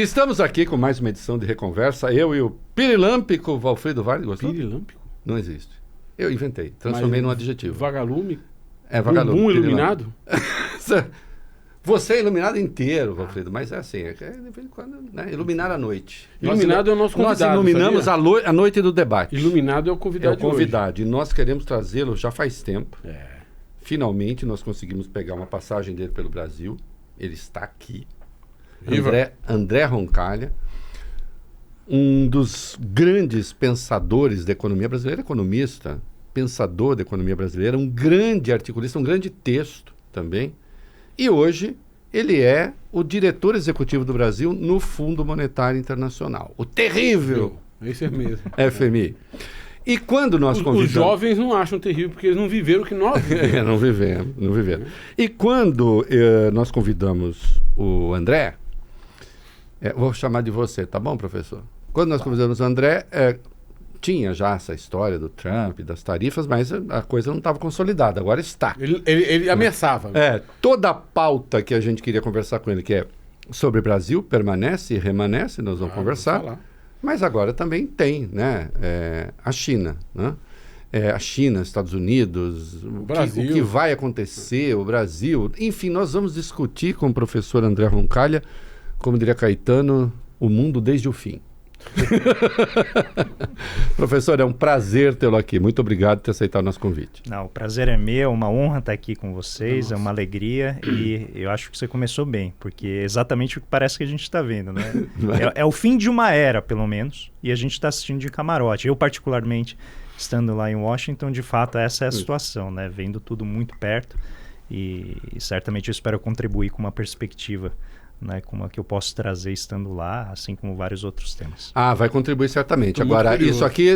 Estamos aqui com mais uma edição de Reconversa. Eu e o pirilâmpico Valfrido Vale. Gostou? Pirilâmpico? Não existe. Eu inventei. Transformei num adjetivo. Vagalume? É vagalume. Bumbum iluminado? Você é iluminado inteiro, Valfrido, mas é assim, de vez em quando, né? Iluminar a noite. Iluminado é o nosso convidado. Nós iluminamos a noite do debate. Iluminado é o convidado. É o convidado. E nós queremos trazê-lo já faz tempo. É. Finalmente nós conseguimos pegar uma passagem dele pelo Brasil. Ele está aqui. Viva. André Roncalha, um dos grandes pensadores da economia brasileira, economista, pensador da economia brasileira, um grande articulista, um grande texto também. E hoje ele é o diretor executivo do Brasil no Fundo Monetário Internacional. O terrível Esse é mesmo. FMI. E quando nós convidamos... Os jovens não acham terrível porque eles não viveram o que nós vivemos. Não viveram. E quando nós convidamos o André, vou chamar de você, tá bom, professor? Quando nós convidamos o André, tinha já essa história do Trump, das tarifas, mas a coisa não estava consolidada, agora está. Ele ameaçava. Toda a pauta que a gente queria conversar com ele, que é sobre o Brasil, permanece e remanesce, nós vamos conversar. Mas agora também tem, né, a China, né? A China, Estados Unidos, o que vai acontecer, o Brasil. Enfim, nós vamos discutir com o professor André Roncalha, como diria Caetano, o mundo desde o fim. Professor, é um prazer tê-lo aqui. Muito obrigado por ter aceitado o nosso convite. Não, o prazer é meu, é uma honra estar aqui com vocês, é uma alegria e eu acho que você começou bem, porque é exatamente o que parece que a gente está vendo, né? É o fim de uma era, pelo menos, e a gente está assistindo de camarote. Eu, particularmente, estando lá em Washington, de fato, essa é a situação, né? Vendo tudo muito perto e certamente eu espero contribuir com uma perspectiva, né, como a que eu posso trazer estando lá, assim como vários outros temas. Vai contribuir certamente. Agora, isso aqui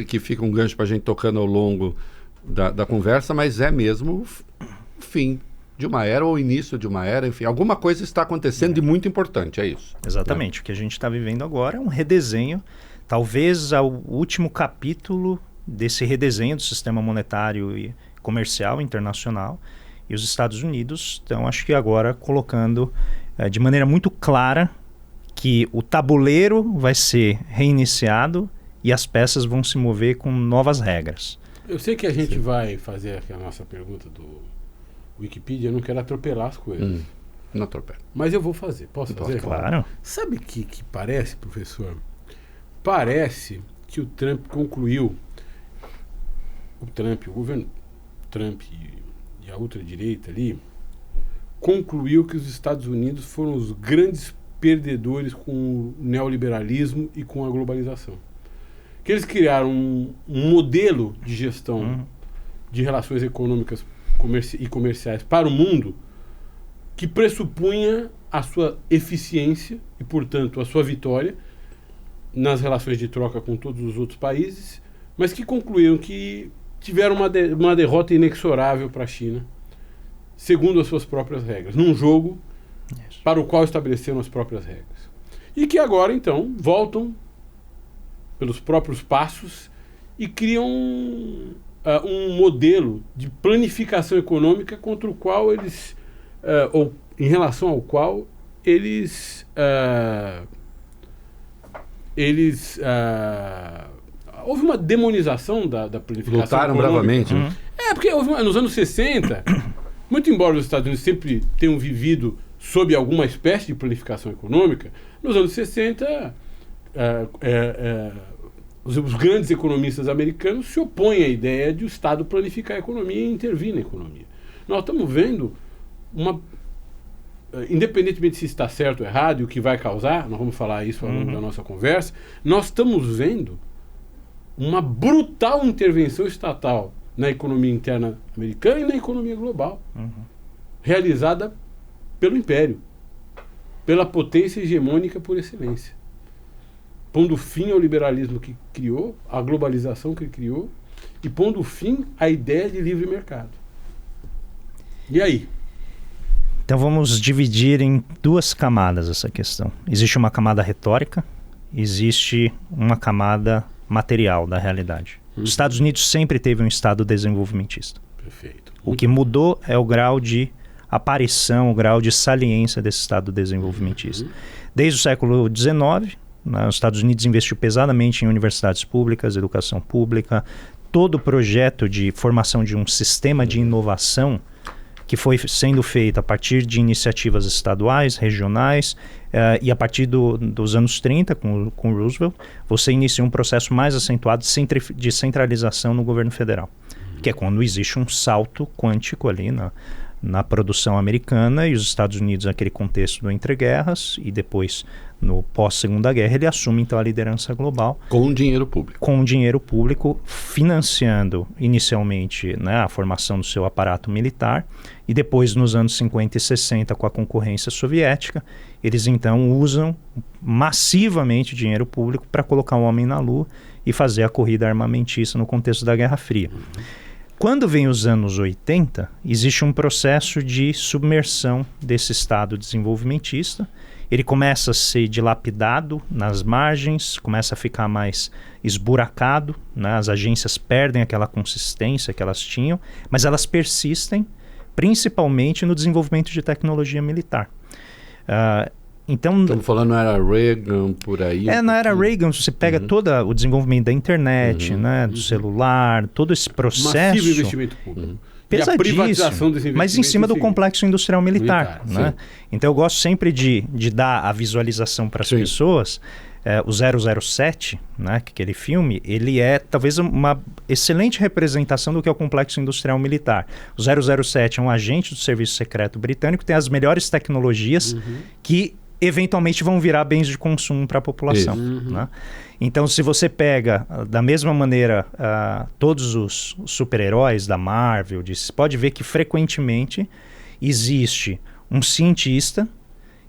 que fica um gancho para a gente tocando ao longo da conversa, mas é mesmo o fim de uma era ou o início de uma era, enfim, alguma coisa está acontecendo de muito importante, é isso. Exatamente. O que a gente está vivendo agora é um redesenho, talvez o último capítulo desse redesenho do sistema monetário e comercial internacional. E os Estados Unidos estão, acho que agora, colocando de maneira muito clara que o tabuleiro vai ser reiniciado e as peças vão se mover com novas regras. Eu sei que a gente vai fazer aqui a nossa pergunta do Wikipedia, eu não quero atropelar as coisas. Não atropela. Mas eu vou fazer. Posso fazer? Claro. Sabe que parece, professor? Parece que o Trump concluiu, o governo Trump e a ultradireita ali, concluiu que os Estados Unidos foram os grandes perdedores com o neoliberalismo e com a globalização. Que eles criaram um modelo de gestão de relações econômicas e comerciais para o mundo que pressupunha a sua eficiência e, portanto, a sua vitória nas relações de troca com todos os outros países, mas que concluíram que tiveram uma derrota inexorável para a China, segundo as suas próprias regras, num jogo para o qual estabeleceram as próprias regras. E que agora, então, voltam pelos próprios passos e criam um modelo de planificação econômica contra o qual eles, ou em relação ao qual eles houve uma demonização da planificação Lutaram econômica. bravamente. Porque nos anos 60, muito embora os Estados Unidos sempre tenham vivido sob alguma espécie de planificação econômica, nos anos 60, os grandes economistas americanos se opõem à ideia de o Estado planificar a economia e intervir na economia. Nós estamos vendo independentemente se está certo ou errado e o que vai causar, nós vamos falar isso ao longo da nossa conversa, nós estamos vendo uma brutal intervenção estatal na economia interna americana e na economia global, realizada pelo Império, pela potência hegemônica por excelência, pondo fim ao liberalismo que criou, à globalização que criou, e pondo fim à ideia de livre mercado. E aí? Então vamos dividir em duas camadas essa questão. Existe uma camada retórica, existe uma camada material da realidade. Os Estados Unidos sempre teve um Estado desenvolvimentista. Perfeito. O que mudou é o grau de aparição, o grau de saliência desse Estado desenvolvimentista. Desde o século XIX, os Estados Unidos investiu pesadamente em universidades públicas, educação pública, todo o projeto de formação de um sistema de inovação que foi sendo feito a partir de iniciativas estaduais, regionais, e a partir dos anos 30, com Roosevelt, você inicia um processo mais acentuado de centralização no governo federal, que é quando existe um salto quântico ali na produção americana, e os Estados Unidos, naquele contexto do entre-guerras, e depois no pós-segunda guerra, ele assume então a liderança global. Com dinheiro público. Com dinheiro público, financiando inicialmente, né, a formação do seu aparato militar, e depois nos anos 50 e 60, com a concorrência soviética, eles então usam massivamente dinheiro público para colocar o homem na Lua e fazer a corrida armamentista no contexto da Guerra Fria. Quando vem os anos 80, existe um processo de submersão desse Estado desenvolvimentista. Ele começa a ser dilapidado nas margens, começa a ficar mais esburacado, né? As agências perdem aquela consistência que elas tinham, mas elas persistem, principalmente no desenvolvimento de tecnologia militar. Então, estamos falando na era Reagan, por aí. Na era Reagan, você pega todo o desenvolvimento da internet, né, do celular, todo esse processo. Massivo investimento público. Pesadíssimo, mas em cima do complexo industrial militar, né? Então eu gosto sempre de dar a visualização para as pessoas. O 007, né, que aquele filme, ele é talvez uma excelente representação do que é o complexo industrial militar. O 007 é um agente do Serviço Secreto Britânico, tem as melhores tecnologias que eventualmente vão virar bens de consumo para a população. Né? Então, se você pega, da mesma maneira, todos os super-heróis da Marvel, você pode ver que frequentemente existe um cientista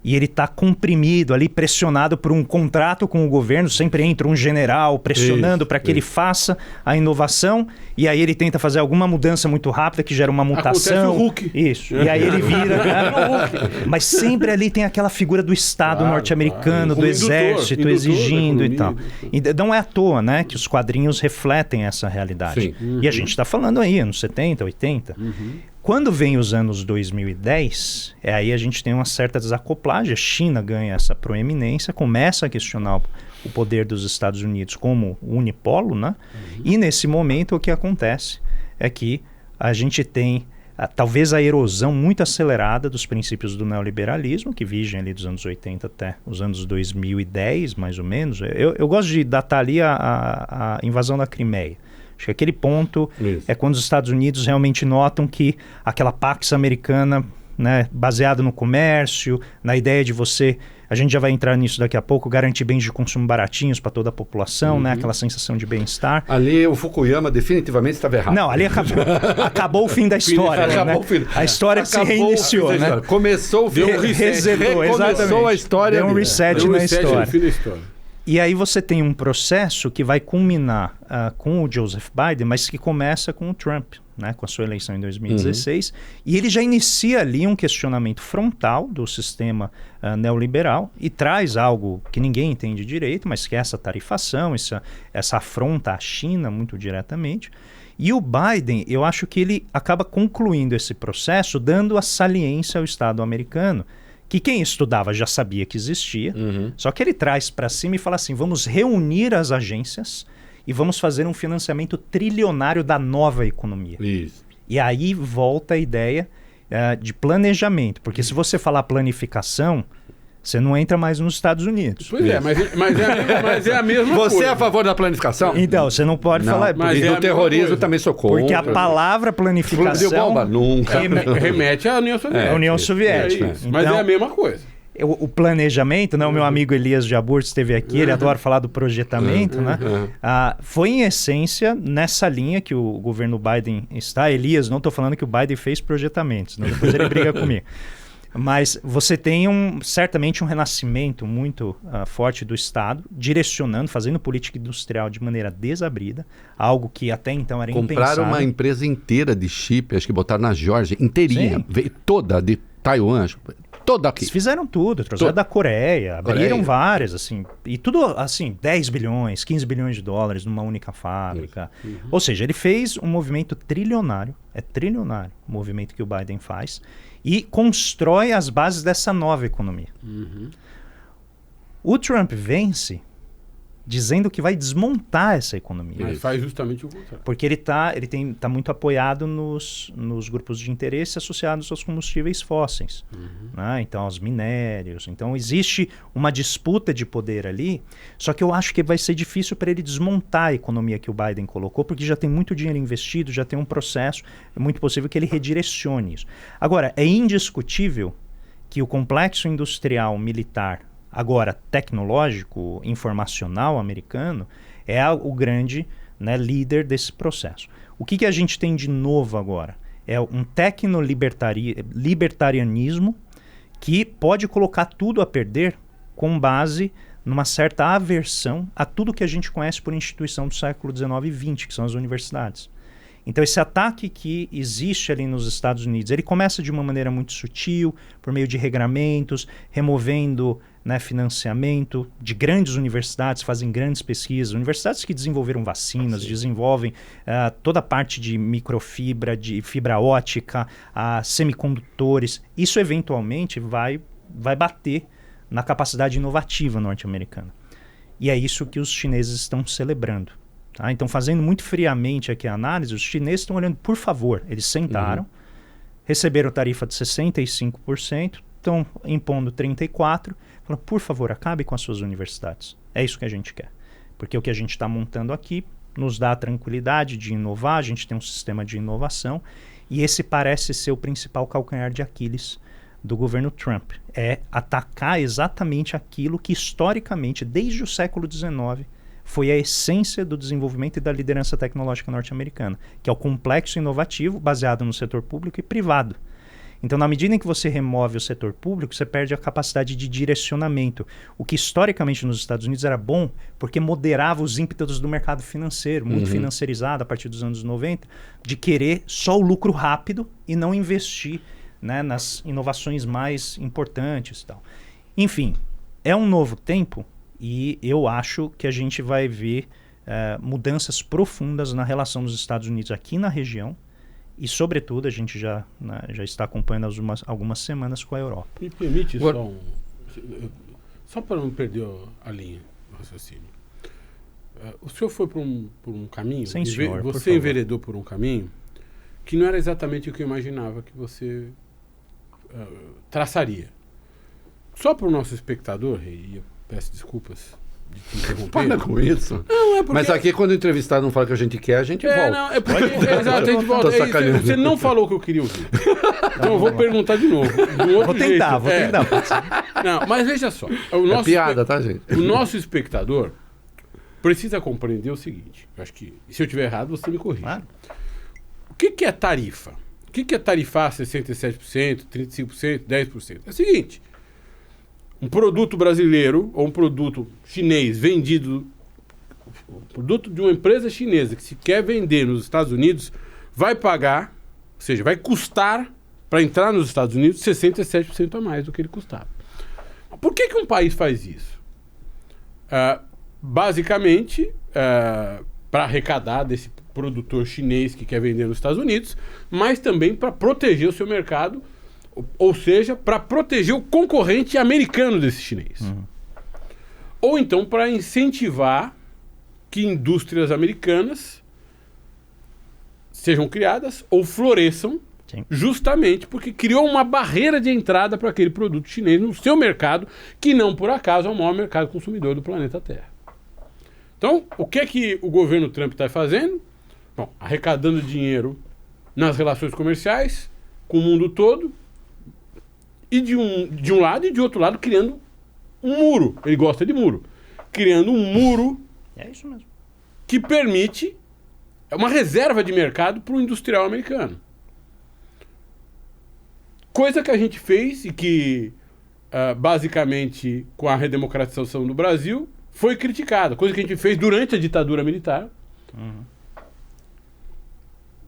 e ele está comprimido ali, pressionado por um contrato com o governo, sempre entra um general pressionando para que ele faça a inovação, e aí ele tenta fazer alguma mudança muito rápida que gera uma mutação. Acontece o Hulk. Isso, e aí ele vira... Mas sempre ali tem aquela figura do Estado norte-americano, do exército exigindo e tal. E não é à toa, né, que os quadrinhos refletem essa realidade. E a gente está falando aí, anos 70, 80... Quando vem os anos 2010, aí a gente tem uma certa desacoplagem, a China ganha essa proeminência, começa a questionar o poder dos Estados Unidos como unipolo, né? E nesse momento o que acontece é que a gente tem talvez a erosão muito acelerada dos princípios do neoliberalismo, que vigem ali dos anos 80 até os anos 2010, mais ou menos. Eu gosto de datar ali a invasão da Crimeia. Acho que aquele ponto é quando os Estados Unidos realmente notam que aquela Pax Americana, né, baseada no comércio, na ideia de você, a gente já vai entrar nisso daqui a pouco, garantir bens de consumo baratinhos para toda a população, né, aquela sensação de bem-estar. Ali o Fukuyama definitivamente estava errado. Não, ali acabou o fim da história. A história se reiniciou. Né? Começou o fim. Começou a história. Deu um reset na história. No fim da história. E aí você tem um processo que vai culminar com o Joseph Biden, mas que começa com o Trump, né, com a sua eleição em 2016. E ele já inicia ali um questionamento frontal do sistema neoliberal e traz algo que ninguém entende direito, mas que é essa tarifação, essa afronta à China muito diretamente. E o Biden, eu acho que ele acaba concluindo esse processo, dando a saliência ao Estado americano, que quem estudava já sabia que existia, só que ele traz para cima e fala assim, vamos reunir as agências e vamos fazer um financiamento trilionário da nova economia. Isso. E aí volta a ideia de planejamento, porque se você falar planificação, você não entra mais nos Estados Unidos. Pois é, mas é a mesma coisa. Você é a favor da planificação? Então, você não pode falar... Mas do terrorismo também sou contra. Porque a palavra planificação... Bomba, nunca. Remete à União Soviética. A União Soviética. Então, mas é a mesma coisa. O planejamento, né? O meu amigo Elias Jabur esteve aqui, ele adora falar do projetamento, né? Foi em essência nessa linha que o governo Biden está. Elias, não estou falando que o Biden fez projetamentos, né? Depois ele briga comigo. Mas você tem certamente um renascimento muito forte do Estado, direcionando, fazendo política industrial de maneira desabrida, algo que até então era impensável. Compraram uma empresa inteira de chip, acho que botaram na Geórgia, inteirinha, veio toda de Taiwan, toda aqui. Eles fizeram tudo, trouxeram da Coreia, abriram várias, assim, e tudo assim, 10 bilhões, 15 bilhões de dólares numa única fábrica. Ou seja, ele fez um movimento trilionário, é trilionário o movimento que o Biden faz, e constrói as bases dessa nova economia. O Trump vence dizendo que vai desmontar essa economia. Mas faz justamente o contrário. Porque ele tá muito apoiado nos grupos de interesse associados aos combustíveis fósseis. Né? Então, aos minérios. Então, existe uma disputa de poder ali, só que eu acho que vai ser difícil para ele desmontar a economia que o Biden colocou, porque já tem muito dinheiro investido, já tem um processo, é muito possível que ele redirecione isso. Agora, é indiscutível que o complexo industrial militar, agora tecnológico, informacional americano, é o grande, né, líder desse processo. O que a gente tem de novo agora? É um tecnolibertarianismo que pode colocar tudo a perder com base numa certa aversão a tudo que a gente conhece por instituição do século XIX e XX, que são as universidades. Então esse ataque que existe ali nos Estados Unidos, ele começa de uma maneira muito sutil, por meio de regramentos, removendo, né, financiamento de grandes universidades, fazem grandes pesquisas, universidades que desenvolveram vacinas, desenvolvem toda a parte de microfibra, de fibra ótica, semicondutores. Isso eventualmente vai bater na capacidade inovativa norte-americana. E é isso que os chineses estão celebrando. Tá? Então, fazendo muito friamente aqui a análise, os chineses estão olhando, por favor, eles sentaram, receberam tarifa de 65%, estão impondo 34%, falaram, por favor, acabe com as suas universidades. É isso que a gente quer. Porque o que a gente está montando aqui nos dá a tranquilidade de inovar, a gente tem um sistema de inovação, e esse parece ser o principal calcanhar de Aquiles do governo Trump. É atacar exatamente aquilo que, historicamente, desde o século XIX, foi a essência do desenvolvimento e da liderança tecnológica norte-americana, que é o complexo inovativo baseado no setor público e privado. Então, na medida em que você remove o setor público, você perde a capacidade de direcionamento, o que historicamente nos Estados Unidos era bom, porque moderava os ímpetos do mercado financeiro, muito financiarizado a partir dos anos 90, de querer só o lucro rápido e não investir, né, nas inovações mais importantes e tal. Enfim, é um novo tempo. E eu acho que a gente vai ver mudanças profundas na relação dos Estados Unidos aqui na região e, sobretudo, a gente já está acompanhando algumas semanas com a Europa. Me permite só para não perder a linha do raciocínio. O senhor foi por um caminho, sim, senhor, você enveredou por um caminho que não era exatamente o que eu imaginava que você traçaria. Só para o nosso espectador, Rei, peço desculpas de te interromper. Para com isso. Não, é porque... Mas aqui, quando o entrevistado não fala o que a gente quer, a gente volta. Não, é porque... Exato, a gente volta. Você não falou o que eu queria ouvir. Então eu vou perguntar de novo. Vou tentar. Não, mas veja só. É piada, tá, gente? O nosso espectador precisa compreender o seguinte. Eu acho que, se eu estiver errado, você me corrige. Claro. O que é tarifa? O que é tarifar 67%, 35%, 10%? É o seguinte... Um produto brasileiro ou um produto chinês vendido, um produto de uma empresa chinesa que se quer vender nos Estados Unidos, vai pagar, ou seja, vai custar para entrar nos Estados Unidos 67% a mais do que ele custava. Por que um país faz isso? Basicamente, para arrecadar desse produtor chinês que quer vender nos Estados Unidos, mas também para proteger o seu mercado. Ou seja, para proteger o concorrente americano desse chinês. Ou então para incentivar que indústrias americanas sejam criadas ou floresçam, justamente porque criou uma barreira de entrada para aquele produto chinês no seu mercado, que não por acaso é o maior mercado consumidor do planeta Terra. Então, o que é que o governo Trump está fazendo? Bom, arrecadando dinheiro nas relações comerciais com o mundo todo, e de um lado e de outro lado criando um muro. Ele gosta de muro. Criando um muro isso mesmo. Que permite uma reserva de mercado para o industrial americano. Coisa que a gente fez e que, basicamente, com a redemocratização do Brasil, foi criticada. Coisa que a gente fez durante a ditadura militar.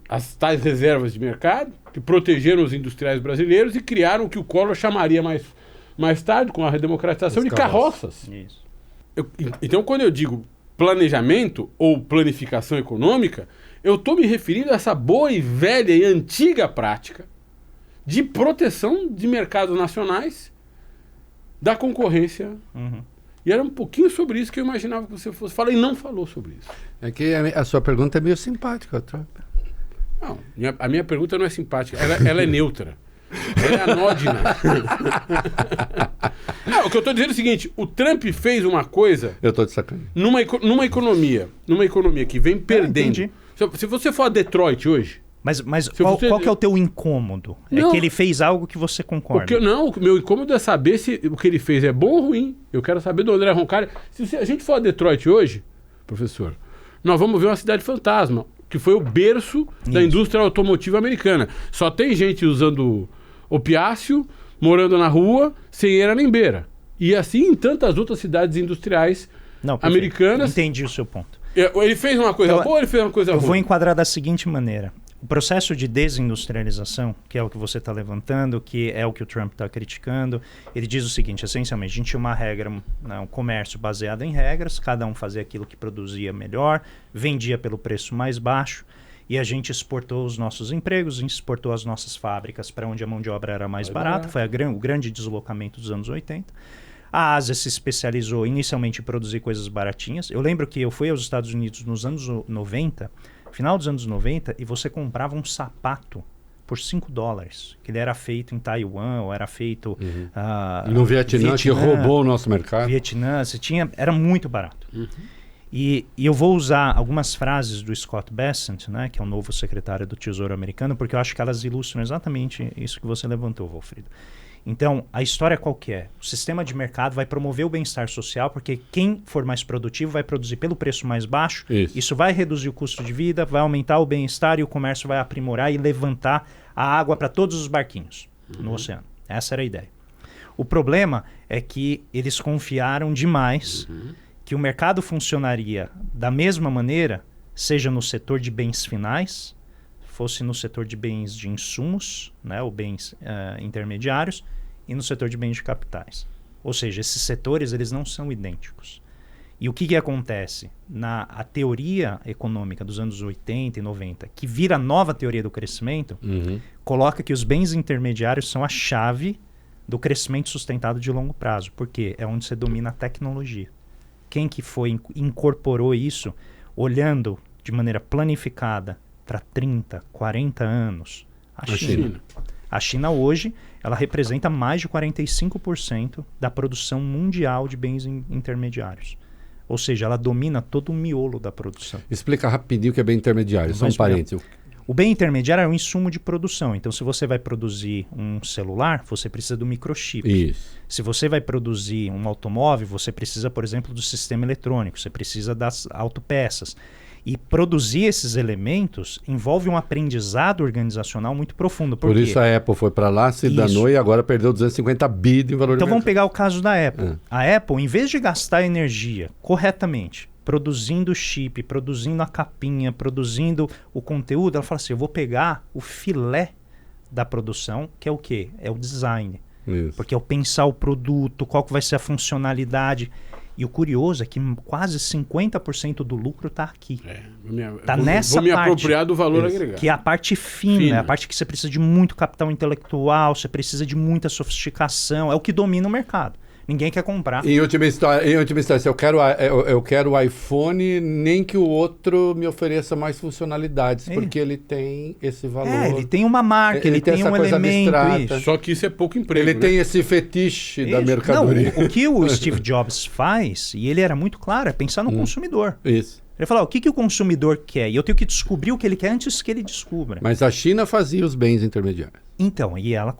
As tais reservas de mercado que protegeram os industriais brasileiros e criaram o que o Collor chamaria mais tarde, com a redemocratização, de carroças. Isso. Então, quando eu digo planejamento ou planificação econômica, eu estou me referindo a essa boa e velha e antiga prática de proteção de mercados nacionais da concorrência E era um pouquinho sobre isso que eu imaginava que você fosse falar e não falou sobre isso. É que a sua pergunta é meio simpática, Trump. Não, a minha pergunta não é simpática, ela é neutra. Ela é anódina. Não, o que eu estou dizendo é o seguinte, o Trump fez uma coisa... Eu estou de sacanagem. Numa economia que vem perdendo. Se você for a Detroit hoje... Mas qual que é o teu incômodo? Não, é que ele fez algo que você concorda? O meu incômodo é saber se o que ele fez é bom ou ruim. Eu quero saber do André Roncalli. Se a gente for a Detroit hoje, professor, nós vamos ver uma cidade fantasma, que foi o berço da indústria automotiva americana. Só tem gente usando opiáceo, morando na rua, sem eira nem beira. E assim em tantas outras cidades industriais americanas. Entendi o seu ponto. Ele fez uma coisa boa ou ele fez uma coisa ruim? Eu vou enquadrar da seguinte maneira. O processo de desindustrialização, que é o que você está levantando, que é o que o Trump está criticando, ele diz o seguinte, essencialmente, a gente tinha uma regra, um comércio baseado em regras, cada um fazia aquilo que produzia melhor, vendia pelo preço mais baixo, e a gente exportou os nossos empregos, exportou as nossas fábricas para onde a mão de obra era mais barata, foi o grande deslocamento dos anos 80. A Ásia se especializou inicialmente em produzir coisas baratinhas. Eu lembro que eu fui aos Estados Unidos nos anos 90, final dos anos 90, e você comprava um sapato por $5, que ele era feito em Taiwan, ou era feito no Vietnã, que roubou o nosso mercado. Vietnã, era muito barato. E eu vou usar algumas frases do Scott Bessent, né, que é o novo secretário do Tesouro americano, porque eu acho que elas ilustram exatamente isso que você levantou, Walfrido. Então, a história qual que é? O sistema de mercado vai promover o bem-estar social, porque quem for mais produtivo vai produzir pelo preço mais baixo. Isso vai reduzir o custo de vida, vai aumentar o bem-estar e o comércio vai aprimorar e levantar a água para todos os barquinhos no oceano. Essa era a ideia. O problema é que eles confiaram demais que o mercado funcionaria da mesma maneira, seja no setor de bens finais, fosse no setor de bens de insumos, né, ou bens intermediários, e no setor de bens de capitais. Ou seja, esses setores eles não são idênticos. E o que acontece? A teoria econômica dos anos 80 e 90, que vira a nova teoria do crescimento, coloca que os bens intermediários são a chave do crescimento sustentado de longo prazo. Por quê? É onde você domina a tecnologia. Quem que incorporou isso, olhando de maneira planificada para 30, 40 anos? A China. A China hoje, ela representa mais de 45% da produção mundial de bens intermediários. Ou seja, ela domina todo o miolo da produção. Explica rapidinho o que é bem intermediário, só um parênteses. O bem intermediário é um insumo de produção. Então, se você vai produzir um celular, você precisa do microchip. Isso. Se você vai produzir um automóvel, você precisa, por exemplo, do sistema eletrônico. Você precisa das autopeças. E produzir esses elementos envolve um aprendizado organizacional muito profundo. Por isso a Apple foi para lá, se danou e agora perdeu 250 bi de valor. Então vamos pegar o caso da Apple. A Apple, em vez de gastar energia corretamente, produzindo chip, produzindo a capinha, produzindo o conteúdo, ela fala assim, eu vou pegar o filé da produção, que é o quê? É o design. Isso. Porque é o pensar o produto, qual que vai ser a funcionalidade. E o curioso é que quase 50% do lucro está aqui. Está nessa parte. Vou me apropriar do valor agregado. Que é a parte fina, a parte que você precisa de muito capital intelectual, você precisa de muita sofisticação, é o que domina o mercado. Ninguém quer comprar. Em última instância, se eu quero o iPhone, nem que o outro me ofereça mais funcionalidades, porque ele tem esse valor. Ele tem uma marca, ele tem um elemento. Isso. Só que isso é pouco emprego. Ele tem esse fetiche da mercadoria. Não, o que o Steve Jobs faz, e ele era muito claro, é pensar no consumidor. Isso. Ele fala, o que o consumidor quer? E eu tenho que descobrir o que ele quer antes que ele descubra. Mas a China fazia os bens intermediários. Então, e ela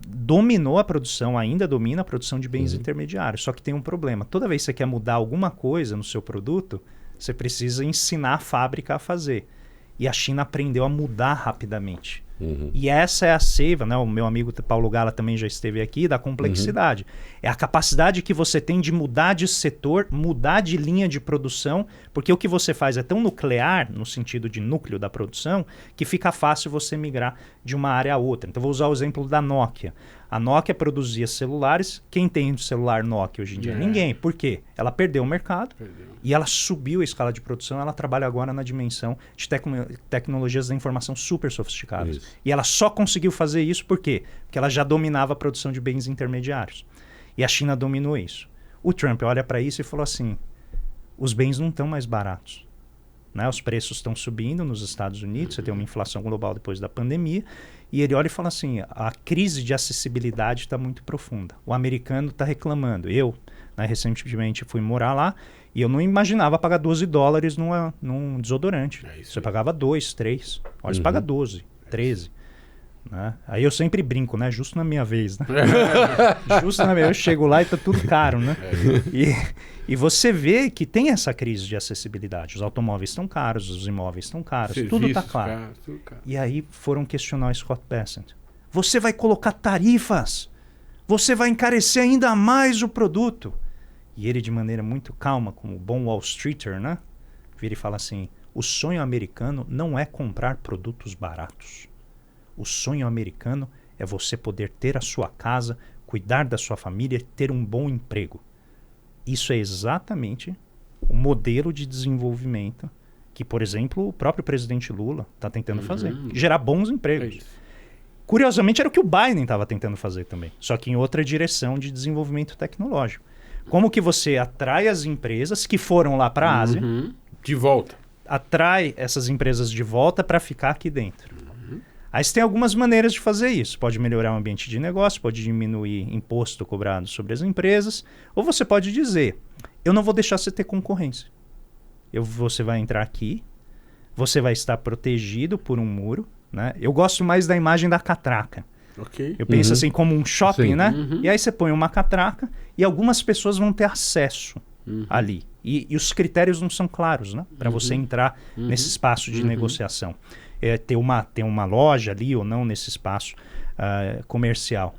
dominou a produção, ainda domina a produção de bens intermediários. Só que tem um problema. Toda vez que você quer mudar alguma coisa no seu produto, você precisa ensinar a fábrica a fazer. E a China aprendeu a mudar rapidamente. E essa é a seiva, né? O meu amigo Paulo Gala também já esteve aqui, da complexidade. É a capacidade que você tem de mudar de setor, mudar de linha de produção, porque o que você faz é tão nuclear, no sentido de núcleo da produção, que fica fácil você migrar de uma área a outra. Então, vou usar o exemplo da Nokia. A Nokia produzia celulares. Quem tem um celular Nokia hoje em dia? Ninguém. Por quê? Ela perdeu o mercado e ela subiu a escala de produção. Ela trabalha agora na dimensão de tecnologias da informação super sofisticadas. Isso. E ela só conseguiu fazer isso por quê? Porque ela já dominava a produção de bens intermediários. E a China dominou isso. O Trump olha para isso e falou assim, os bens não estão mais baratos. Né? Os preços estão subindo nos Estados Unidos, você tem uma inflação global depois da pandemia, e ele olha e fala assim, a crise de acessibilidade está muito profunda. O americano está reclamando. Eu, recentemente, fui morar lá e eu não imaginava pagar $12 num desodorante. Você pagava 2, 3. Olha, você paga 12, 13. Né? Aí eu sempre brinco, né? Justo na minha vez. Né? Justo na minha vez, eu chego lá e tá tudo caro. Né? E você vê que tem essa crise de acessibilidade. Os automóveis estão caros, os imóveis estão caros, tudo está claro. Tudo caro. E aí foram questionar o Scott Bessent. Você vai colocar tarifas? Você vai encarecer ainda mais o produto? E ele, de maneira muito calma, como bom Wall Streeter, né? Vira e fala assim, o sonho americano não é comprar produtos baratos. O sonho americano é você poder ter a sua casa, cuidar da sua família, ter um bom emprego. Isso é exatamente o modelo de desenvolvimento que, por exemplo, o próprio presidente Lula está tentando fazer. Gerar bons empregos. Curiosamente, era o que o Biden estava tentando fazer também, só que em outra direção de desenvolvimento tecnológico. Como que você atrai as empresas que foram lá para a Ásia, de volta, atrai essas empresas de volta para ficar aqui dentro. Aí você tem algumas maneiras de fazer isso. Pode melhorar o ambiente de negócio, pode diminuir imposto cobrado sobre as empresas, ou você pode dizer, eu não vou deixar você ter concorrência. Você vai entrar aqui, você vai estar protegido por um muro. Né? Eu gosto mais da imagem da catraca. Okay. Eu penso assim como um shopping, Sim. né? E aí você põe uma catraca e algumas pessoas vão ter acesso ali. E os critérios não são claros, né? Para você entrar nesse espaço de negociação. Ter uma loja ali ou não nesse espaço comercial.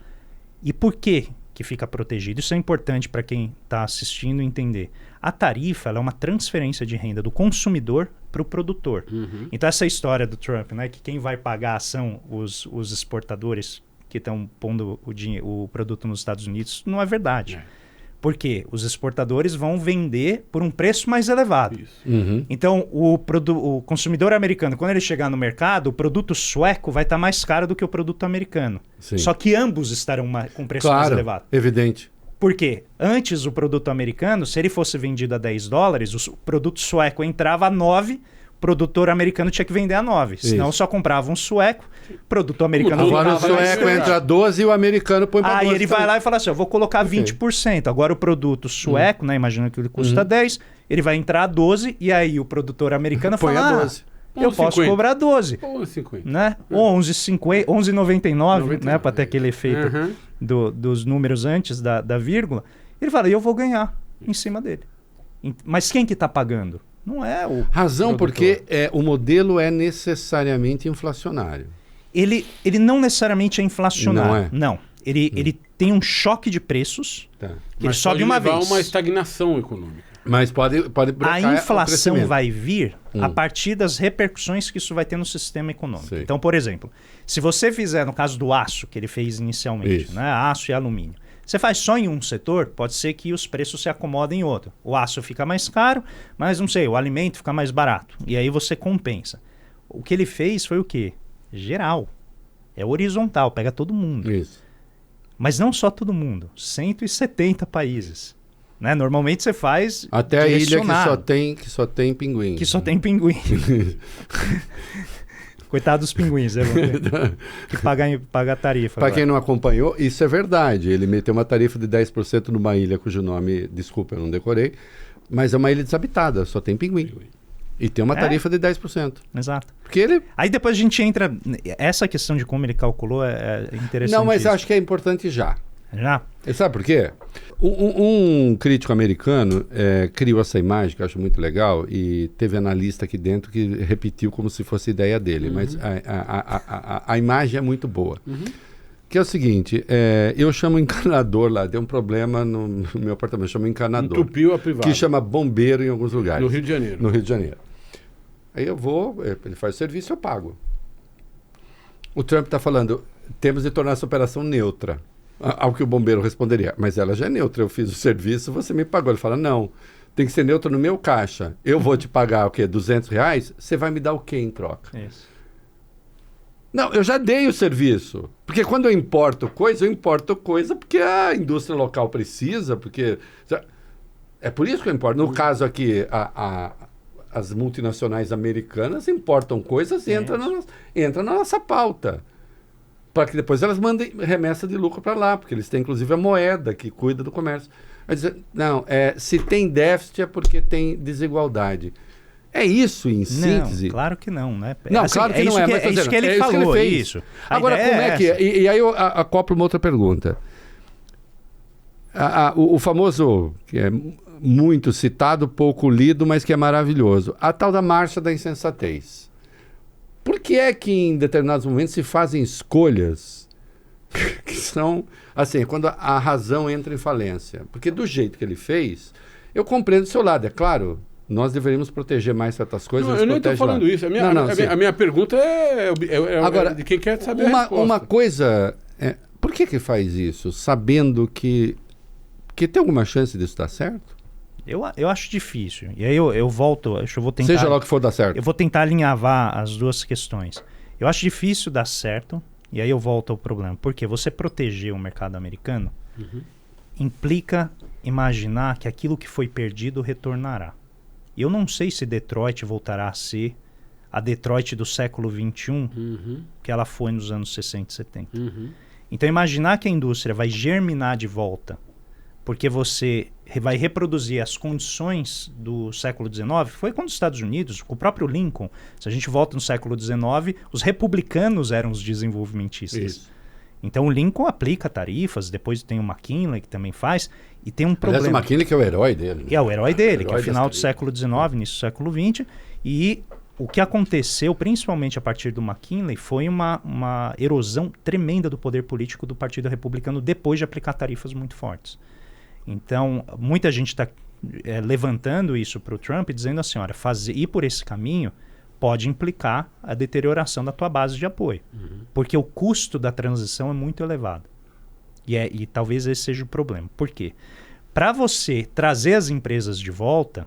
E por que fica protegido? Isso é importante para quem está assistindo entender. A tarifa ela é uma transferência de renda do consumidor para o produtor. Então essa história do Trump, né, que quem vai pagar são os exportadores que estão pondo o produto nos Estados Unidos, não é verdade. Porque os exportadores vão vender por um preço mais elevado. Então, o consumidor americano, quando ele chegar no mercado, o produto sueco vai estar mais caro do que o produto americano. Sim. Só que ambos estarão com preço mais elevado. Evidente. Por quê? Antes, o produto americano, se ele fosse vendido a $10, o produto sueco entrava a 9, o produtor americano tinha que vender a 9. Senão só comprava um sueco, produto americano agora o sueco entra a 12 e o americano põe para 12. Aí ele vai lá e fala assim, eu vou colocar 20%. Agora o produto sueco, né, imagina que ele custa 10, ele vai entrar a 12 e aí o produtor americano põe fala, a 12. Eu posso cobrar 12. 11,50. Né? 11,99, né, para ter aquele efeito dos números antes da vírgula. Ele fala, eu vou ganhar em cima dele. Mas quem que está pagando? Não é o Razão produtor. porque o modelo é necessariamente inflacionário. Ele não necessariamente é inflacionário. Não é? Não. Ele tem um choque de preços. Tá. Ele sobe uma vez. Uma estagnação econômica. Mas pode a inflação vai vir a partir das repercussões que isso vai ter no sistema econômico. Sei. Então, por exemplo, se você fizer, no caso do aço, que ele fez inicialmente, né, aço e alumínio, você faz só em um setor, pode ser que os preços se acomodem em outro. O aço fica mais caro, mas não sei, o alimento fica mais barato. E aí você compensa. O que ele fez foi o quê? Geral. É horizontal, pega todo mundo. Isso. Mas não só todo mundo, 170 países. Né? Normalmente você faz até a ilha que só tem pinguim. Que só tem pinguim. Coitado dos pinguins, que pagar tarifa. Para quem não acompanhou, isso é verdade. Ele meteu uma tarifa de 10% numa ilha cujo nome, desculpa, eu não decorei, mas é uma ilha desabitada, só tem pinguim. E tem uma tarifa de 10%. Exato. Porque ele... Aí depois a gente entra... Essa questão de como ele calculou é interessante. Não, mas eu acho que é importante já. Já? E sabe por quê? Um crítico americano criou essa imagem, que eu acho muito legal, e teve analista aqui dentro que repetiu como se fosse ideia dele, mas a imagem é muito boa. Que é o seguinte, eu chamo encanador lá, deu um problema no meu apartamento, eu chamo encanador. Entupiu a privada. Que chama bombeiro em alguns lugares. No Rio de Janeiro. No Rio de Janeiro. Aí eu vou, ele faz o serviço, eu pago. O Trump está falando, temos de tornar essa operação neutra. Ao que o bombeiro responderia, mas ela já é neutra, eu fiz o serviço, você me pagou. Ele fala, não, tem que ser neutra no meu caixa. Eu vou te pagar o quê? R$200? Você vai me dar o quê em troca? Isso. Não, eu já dei o serviço. Porque quando eu importo coisa porque a indústria local precisa, porque... É por isso que eu importo. No caso aqui, as multinacionais americanas importam coisas e entram na nossa pauta. Para que depois elas mandem remessa de lucro para lá, porque eles têm inclusive a moeda que cuida do comércio. Vai dizer, não, se tem déficit é porque tem desigualdade. É isso, em síntese? Não, claro que não, né? Não, assim, claro que não é, mas é isso que ele falou, isso. Agora, como é que é? E aí eu acoplo uma outra pergunta. O famoso, que é muito citado, pouco lido, mas que é maravilhoso, a tal da marcha da insensatez. Por que é que em determinados momentos se fazem escolhas que são, assim, quando a razão entra em falência? Porque do jeito que ele fez, eu compreendo o seu lado, é claro. Nós deveríamos proteger mais certas coisas. Não, eu nem estou falando isso. A minha pergunta Agora, de quem quer saber a resposta. Uma coisa... por que faz isso? Sabendo que tem alguma chance disso dar certo? Eu acho difícil. E aí eu volto... Eu vou tentar, seja lá o que for dar certo. Eu vou tentar alinhavar as duas questões. Eu acho difícil dar certo. E aí eu volto ao problema. Porque você proteger o mercado americano implica imaginar que aquilo que foi perdido retornará. E eu não sei se Detroit voltará a ser a Detroit do século XXI, que ela foi nos anos 60 e 70. Então, imaginar que a indústria vai germinar de volta, porque você vai reproduzir as condições do século XIX, foi quando os Estados Unidos, com o próprio Lincoln, se a gente volta no século XIX, os republicanos eram os desenvolvimentistas. Isso. Então, o Lincoln aplica tarifas, depois tem o McKinley, que também faz, e tem um problema. Aliás, o McKinley que é o herói dele. Né? É o herói dele, que é o final do século XIX, início do século XX. E o que aconteceu, principalmente a partir do McKinley, foi uma erosão tremenda do poder político do Partido Republicano depois de aplicar tarifas muito fortes. Então, muita gente está levantando isso para o Trump, dizendo assim, olha, ir por esse caminho pode implicar a deterioração da tua base de apoio. Porque o custo da transição é muito elevado. E talvez esse seja o problema. Por quê? Para você trazer as empresas de volta,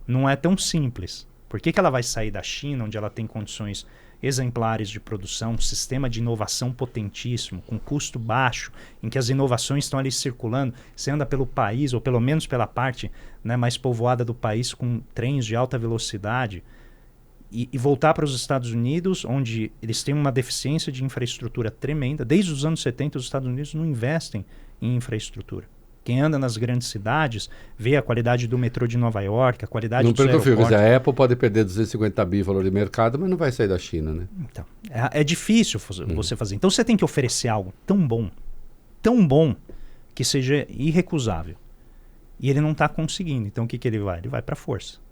não é tão simples. Por que ela vai sair da China, onde ela tem condições exemplares de produção, um sistema de inovação potentíssimo, com custo baixo, em que as inovações estão ali circulando, você anda pelo país, ou pelo menos pela parte, né, mais povoada do país, com trens de alta velocidade, e voltar para os Estados Unidos, onde eles têm uma deficiência de infraestrutura tremenda. Desde os anos 70, os Estados Unidos não investem em infraestrutura. Quem anda nas grandes cidades vê a qualidade do metrô de Nova York, a qualidade dos aeroportos. A Apple pode perder 250 bi valor de mercado, mas não vai sair da China, né? Então, é difícil você fazer. Então você tem que oferecer algo tão bom, que seja irrecusável. E ele não está conseguindo. Então o que ele vai? Ele vai para a força.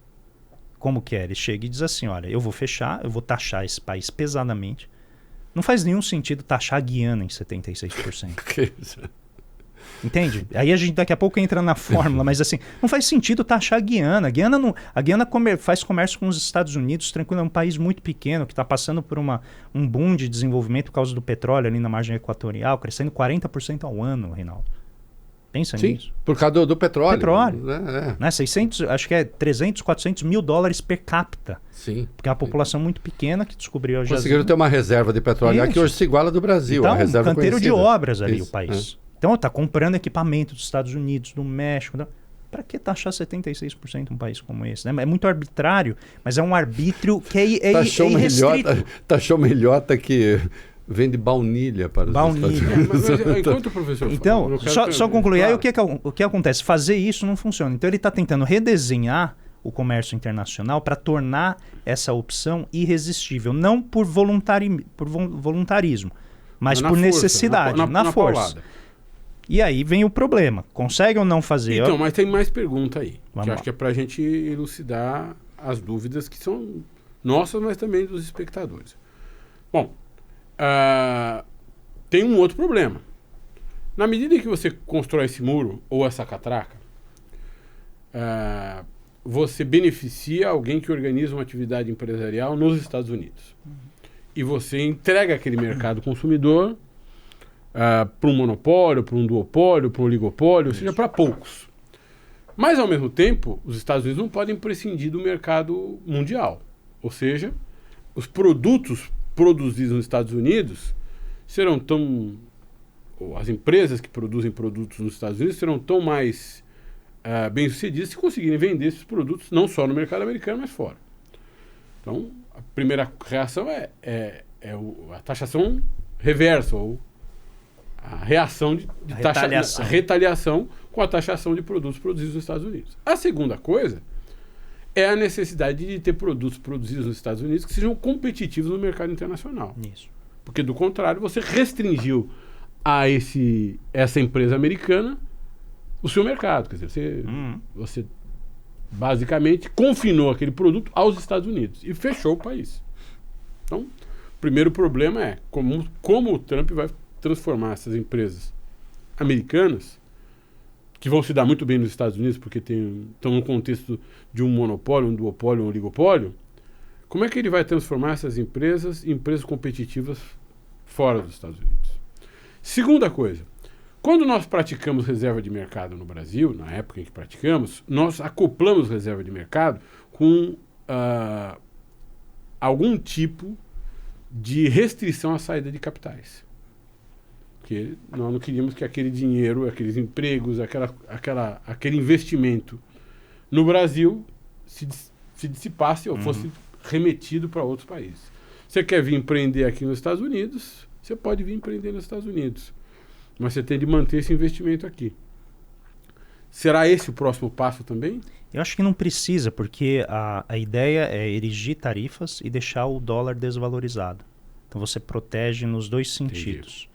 Como que é? Ele chega e diz assim, olha, eu vou fechar, eu vou taxar esse país pesadamente. Não faz nenhum sentido taxar a Guiana em 76%. Entende? Aí a gente daqui a pouco entra na fórmula, mas assim, não faz sentido taxar a Guiana. A Guiana faz comércio com os Estados Unidos, tranquilo, é um país muito pequeno, que está passando por um boom de desenvolvimento por causa do petróleo ali na margem equatorial, crescendo 40% ao ano, Reinaldo. Pensa nisso. Por causa do petróleo. Né? 600, acho que é 300, 400 mil dólares per capita. Sim. Porque é uma população muito pequena que descobriu a Conseguiram ter uma reserva de petróleo que hoje se iguala do Brasil. Então, a reserva um canteiro de obras ali, o país. É. Então, está comprando equipamento dos Estados Unidos, do México. Para que taxar 76% um país como esse? Né? É muito arbitrário, mas é um arbítrio que é irrestrito. Taxou melhota que... Vende baunilha para os Estados Unidos. Mas enquanto o professor então, só concluir. Aí o que acontece? Fazer isso não funciona. Então ele está tentando redesenhar o comércio internacional para tornar essa opção irresistível. Não por voluntarismo, mas por necessidade, na força. E aí vem o problema. Consegue ou não fazer? Então, mas tem mais pergunta aí. Que eu acho que é para a gente elucidar as dúvidas que são nossas, mas também dos espectadores. Bom, tem um outro problema. Na medida que você constrói esse muro ou essa catraca, você beneficia alguém que organiza uma atividade empresarial nos Estados Unidos. E você entrega aquele mercado consumidor para um monopólio, para um duopólio, para um oligopólio, ou seja, para poucos. Mas, ao mesmo tempo, os Estados Unidos não podem prescindir do mercado mundial. Ou seja, os produtos produzidos nos Estados Unidos serão ou as empresas que produzem produtos nos Estados Unidos serão tão mais bem-sucedidas se conseguirem vender esses produtos não só no mercado americano, mas fora. Então, a primeira reação é a taxação reversa, ou a reação de retaliação. A retaliação com a taxação de produtos produzidos nos Estados Unidos. A segunda coisa é a necessidade de ter produtos produzidos nos Estados Unidos que sejam competitivos no mercado internacional. Isso. Porque, do contrário, você restringiu a essa empresa americana o seu mercado. Quer dizer, você basicamente confinou aquele produto aos Estados Unidos e fechou o país. Então, o primeiro problema é como o Trump vai transformar essas empresas americanas, que vão se dar muito bem nos Estados Unidos, porque estão no contexto de um monopólio, um duopólio, um oligopólio. Como é que ele vai transformar essas empresas em empresas competitivas fora dos Estados Unidos? Segunda coisa, quando nós praticamos reserva de mercado no Brasil, na época em que praticamos, nós acoplamos reserva de mercado com algum tipo de restrição à saída de capitais. Porque nós não queríamos que aquele dinheiro, aqueles empregos, aquele investimento no Brasil se dissipasse ou fosse remetido para outros países. Você quer vir empreender aqui nos Estados Unidos, você pode vir empreender nos Estados Unidos, mas você tem de manter esse investimento aqui. Será esse o próximo passo também? Eu acho que não precisa, porque a ideia é erigir tarifas e deixar o dólar desvalorizado. Então você protege nos dois sentidos. Entendi.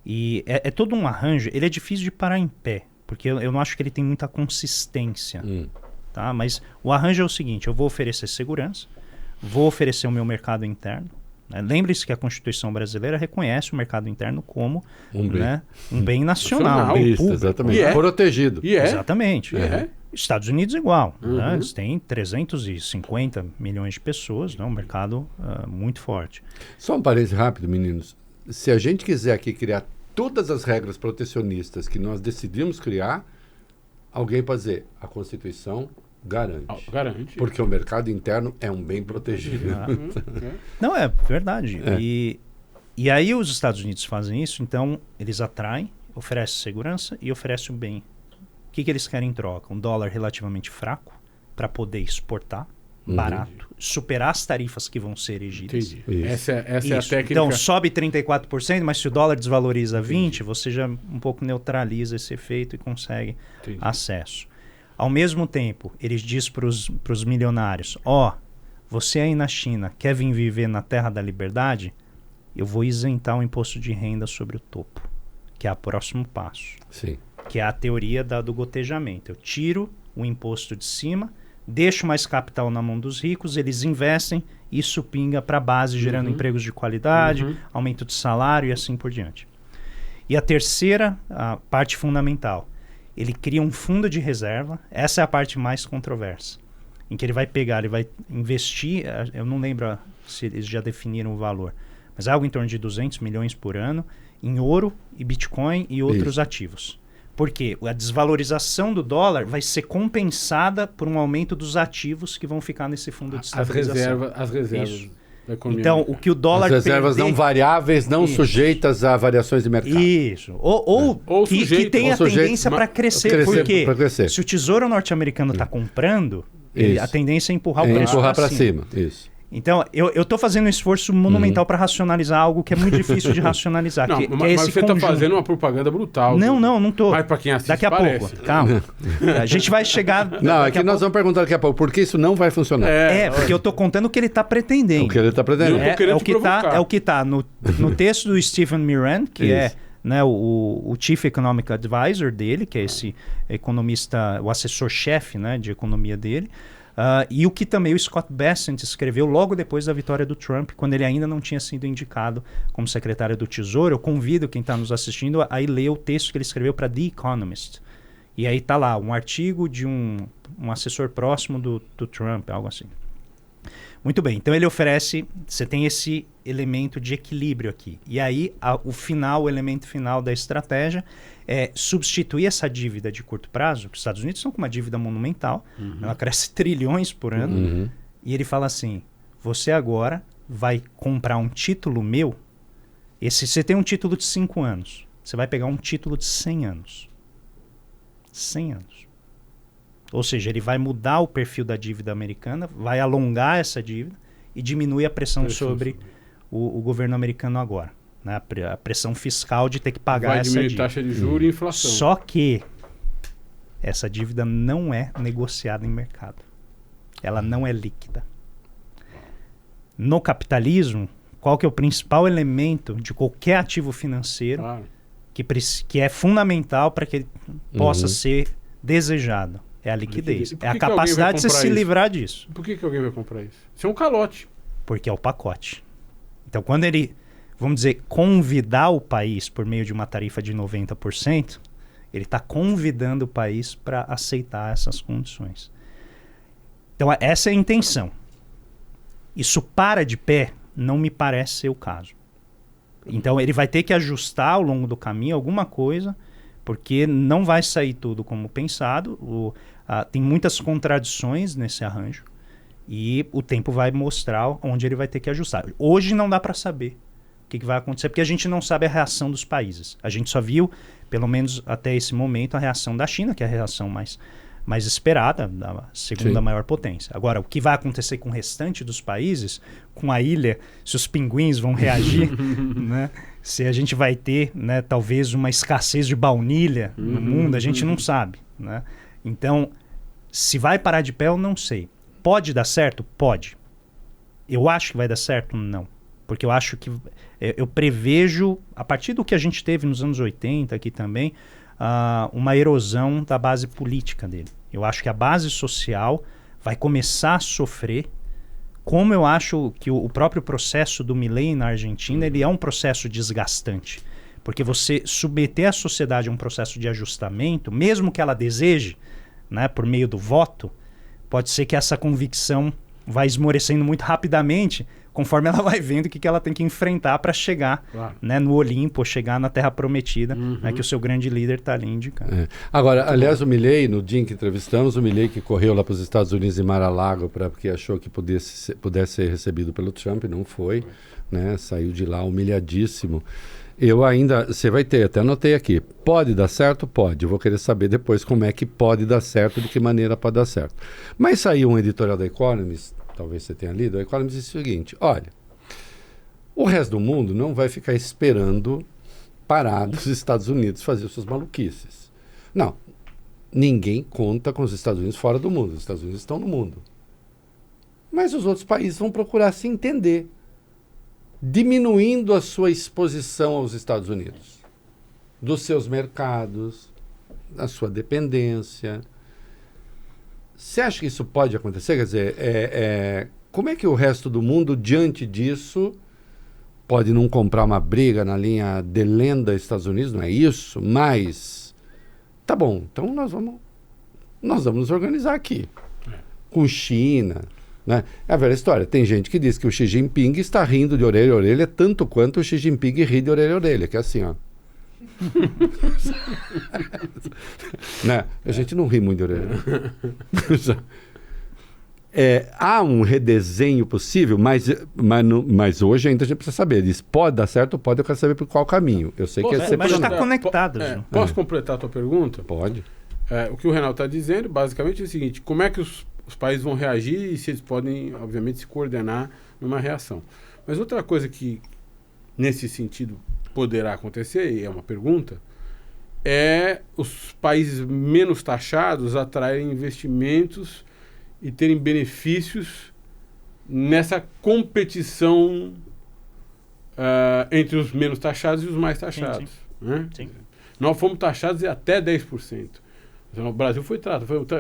E é todo um arranjo. Ele é difícil de parar em pé, porque eu não acho que ele tem muita consistência. Tá? Mas o arranjo é o seguinte: eu vou oferecer segurança, vou oferecer o meu mercado interno. Né? Lembre-se que a Constituição brasileira reconhece o mercado interno como um bem nacional, um bem público. Exatamente. Protegido. Exatamente. Estados Unidos igual. Né? Eles têm 350 milhões de pessoas, né? Um mercado muito forte. Só um parênteses rápido, meninos. Se a gente quiser aqui criar todas as regras protecionistas que nós decidimos criar, alguém pode dizer, a Constituição garante. Garante. Porque o mercado interno é um bem protegido. Não, é verdade. E aí os Estados Unidos fazem isso, então eles atraem, oferecem segurança e oferecem o bem. O que eles querem em troca? Um dólar relativamente fraco para poder exportar, barato, superar as tarifas que vão ser erigidas. Essa é a técnica. Então sobe 34%, mas se o dólar desvaloriza 20%, você já um pouco neutraliza esse efeito e consegue acesso. Ao mesmo tempo, eles dizem para os milionários, você aí na China quer vir viver na terra da liberdade? Eu vou isentar o imposto de renda sobre o topo, que é o próximo passo. Sim. Que é a teoria do gotejamento. Eu tiro o imposto de cima, deixo mais capital na mão dos ricos, eles investem, isso pinga para a base, gerando empregos de qualidade, aumento de salário e assim por diante. E a terceira, a parte fundamental, ele cria um fundo de reserva, essa é a parte mais controversa, em que ele vai pegar, ele vai investir, eu não lembro se eles já definiram o valor, mas é algo em torno de 200 milhões por ano, em ouro e Bitcoin e outros ativos. Porque a desvalorização do dólar vai ser compensada por um aumento dos ativos que vão ficar nesse fundo de estabilização. As reservas da economia. Então, o que o dólar... As reservas não variáveis, não sujeitas a variações de mercado. Isso. Ou que tem a tendência para crescer. Porque se o Tesouro norte-americano está comprando, a tendência é empurrar o preço para cima. Isso. Então, eu estou fazendo um esforço monumental para racionalizar algo que é muito difícil de racionalizar. Mas você está fazendo uma propaganda brutal. Não estou. Mas para quem assiste, daqui a pouco, calma. A gente vai chegar... Não, é que nós vamos perguntar daqui a pouco, porque isso não vai funcionar. Porque eu estou contando o que ele está pretendendo. O que ele está pretendendo. É o que está no texto do Stephen Miran, que é o Chief Economic Advisor dele, que é esse economista, o assessor-chefe de economia dele. E o que também o Scott Bessent escreveu logo depois da vitória do Trump, quando ele ainda não tinha sido indicado como secretário do Tesouro. Eu convido quem está nos assistindo a ir ler o texto que ele escreveu para The Economist. E aí está lá, um artigo de um assessor próximo do Trump, algo assim. Muito bem, então ele oferece, você tem esse elemento de equilíbrio aqui. E aí o elemento final da estratégia é substituir essa dívida de curto prazo, que os Estados Unidos estão com uma dívida monumental, ela cresce trilhões por ano, e ele fala assim, você agora vai comprar um título meu, você tem um título de 5 anos, você vai pegar um título de 100 anos. 100 anos. Ou seja, ele vai mudar o perfil da dívida americana, vai alongar essa dívida e diminuir a pressão sobre o governo americano agora. Né? A pressão fiscal de ter que pagar essa dívida. Vai diminuir taxa de juros e inflação. Só que essa dívida não é negociada em mercado. Ela não é líquida. No capitalismo, qual que é o principal elemento de qualquer ativo financeiro que é fundamental para que ele possa ser desejado? É a liquidez. É a capacidade de você se livrar disso. Por que alguém vai comprar isso? Isso é um calote. Porque é o pacote. Então, quando ele, vamos dizer, convidar o país por meio de uma tarifa de 90%, ele está convidando o país para aceitar essas condições. Então, essa é a intenção. Isso para de pé, não me parece ser o caso. Então, ele vai ter que ajustar ao longo do caminho alguma coisa, porque não vai sair tudo como pensado. Tem muitas contradições nesse arranjo e o tempo vai mostrar onde ele vai ter que ajustar. Hoje não dá para saber o que vai acontecer, porque a gente não sabe a reação dos países. A gente só viu, pelo menos até esse momento, a reação da China, que é a reação mais esperada, da segunda maior potência. Agora, o que vai acontecer com o restante dos países, com a ilha, se os pinguins vão reagir, né? Se a gente vai ter, né, talvez uma escassez de baunilha no mundo, a gente não sabe. Né? Então, se vai parar de pé, eu não sei. Pode dar certo? Pode. Eu acho que vai dar certo? Não. Porque eu acho que... eu prevejo, a partir do que a gente teve nos anos 80 aqui também, uma erosão da base política dele. Eu acho que a base social vai começar a sofrer, como eu acho que o próprio processo do Milei na Argentina, ele é um processo desgastante. Porque você submeter a sociedade a um processo de ajustamento, mesmo que ela deseje, né, por meio do voto, pode ser que essa convicção vai esmorecendo muito rapidamente, conforme ela vai vendo o que ela tem que enfrentar para chegar, né, no Olimpo, chegar na Terra Prometida, né, que o seu grande líder está ali indicando. Agora, aliás, o Milei, no dia em que entrevistamos, o Milei que correu lá para os Estados Unidos em Mar-a-Lago porque achou que pudesse ser recebido pelo Trump, não foi, né, saiu de lá humilhadíssimo. Eu ainda, você vai ter, até anotei aqui, pode dar certo? Pode. Eu vou querer saber depois como é que pode dar certo, de que maneira pode dar certo. Mas saiu um editorial da Economist, talvez você tenha lido, a Economist diz o seguinte, olha, o resto do mundo não vai ficar esperando parar dos Estados Unidos fazer as suas maluquices. Não, ninguém conta com os Estados Unidos fora do mundo, os Estados Unidos estão no mundo. Mas os outros países vão procurar se entender, diminuindo a sua exposição aos Estados Unidos, dos seus mercados, da sua dependência. Você acha que isso pode acontecer? Quer dizer, como é que o resto do mundo, diante disso, pode não comprar uma briga na linha de lenda Estados Unidos? Não é isso, mas tá bom, então nós vamos nos organizar aqui, com China. Né? É a velha história. Tem gente que diz que o Xi Jinping está rindo de orelha a orelha tanto quanto o Xi Jinping ri de orelha a orelha, que é assim, ó. Né? A gente não ri muito de orelha. Há um redesenho possível, mas hoje ainda a gente precisa saber. Diz, pode dar certo, pode, eu quero saber por qual caminho. Eu sei que mas está conectado. Posso completar a tua pergunta? Pode. O que o Reinaldo está dizendo, basicamente, é o seguinte, como é que os países vão reagir e se eles podem, obviamente, se coordenar numa reação. Mas outra coisa que, nesse sentido, poderá acontecer, e é uma pergunta, é os países menos taxados atraírem investimentos e terem benefícios nessa competição entre os menos taxados e os mais taxados. Sim. Né? Sim. Nós fomos taxados até 10%. Então, o Brasil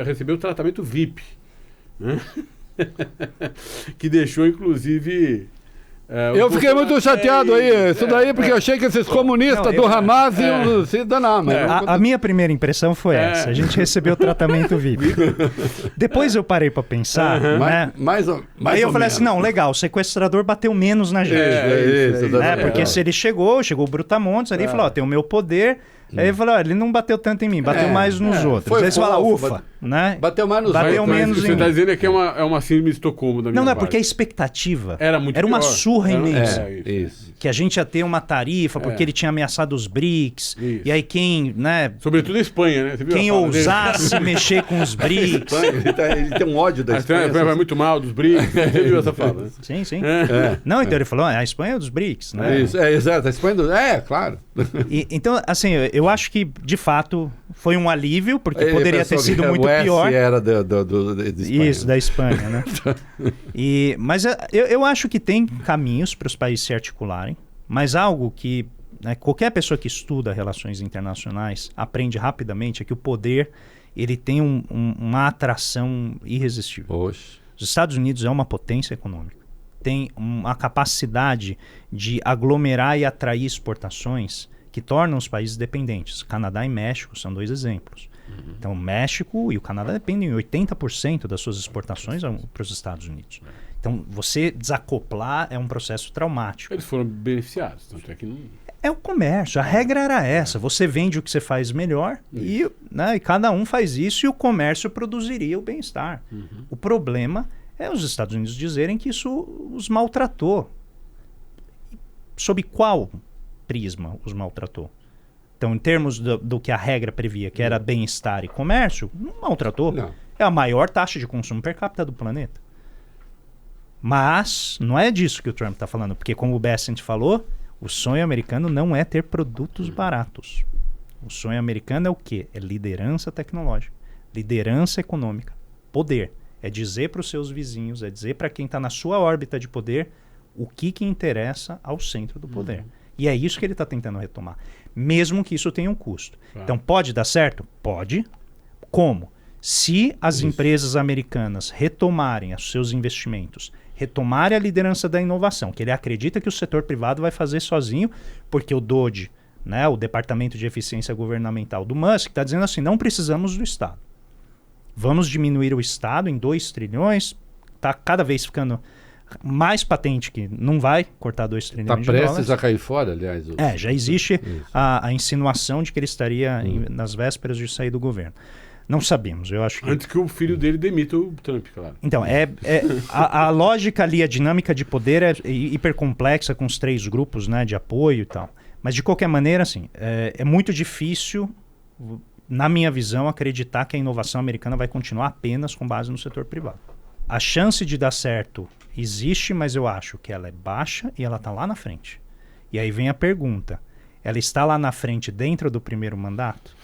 recebeu o tratamento VIP. Né? Que deixou, inclusive... eu fiquei muito chateado aí, isso daí, porque eu achei que esses comunistas do Hamas iam se danar. A minha primeira impressão foi essa, a gente recebeu o tratamento VIP. Depois eu parei para pensar, né? Aí eu falei assim, não, legal, o sequestrador bateu menos na gente. Porque se ele chegou o Brutamontes ali e falou, tem o meu poder. Aí ele falou, ele não bateu tanto em mim, bateu mais nos outros. Aí você fala, ufa. né? Bateu mais nos Bateu outros. menos Você em está mim. dizendo que é uma síndrome de Estocolmo da minha Não, é parte. porque a expectativa era muito uma pior. surra imensa. Isso. Que a gente ia ter uma tarifa porque ele tinha ameaçado os BRICS. Isso. E aí quem, né? Sobretudo a Espanha, né? Você viu Quem a fala dele? ousasse mexer com os BRICS. Ele tem um ódio da A Espanha. Espanha vai muito mal dos BRICS. Você viu essa fala, né? Sim, sim. É. Não, então ele falou, a Espanha é dos BRICS, né? Isso, exato. A Espanha claro. Então, assim, eu acho que, de fato, foi um alívio, porque Ele poderia ter pensou sido que muito o S pior. era de Espanha. Isso, da Espanha, né? Mas eu acho que tem caminhos para os países se articularem, mas algo que, né, qualquer pessoa que estuda relações internacionais aprende rapidamente é que o poder ele tem uma atração irresistível. Oxe. Os Estados Unidos é uma potência econômica. Tem uma capacidade de aglomerar e atrair exportações que tornam os países dependentes. Canadá e México são 2 exemplos. Então, o México e o Canadá dependem 80% das suas exportações para os Estados Unidos. Então, você desacoplar é um processo traumático. Eles foram beneficiados, tanto é que não... É o comércio, a regra era essa. Você vende o que você faz melhor e cada um faz isso e o comércio produziria o bem-estar. O problema é os Estados Unidos dizerem que isso os maltratou. Sob qual prisma os maltratou? Então, em termos do que a regra previa, que era bem-estar e comércio, não maltratou. Não. É a maior taxa de consumo per capita do planeta. Mas não é disso que o Trump está falando, porque como o Bessent falou, o sonho americano não é ter produtos baratos. O sonho americano é o quê? É liderança tecnológica, liderança econômica, poder. É dizer para os seus vizinhos, é dizer para quem está na sua órbita de poder o que interessa ao centro do poder. E é isso que ele está tentando retomar. Mesmo que isso tenha um custo. Então, pode dar certo? Pode. Como? Se as empresas americanas retomarem os seus investimentos, retomarem a liderança da inovação, que ele acredita que o setor privado vai fazer sozinho, porque o DOGE, né, o Departamento de Eficiência Governamental do Musk, está dizendo assim, não precisamos do Estado. Vamos diminuir o Estado em 2 trilhões, está cada vez ficando mais patente que não vai cortar 2 trilhões de dólares. Está prestes a cair fora, aliás. Já existe a insinuação de que ele estaria nas vésperas de sair do governo. Não sabemos, eu acho que... Antes que o filho dele demita o Trump, claro. Então, a lógica ali, a dinâmica de poder é hipercomplexa com os 3 grupos, né, de apoio e tal. Mas, de qualquer maneira, assim, é muito difícil, na minha visão, acreditar que a inovação americana vai continuar apenas com base no setor privado. A chance de dar certo existe, mas eu acho que ela é baixa e ela está lá na frente. E aí vem a pergunta. Ela está lá na frente dentro do primeiro mandato?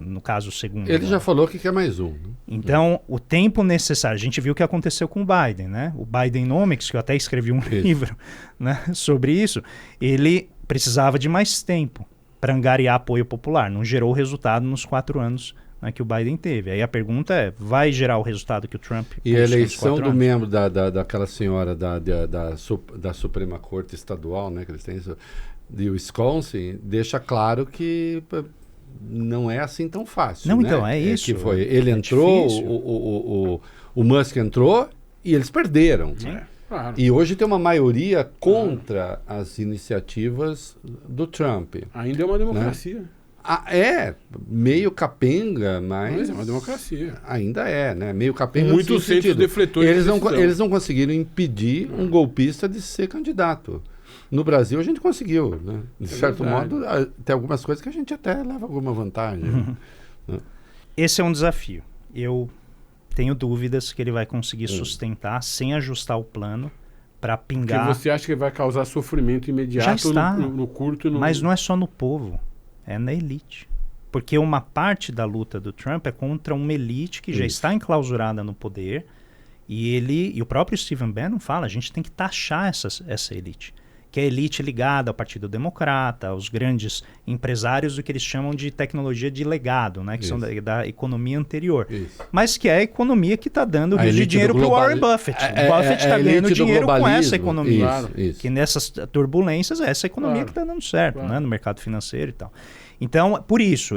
No caso, o segundo. Ele já falou que quer mais um. Né? Então, o tempo necessário... A gente viu o que aconteceu com o Biden, né? O Bidenomics, que eu até escrevi um livro, né, sobre isso, ele precisava de mais tempo para angariar apoio popular. Não gerou o resultado nos 4 anos, né, que o Biden teve. Aí a pergunta é, vai gerar o resultado que o Trump... E a eleição do membro daquela senhora da Suprema Corte Estadual, né, que eles têm... de Wisconsin, deixa claro que não é assim tão fácil. Não, né? então, é isso. Que foi, ele entrou, o Musk entrou e eles perderam. Claro. E hoje tem uma maioria contra as iniciativas do Trump. Ainda é uma democracia. Né? Meio capenga, mas... é uma democracia. Ainda é, né? Meio capenga. Muitos centros defletores. Eles não conseguiram impedir um golpista de ser candidato. No Brasil a gente conseguiu, né? De certo modo, tem algumas coisas que a gente até leva alguma vantagem. Né? Esse é um desafio. Eu tenho dúvidas que ele vai conseguir sustentar sem ajustar o plano para pingar... Porque você acha que vai causar sofrimento imediato? Já está, no curto... Mas não é só no povo, é na elite. Porque uma parte da luta do Trump é contra uma elite que já está enclausurada no poder e o próprio Stephen Bannon fala, a gente tem que taxar essa elite. Que é a elite ligada ao Partido Democrata, aos grandes empresários do que eles chamam de tecnologia de legado, né? Que são da economia anterior. Mas que é a economia que está dando rios de dinheiro para o Warren Buffett. O Buffett está ganhando dinheiro com essa economia. Que nessas turbulências é essa economia que está dando certo, né? No mercado financeiro e tal. Então, por isso,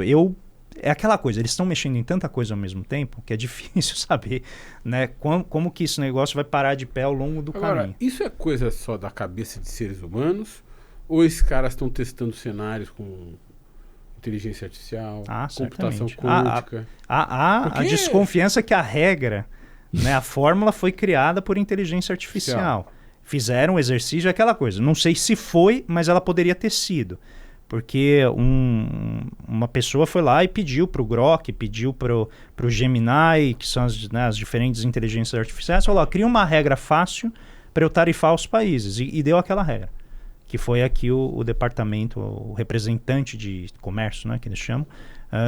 é aquela coisa, eles estão mexendo em tanta coisa ao mesmo tempo que é difícil saber, né, como que esse negócio vai parar de pé ao longo do caminho. Isso é coisa só da cabeça de seres humanos ou esses caras estão testando cenários com inteligência artificial, computação quântica. A desconfiança que a regra, né, a fórmula foi criada por inteligência artificial. Fizeram um exercício, aquela coisa. Não sei se foi, mas ela poderia ter sido. Porque uma pessoa foi lá e pediu para o Grok, pediu para o Gemini, que são as diferentes inteligências artificiais, falou, cria uma regra fácil para eu tarifar os países. E deu aquela regra. Que foi aqui o departamento, o representante de comércio, né, que eles chamam,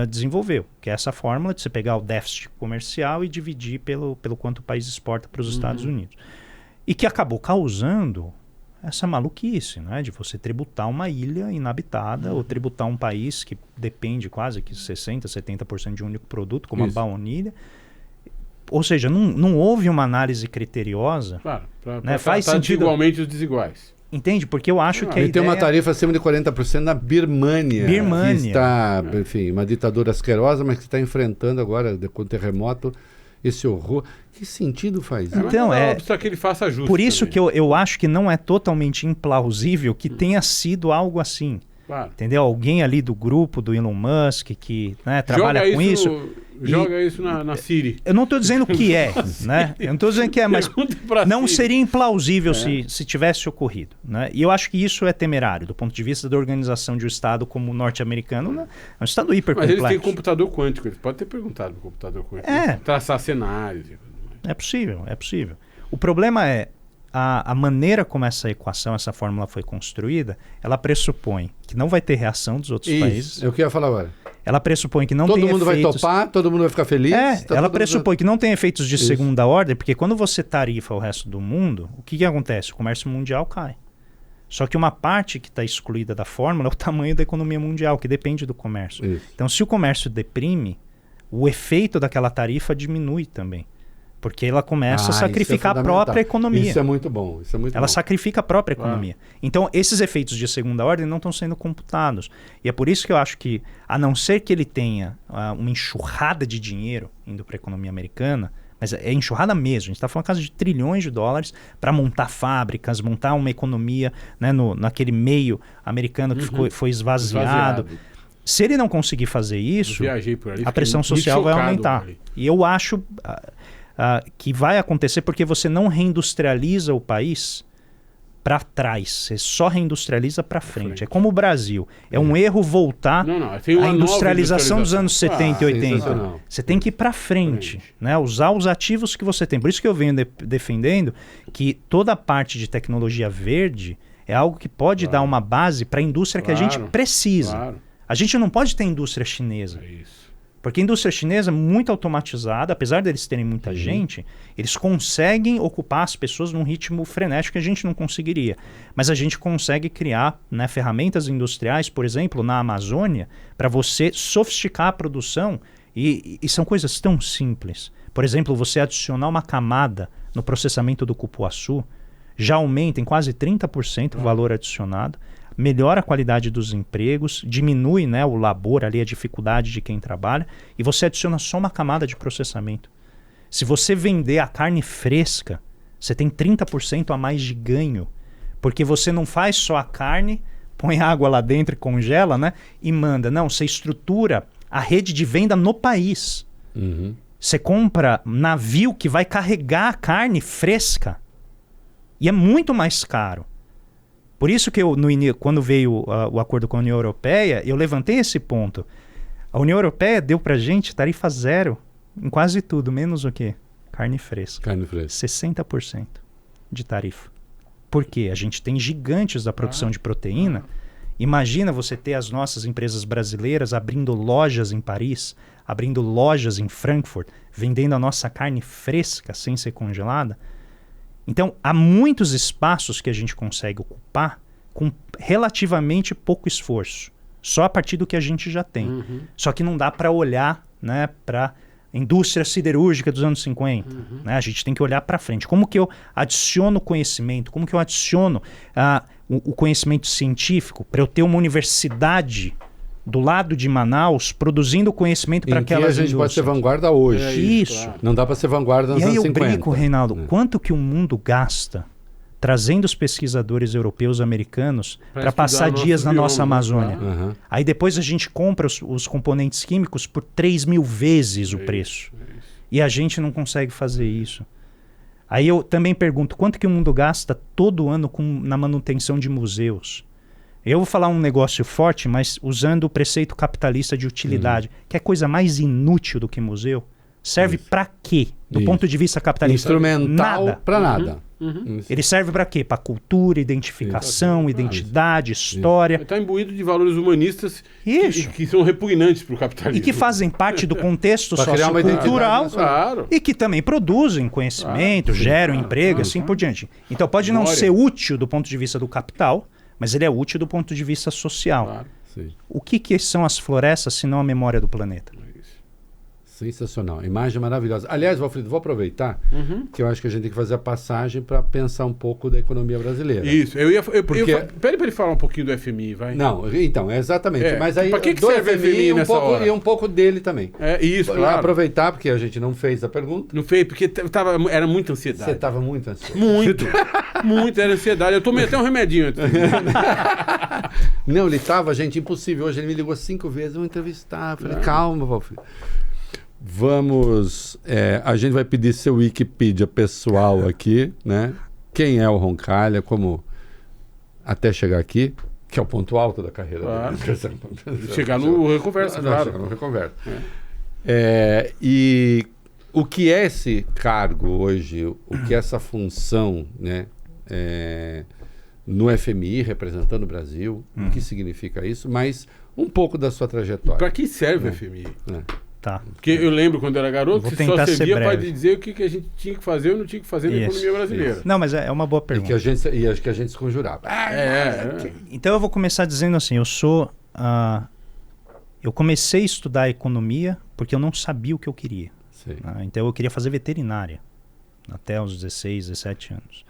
desenvolveu. Que é essa fórmula de você pegar o déficit comercial e dividir pelo quanto o país exporta para os Estados Unidos. E que acabou causando essa maluquice, né, de você tributar uma ilha inabitada ou tributar um país que depende quase que 60%, 70% de um único produto, como a baunilha. Ou seja, não houve uma análise criteriosa. Claro, né, faz sentido igualmente os desiguais. Entende? Porque eu acho que a ideia... tem uma tarifa acima de 40% na Birmânia. Que está, enfim, uma ditadura asquerosa, mas que está enfrentando agora, com o terremoto, esse horror. Que sentido faz isso? Então, precisa que ele faça justo. Por isso que eu acho que não é totalmente implausível que tenha sido algo assim. Claro. Entendeu? Alguém ali do grupo do Elon Musk que, né, trabalha com isso. Joga isso na Siri. Eu não estou dizendo que é, né? Eu não estou dizendo que é, mas não seria implausível se tivesse ocorrido, né? E eu acho que isso é temerário do ponto de vista da organização de um Estado como o norte-americano, né? É um Estado hipercomplexo. Mas eles têm computador quântico, eles podem ter perguntado para o computador quântico. Traçar cenários. É possível, é possível. O problema é a maneira como essa equação, essa fórmula foi construída, ela pressupõe que não vai ter reação dos outros países. É o que eu ia falar agora. Ela pressupõe que não tem efeitos... Todo mundo vai topar, todo mundo vai ficar feliz. Ela pressupõe que não tem efeitos de segunda ordem, porque quando você tarifa o resto do mundo, o que acontece? O comércio mundial cai. Só que uma parte que está excluída da fórmula é o tamanho da economia mundial, que depende do comércio. Isso. Então, se o comércio deprime, o efeito daquela tarifa diminui também. Porque ela começa a sacrificar a própria economia. Isso é muito bom. Ela sacrifica a própria economia. Então, esses efeitos de segunda ordem não estão sendo computados. E é por isso que eu acho que, a não ser que ele tenha uma enxurrada de dinheiro indo para a economia americana, mas é enxurrada mesmo, a gente está falando quase de trilhões de dólares para montar fábricas, montar uma economia, né, naquele meio americano que foi esvaziado. Se ele não conseguir fazer isso, a pressão social vai aumentar. E eu acho... que vai acontecer porque você não reindustrializa o país para trás, você só reindustrializa para frente. É como o Brasil. É um erro voltar à industrialização dos anos 70 e 80. Você tem que ir para frente, né? Usar os ativos que você tem. Por isso que eu venho defendendo que toda a parte de tecnologia verde é algo que pode dar uma base para a indústria que a gente precisa. A gente não pode ter indústria chinesa. É isso. Porque a indústria chinesa é muito automatizada, apesar deles terem muita gente, eles conseguem ocupar as pessoas num ritmo frenético que a gente não conseguiria. Mas a gente consegue criar, né, ferramentas industriais, por exemplo, na Amazônia, para você sofisticar a produção, e são coisas tão simples. Por exemplo, você adicionar uma camada no processamento do cupuaçu, já aumenta em quase 30% o valor adicionado, melhora a qualidade dos empregos, diminui, né, o labor ali, a dificuldade de quem trabalha, e você adiciona só uma camada de processamento. Se você vender a carne fresca, você tem 30% a mais de ganho, porque você não faz só a carne, põe água lá dentro e congela, né, e manda. Não, você estrutura a rede de venda no país. Você compra navio que vai carregar a carne fresca, e é muito mais caro. Por isso que quando veio o acordo com a União Europeia, eu levantei esse ponto. A União Europeia deu pra gente tarifa zero em quase tudo, menos o quê? Carne fresca. 60% de tarifa. Por quê? A gente tem gigantes da produção de proteína. Imagina você ter as nossas empresas brasileiras abrindo lojas em Paris, abrindo lojas em Frankfurt, vendendo a nossa carne fresca sem ser congelada. Então, há muitos espaços que a gente consegue ocupar com relativamente pouco esforço, só a partir do que a gente já tem. Só que não dá para olhar, né, para a indústria siderúrgica dos anos 50. Né? A gente tem que olhar para frente. Como que eu adiciono conhecimento? Como que eu adiciono o conhecimento científico para eu ter uma universidade do lado de Manaus, produzindo conhecimento para aquelas indústrias. A gente pode ser vanguarda hoje. Isso. Claro. Não dá para ser vanguarda nos anos 50. E aí eu brinco, Reinaldo, quanto que o mundo gasta trazendo os pesquisadores europeus americanos para passar dias na nossa Amazônia. Uhum. Aí depois a gente compra os componentes químicos por 3.000 vezes o preço. E a gente não consegue fazer isso. Aí eu também pergunto, quanto que o mundo gasta todo ano na manutenção de museus? Eu vou falar um negócio forte, mas usando o preceito capitalista de utilidade. Que é coisa mais inútil do que museu? Serve para quê? Do ponto de vista capitalista? Instrumental para nada. Ele serve para quê? Para cultura, identificação, identidade, história. Está imbuído de valores humanistas que são repugnantes para o capitalismo. E que fazem parte do contexto sociocultural e que também produzem conhecimento, geram emprego, assim por diante. Então pode não ser útil do ponto de vista do capital, mas ele é útil do ponto de vista social. O que são as florestas se não a memória do planeta? Sensacional, imagem maravilhosa. Aliás, Valfrido, vou aproveitar que eu acho que a gente tem que fazer a passagem para pensar um pouco da economia brasileira. Isso, pede para ele falar um pouquinho do FMI, vai. Não, então, exatamente. Mas aí, para que serve o FMI nessa hora? E um pouco dele também. Isso, claro. Aproveitar, porque a gente não fez a pergunta. Não fez, porque era muita ansiedade. Você estava muito ansioso. Muito, era ansiedade. Eu tomei até um remedinho antes. Não, ele estava, gente, impossível. Hoje ele me ligou 5 vezes, vou entrevistar. Eu falei, calma, Valfrido. Vamos, a gente vai pedir seu Wikipedia pessoal aqui, né? Quem é o Roncalha, como até chegar aqui, que é o ponto alto da carreira. Claro. Chegar no Reconversa, claro. Chegar no Reconversa. E o que é esse cargo hoje, o que é essa função, né? No FMI, representando o Brasil, o que significa isso, mas um pouco da sua trajetória. Para que serve o FMI? Tá. Porque eu lembro quando era garoto que só servia para dizer o que a gente tinha que fazer ou não tinha que fazer na economia brasileira. Não, mas é uma boa pergunta. E acho que a gente se conjurava. Então eu vou começar dizendo assim, eu comecei a estudar economia porque eu não sabia o que eu queria. Então eu queria fazer veterinária até os 16, 17 anos.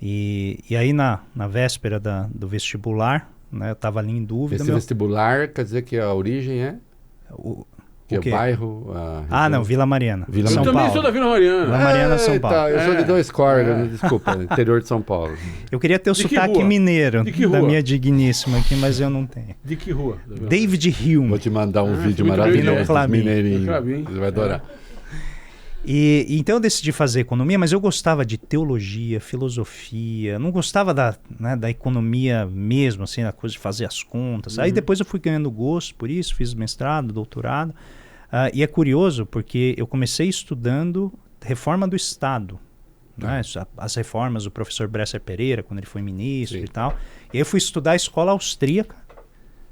E aí na véspera do vestibular, né, eu estava ali em dúvida. Esse vestibular quer dizer que a origem é? Que é o bairro? Não, Vila Mariana. São Paulo. Também sou da Vila Mariana. Vila Mariana, São Paulo. Eu sou de 2 cordas, desculpa, interior de São Paulo. Eu queria ter o sotaque mineiro da minha digníssima aqui, mas eu não tenho. De que rua? David Hume. Vou te mandar um vídeo maravilhoso dos mineirinhos. Você vai adorar. E então eu decidi fazer economia, mas eu gostava de teologia, filosofia, não gostava da economia mesmo, assim, da coisa de fazer as contas. Aí depois eu fui ganhando gosto por isso, fiz mestrado, doutorado. E é curioso porque eu comecei estudando reforma do Estado. Né? As reformas do professor Bresser Pereira, quando ele foi ministro e tal. E aí eu fui estudar a escola austríaca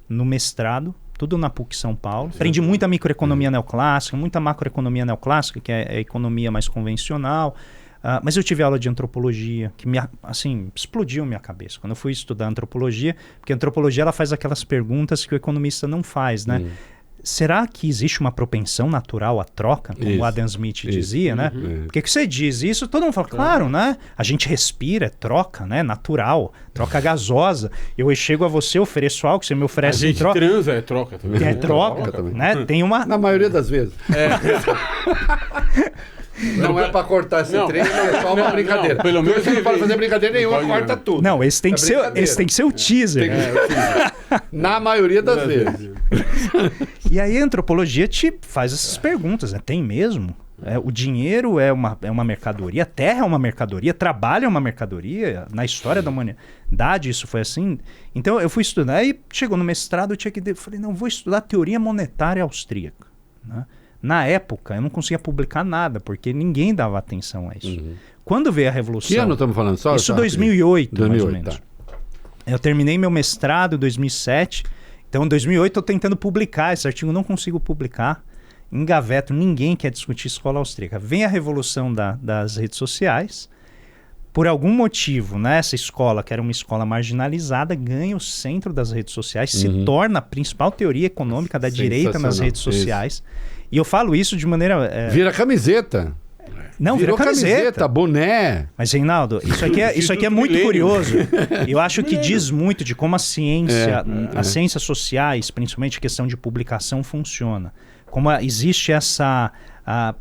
no mestrado, tudo na PUC São Paulo. Aprendi muita microeconomia neoclássica, muita macroeconomia neoclássica, que é a economia mais convencional. Mas eu tive aula de antropologia, que explodiu minha cabeça. Quando eu fui estudar antropologia, porque a antropologia ela faz aquelas perguntas que o economista não faz, né? Será que existe uma propensão natural à troca, como o Adam Smith dizia, né? Porque que você diz isso, todo mundo fala, claro, né? A gente respira, é troca, né? Natural, troca gasosa. Eu chego a você, ofereço algo, você me oferece troca. A gente transa, é troca também. É troca também. Né? Tem uma... Na maioria das vezes. Não é para cortar esse treino, não é só uma brincadeira. Pelo menos você não pode fazer brincadeira nenhuma, corta tudo. Não, esse tem que ser o teaser. Na maioria das vezes. E aí a antropologia te faz essas perguntas, né? Tem mesmo? O dinheiro é uma mercadoria, a terra é uma mercadoria, trabalho é uma mercadoria. Na história da humanidade isso foi assim. Então eu fui estudar e chegou no mestrado, eu falei, não, vou estudar teoria monetária austríaca, né? Na época, eu não conseguia publicar nada, porque ninguém dava atenção a isso. Quando veio a Revolução... Que ano estamos falando? Isso em 2008, mais ou menos. Eu terminei meu mestrado em 2007. Então, em 2008, estou tentando publicar. Esse artigo não consigo publicar. Engaveto, ninguém quer discutir escola austríaca. Vem a revolução das redes sociais. Por algum motivo, né, essa escola, que era uma escola marginalizada, ganha o centro das redes sociais, se torna a principal teoria econômica da direita nas redes sociais. E eu falo isso de maneira... Vira camiseta. Não, vira camiseta, boné. Mas, Reinaldo, isso aqui é muito curioso. Eu acho que diz muito de como a ciência, as ciências sociais, principalmente a questão de publicação, funciona. Como existe essa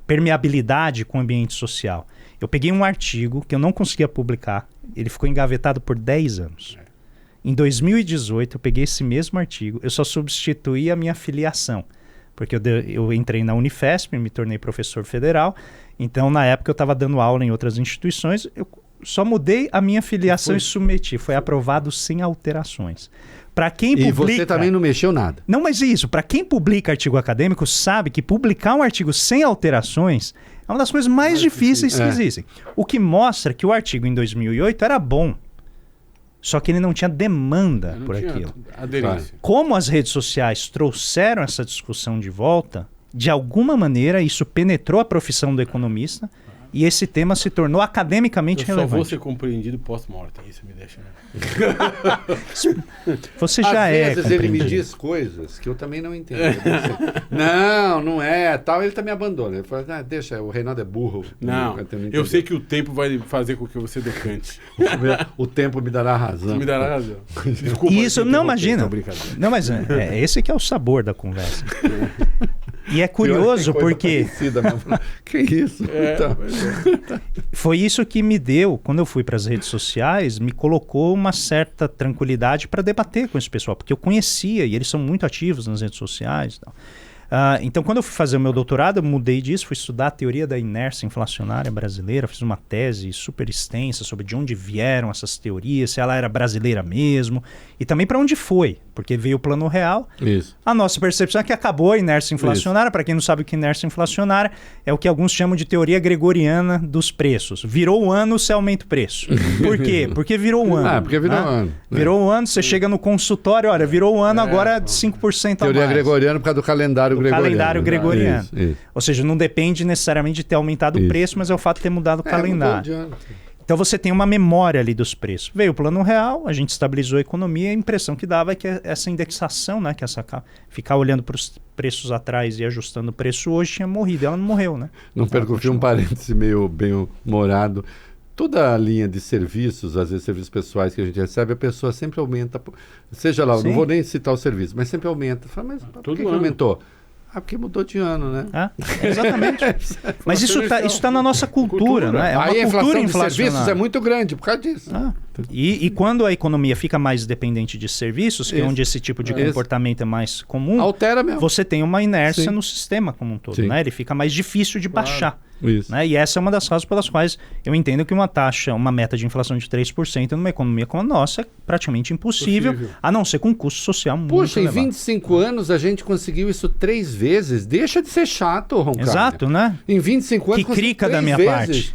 permeabilidade com o ambiente social. Eu peguei um artigo que eu não conseguia publicar, ele ficou engavetado por 10 anos. Em 2018, eu peguei esse mesmo artigo, eu só substituí a minha filiação, porque eu entrei na Unifesp, me tornei professor federal, então na época eu estava dando aula em outras instituições, eu só mudei a minha filiação e submeti, foi aprovado sem alterações. Para quem publica... E você também não mexeu nada. Não, mas isso, para quem publica artigo acadêmico, sabe que publicar um artigo sem alterações é uma das coisas mais difíceis que existem. O que mostra que o artigo em 2008 era bom, só que ele não tinha demanda por aquilo. Aderência. Como as redes sociais trouxeram essa discussão de volta, de alguma maneira isso penetrou a profissão do economista e esse tema se tornou academicamente relevante. Eu só vou ser compreendido pós-mortem, isso me deixa... Você já é Às vezes ele me diz coisas que eu também não entendo. Não é, tal, ele também abandona. Ele fala, deixa, o Reinaldo é burro. Não, eu sei que o tempo vai fazer com que você decante. O tempo me dará razão. Me dará razão. Desculpa. Isso, não imagina. Não, mas esse que é o sabor da conversa. E é curioso porque... Que isso? Então. Foi isso que me deu, quando eu fui para as redes sociais, me colocou uma certa tranquilidade para debater com esse pessoal, porque eu conhecia e eles são muito ativos nas redes sociais e tal. Então, quando eu fui fazer o meu doutorado, eu mudei disso, fui estudar a teoria da inércia inflacionária brasileira, fiz uma tese super extensa sobre de onde vieram essas teorias, se ela era brasileira mesmo, e também para onde foi, porque veio o Plano Real. Isso. A nossa percepção é que acabou a inércia inflacionária. Para quem não sabe o que é inércia inflacionária, é o que alguns chamam de teoria gregoriana dos preços. Virou o ano, você aumenta o preço. Por quê? Porque virou o ano. Porque virou o ano. Virou o ano, você chega no consultório, olha, virou o ano, agora 5% a mais. Teoria gregoriana por causa do calendário gregoriano. Calendário gregoriano. Isso. Ou seja, não depende necessariamente de ter aumentado o preço, mas é o fato de ter mudado o calendário. Então você tem uma memória ali dos preços. Veio o Plano Real, a gente estabilizou a economia, a impressão que dava é que essa indexação, né, que ficar olhando para os preços atrás e ajustando o preço hoje tinha morrido. Ela não morreu, né? Não perco um parêntese meio bem-humorado. Toda a linha de serviços, às vezes serviços pessoais que a gente recebe, a pessoa sempre aumenta. Seja lá, eu não vou nem citar o serviço, mas sempre aumenta. Fala, mas por que aumentou? Porque mudou de ano, né? Exatamente. Mas isso tá na nossa cultura, né? É uma aí a cultura inflação de serviços é muito grande por causa disso. E quando a economia fica mais dependente de serviços, que é onde esse tipo de comportamento é mais comum, altera mesmo. Você tem uma inércia no sistema como um todo, né? Ele fica mais difícil de baixar. Né? E essa é uma das razões pelas quais eu entendo que uma meta de inflação de 3% numa economia como a nossa é praticamente impossível, a não ser com um custo social muito elevado. Em 25 anos a gente conseguiu isso 3 vezes. Deixa de ser chato, Roncalho. Exato, né? Em 25 anos... Que crica da minha parte.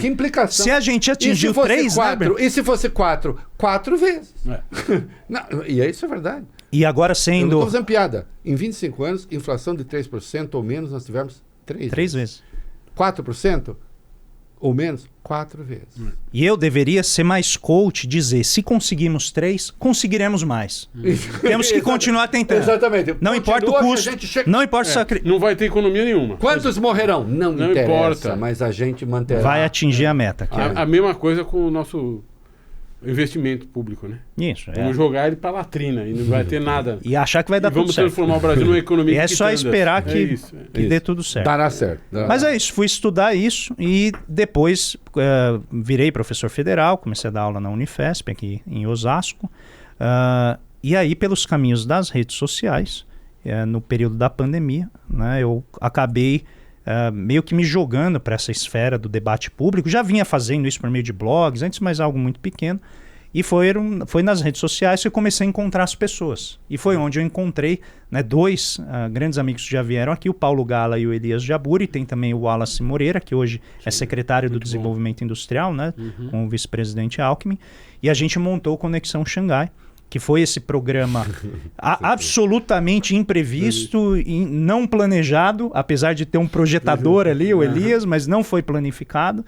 Que implicação. Se a gente atingiu 3, né? E se fosse 4? 4 vezes. Não, e isso é verdade. E agora sendo... Eu não estou fazendo piada. Em 25 anos, inflação de 3% ou menos, nós tivemos 3 vezes. 4% ou menos, 4 vezes. E eu deveria ser mais coach, dizer, se conseguimos 3, conseguiremos mais. Temos que continuar tentando. Exatamente. Não importa o custo, não importa o sacrifício. Não vai ter economia nenhuma. Quantos morrerão? Não interessa, importa. Mas a gente manterá. Vai atingir a meta. A mesma coisa com o nosso investimento público, né? Isso, Vamos jogar ele para latrina e não vai ter nada. E achar que vai dar tudo certo. Vamos transformar o Brasil numa economia e é só esperar que dê tudo certo. Dará certo. Mas é isso, fui estudar isso e depois virei professor federal, comecei a dar aula na Unifesp, aqui em Osasco. E aí, pelos caminhos das redes sociais, no período da pandemia, né, eu acabei meio que me jogando para essa esfera do debate público. Já vinha fazendo isso por meio de blogs, antes mais algo muito pequeno. E foi nas redes sociais que eu comecei a encontrar as pessoas. E foi onde eu encontrei, né, 2 grandes amigos que já vieram aqui, o Paulo Gala e o Elias Jaburi. Tem também o Wallace Moreira, que hoje é secretário do Desenvolvimento Industrial, né, com o vice-presidente Alckmin. E a gente montou o Conexão Xangai, que foi esse programa absolutamente imprevisto e não planejado, apesar de ter um projetador ali, o Elias, mas não foi planificado.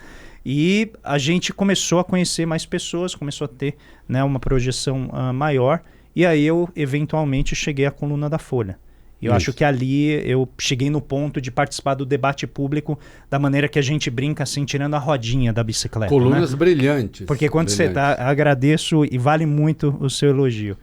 E a gente começou a conhecer mais pessoas, começou a ter, né, uma projeção maior. E aí eu, eventualmente, cheguei à coluna da Folha. E eu acho que ali eu cheguei no ponto de participar do debate público da maneira que a gente brinca, assim, tirando a rodinha da bicicleta. Colunas, né? Brilhantes. Porque quando você está, agradeço e vale muito o seu elogio.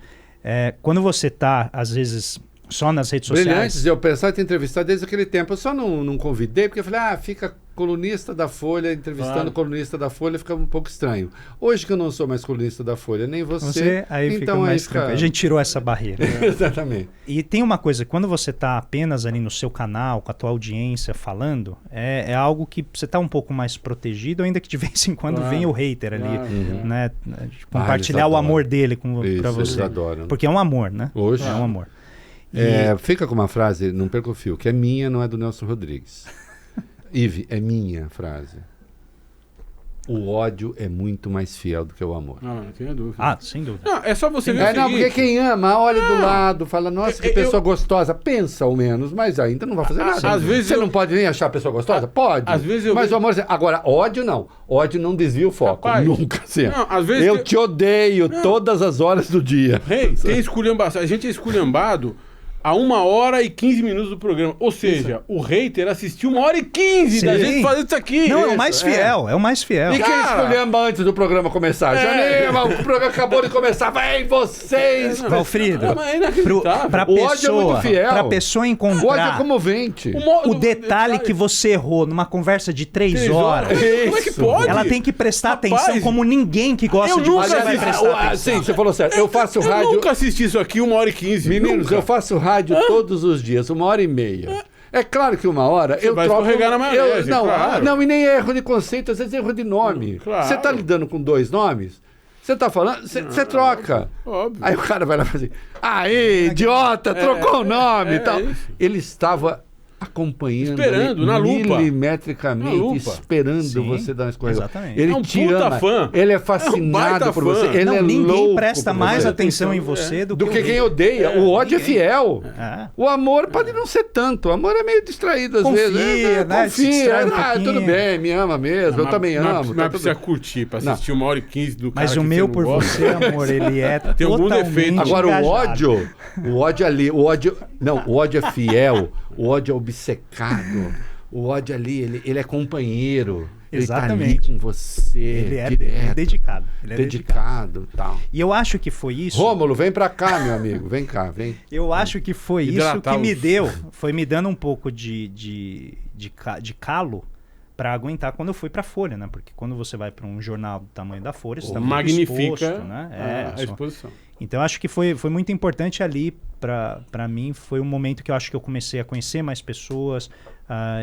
Quando você está, às vezes, só nas redes sociais... Brilhantes, eu pensava em te entrevistar desde aquele tempo. Eu só não convidei, porque eu falei, fica colunista da Folha, entrevistando colunista da Folha, fica um pouco estranho. Hoje que eu não sou mais colunista da Folha, nem você aí então fica mais tranquilo. A gente tirou essa barreira. Exatamente. E tem uma coisa, quando você está apenas ali no seu canal, com a tua audiência falando, é algo que você está um pouco mais protegido, ainda que de vez em quando vem o hater ali, né? Compartilhar o amor dele para você. Eles adoram. Porque é um amor, né? Hoje. É um amor. Fica com uma frase, não perca o fio, que é minha, não é do Nelson Rodrigues. Ive, é minha frase. O ódio é muito mais fiel do que o amor. Não tenho dúvida. Sem dúvida. Não, é só você ver o seguinte. Não, porque quem ama, olha do lado, fala, nossa, que pessoa gostosa. Pensa ao menos, mas ainda não vai fazer nada. Às vezes você não pode nem achar a pessoa gostosa? Pode. Às vezes mas o amor... Agora, ódio não. Ódio não desvia o foco. Rapaz, nunca, assim. Não, às vezes eu te odeio todas as horas do dia. Tem esculhambação. A gente é esculhambado a 1h15 do programa. Ou seja, o hater assistiu 1h15 da gente fazendo isso aqui. Não, é o mais fiel, é o mais fiel. E quem esculhamba antes do programa começar? Janema, o programa acabou de começar. Vem vocês! Valfrido, é inacreditável. O ódio é muito fiel. Pra pessoa encontrar o ódio é comovente. O detalhe que você errou numa conversa de 3 horas. Como é que pode? Ela tem que prestar atenção como ninguém que gosta de você vai prestar atenção. Sim, você falou certo. Eu faço rádio... Eu nunca assisti isso aqui 1h15. Meninos, eu faço rádio todos os dias, 1h30. É claro que 1 hora você eu vai troco... escorregar na maionese, claro. Não, e nem erro de conceito, às vezes erro de nome. Claro. Você tá lidando com 2 nomes, você tá falando, você troca. Óbvio. Aí o cara vai lá e fala assim, aí, idiota, trocou o nome e tal. Isso. Ele estava acompanhando, esperando, na lupa. Milimetricamente, esperando você dar uma escorregada. Exatamente. Ele é um te puta ama, fã. ele é fascinado por você, ele é ninguém louco presta por mais você. atenção em você do que quem odeia. O ódio é fiel. É. O amor pode não ser tanto. O amor é meio distraído às Confia, vezes. né? Se distrai um pouquinho. Tudo bem, me ama mesmo. Eu também amo. Não precisa curtir pra assistir 1h15 do cara. Mas o meu por você, amor, ele é tem algum defeito. Agora engajado. o ódio ali, o ódio é fiel, o ódio é obcecado. O ódio ali, ele é companheiro. Exatamente. Ele tá ali com você. Ele é direto, dedicado. Ele é dedicado, tal. E eu acho que foi isso. Rômulo, vem pra cá, meu amigo. Vem cá, vem. Eu acho que foi isso que me deu. Foi me dando um pouco de calo para aguentar quando eu fui para a Folha, né? Porque quando você vai para um jornal do tamanho da Folha, você está muito exposto, né? A exposição. Então, acho que foi muito importante ali para mim. Foi um momento que eu acho que eu comecei a conhecer mais pessoas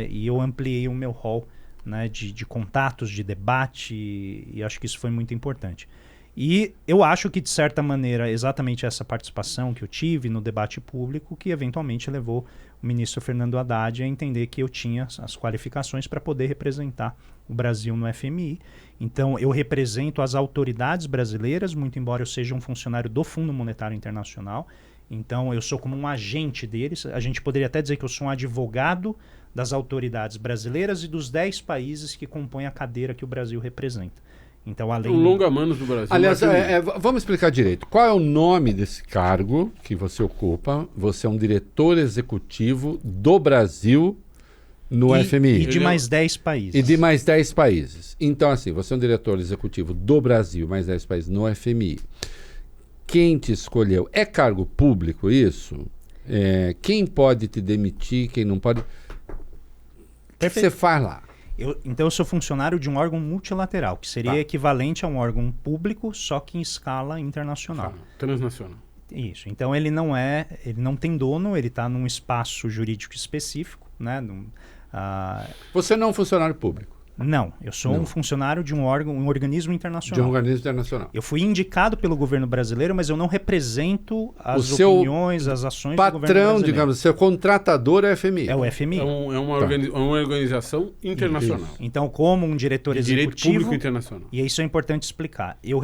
e eu ampliei o meu hall, né, de contatos, de debate, e acho que isso foi muito importante. E eu acho que, de certa maneira, exatamente essa participação que eu tive no debate público que eventualmente levou o ministro Fernando Haddad a entender que eu tinha as qualificações para poder representar o Brasil no FMI. Então, eu represento as autoridades brasileiras, muito embora eu seja um funcionário do Fundo Monetário Internacional. Então, eu sou como um agente deles. A gente poderia até dizer que eu sou um advogado das autoridades brasileiras e dos 10 países que compõem a cadeira que o Brasil representa. Então, além... O longa-manos do Brasil. Aliás, vamos explicar direito. Qual é o nome desse cargo que você ocupa? Você é um diretor executivo do Brasil no FMI. E de mais 10 países. E de mais 10 países. Então, assim, você é um diretor executivo do Brasil, mais 10 países no FMI. Quem te escolheu? É cargo público isso? Quem pode te demitir, quem não pode? O que você faz lá? Então, eu sou funcionário de um órgão multilateral, que seria equivalente a um órgão público, só que em escala internacional. Transnacional. Isso. Então, ele não tem dono, ele está num espaço jurídico específico, né? Você não é um funcionário público? Não, eu sou um funcionário de um organismo internacional. De um organismo internacional. Eu fui indicado pelo governo brasileiro, mas eu não represento as opiniões, as ações do governo brasileiro. Patrão, digamos, seu contratador é o FMI. É o FMI. É uma organização internacional. Isso. Então, como um diretor executivo... Direito público internacional. E isso é importante explicar. Eu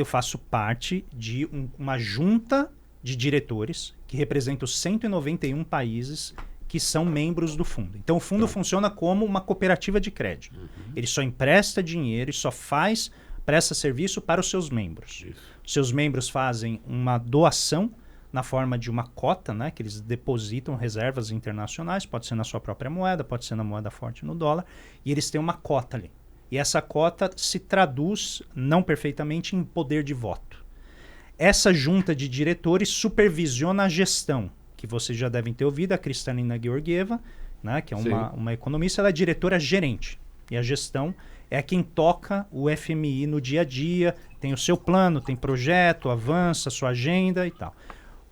faço parte de uma junta de diretores que representa os 191 países que são membros do fundo. Então, o fundo funciona como uma cooperativa de crédito. Ele só empresta dinheiro e só presta serviço para os seus membros. Isso. Os seus membros fazem uma doação na forma de uma cota, né, que eles depositam reservas internacionais, pode ser na sua própria moeda, pode ser na moeda forte no dólar, e eles têm uma cota ali. E essa cota se traduz, não perfeitamente, em poder de voto. Essa junta de diretores supervisiona a gestão, que vocês já devem ter ouvido, a Kristalina Georgieva, né, que é uma economista, ela é diretora-gerente. e a gestão é quem toca o FMI no dia a dia, tem o seu plano, tem projeto, avança, sua agenda e tal.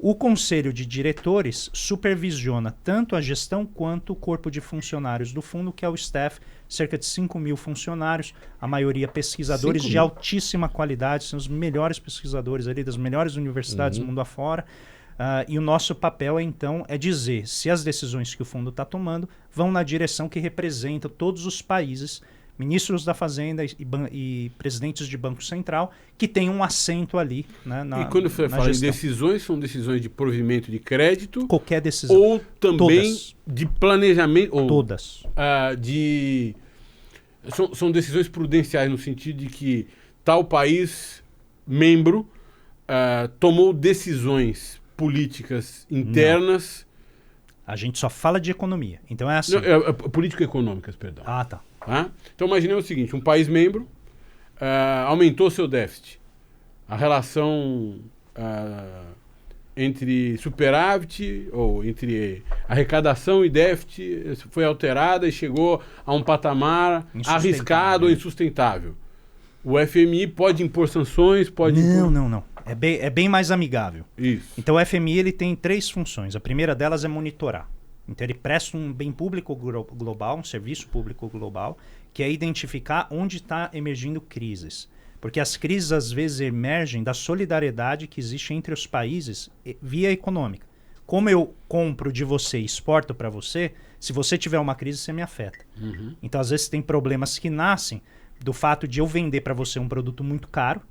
O Conselho de Diretores supervisiona tanto a gestão quanto o corpo de funcionários do fundo, que é o staff, cerca de 5.000 funcionários, a maioria pesquisadores de altíssima qualidade, são os melhores pesquisadores ali das melhores universidades do mundo afora. E o nosso papel, então, é dizer se as decisões que o fundo está tomando vão na direção que representa todos os países, ministros da Fazenda e presidentes de Banco Central, que têm um assento ali, né, e quando você fala em decisões, são decisões de provimento de crédito? Qualquer decisão. Ou também todas. De planejamento? Ou, todas. São decisões prudenciais no sentido de que tal país membro tomou decisões políticas internas. Não. A gente só fala de economia. Então é assim. Não, político-econômicas, perdão. Ah, tá. Então imaginemos o seguinte, um país membro aumentou seu déficit. A relação entre superávit ou entre arrecadação e déficit foi alterada e chegou a um patamar arriscado ou insustentável. O FMI pode impor sanções, pode... Não. É bem mais amigável. Isso. Então o FMI ele tem 3 funções. A primeira delas é monitorar. Então ele presta um bem público global, um serviço público global, que é identificar onde está emergindo crises. Porque as crises às vezes emergem da solidariedade que existe entre os países via econômica. Como eu compro de você e exporto para você, se você tiver uma crise, você me afeta. Então às vezes tem problemas que nascem do fato de eu vender para você um produto muito caro,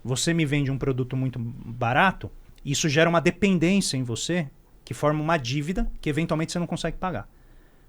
você me vende um produto muito barato, isso gera uma dependência em você que forma uma dívida que eventualmente você não consegue pagar.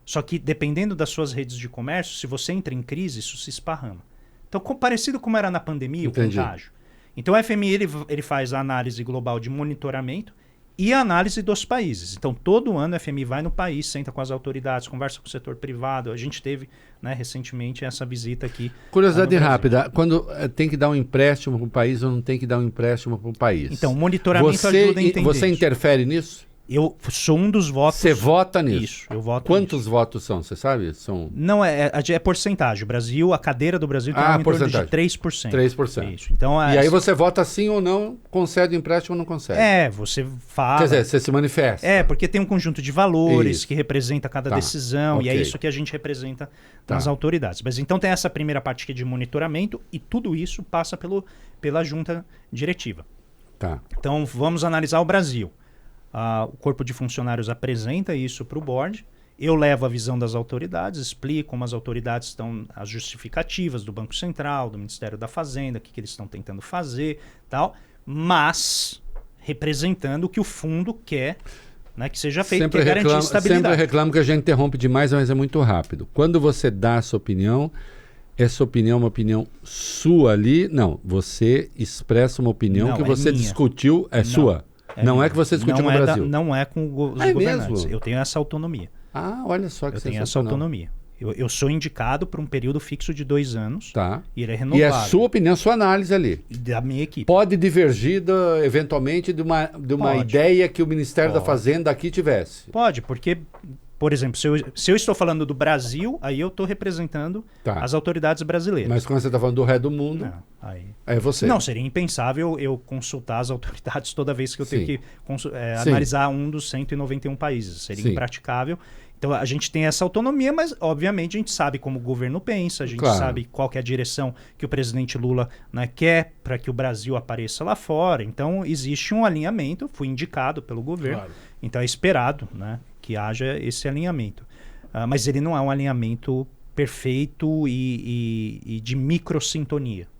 Só que dependendo das suas redes de comércio, se você entra em crise, isso se esparrama. Então, parecido como era na pandemia, Entendi. O contágio. Então o FMI ele faz a análise global de monitoramento e a análise dos países. Então todo ano o FMI vai no país, senta com as autoridades, conversa com o setor privado. A gente teve, né, recentemente essa visita aqui. Curiosidade rápida, quando tem que dar um empréstimo para um país ou não tem que dar um empréstimo para um país? Então o monitoramento ajuda a entender Você isso. interfere nisso? Eu sou um dos votos. Você vota nisso? Isso, eu voto Quantos nisso. votos são, você sabe? Não, é porcentagem. O Brasil, a cadeira do Brasil tem em torno de 3%. 3%. Isso. Então, e aí você vota sim ou não, concede empréstimo ou não concede? Você fala... Quer dizer, você se manifesta. Porque tem um conjunto de valores que representa cada decisão, e é isso que a gente representa nas autoridades. Mas então tem essa primeira parte que é de monitoramento, e tudo isso passa pela junta diretiva. Então vamos analisar o Brasil. O corpo de funcionários apresenta isso para o board, eu levo a visão das autoridades, explico como as autoridades estão, as justificativas do Banco Central, do Ministério da Fazenda, o que eles estão tentando fazer, tal, mas representando o que o fundo quer, né, que seja feito, que é garantir estabilidade. Sempre reclamo que a gente interrompe demais, mas é muito rápido. Quando você dá a sua opinião, essa opinião é uma opinião sua ali? Não, você expressa uma opinião que você discutiu, sua? Não é que você discutiu no Brasil? Não é com os governantes. Mesmo? Eu tenho essa autonomia. Olha só que eu tenho essa autonomia. Eu sou indicado por um período fixo de 2 anos. E ele é renovado. E é a sua opinião, sua análise ali. Da minha equipe. Pode divergir, eventualmente, de uma ideia que o Ministério da Fazenda aqui tivesse. Pode, porque... Por exemplo, se eu estou falando do Brasil, aí eu estou representando as autoridades brasileiras. Mas quando você está falando do resto do mundo, é você. Não, seria impensável eu consultar as autoridades toda vez que eu tenho que analisar um dos 191 países. Seria impraticável. Então a gente tem essa autonomia, mas obviamente a gente sabe como o governo pensa, a gente sabe qual que é a direção que o presidente Lula, né, quer para que o Brasil apareça lá fora. Então existe um alinhamento, fui indicado pelo governo, então é esperado, né, que haja esse alinhamento. Mas ele não é um alinhamento perfeito e de microsintonia.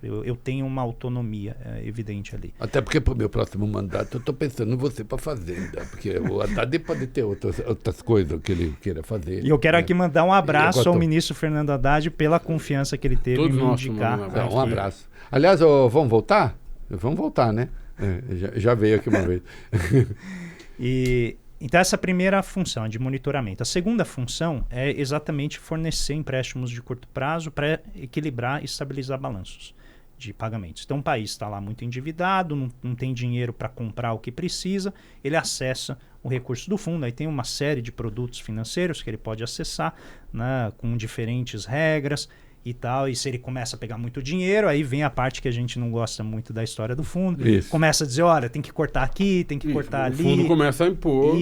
Eu tenho uma autonomia evidente ali. Até porque para o meu próximo mandato eu estou pensando em você para a Fazenda, porque o Haddad pode ter outras coisas que ele queira fazer. E eu quero aqui mandar um abraço ao ministro Fernando Haddad pela confiança que ele teve em me indicar. Um abraço. Aliás, vamos voltar? Vamos voltar, né? Já veio aqui uma vez. Então essa primeira função é de monitoramento. A segunda função é exatamente fornecer empréstimos de curto prazo para equilibrar e estabilizar balanços. de pagamentos. Então o país está lá muito endividado, não tem dinheiro para comprar o que precisa, ele acessa o recurso do fundo, aí tem uma série de produtos financeiros que ele pode acessar, né, com diferentes regras e tal, e se ele começa a pegar muito dinheiro, aí vem a parte que a gente não gosta muito da história do fundo, começa a dizer, olha, tem que cortar aqui, tem que cortar ali. O fundo começa a impor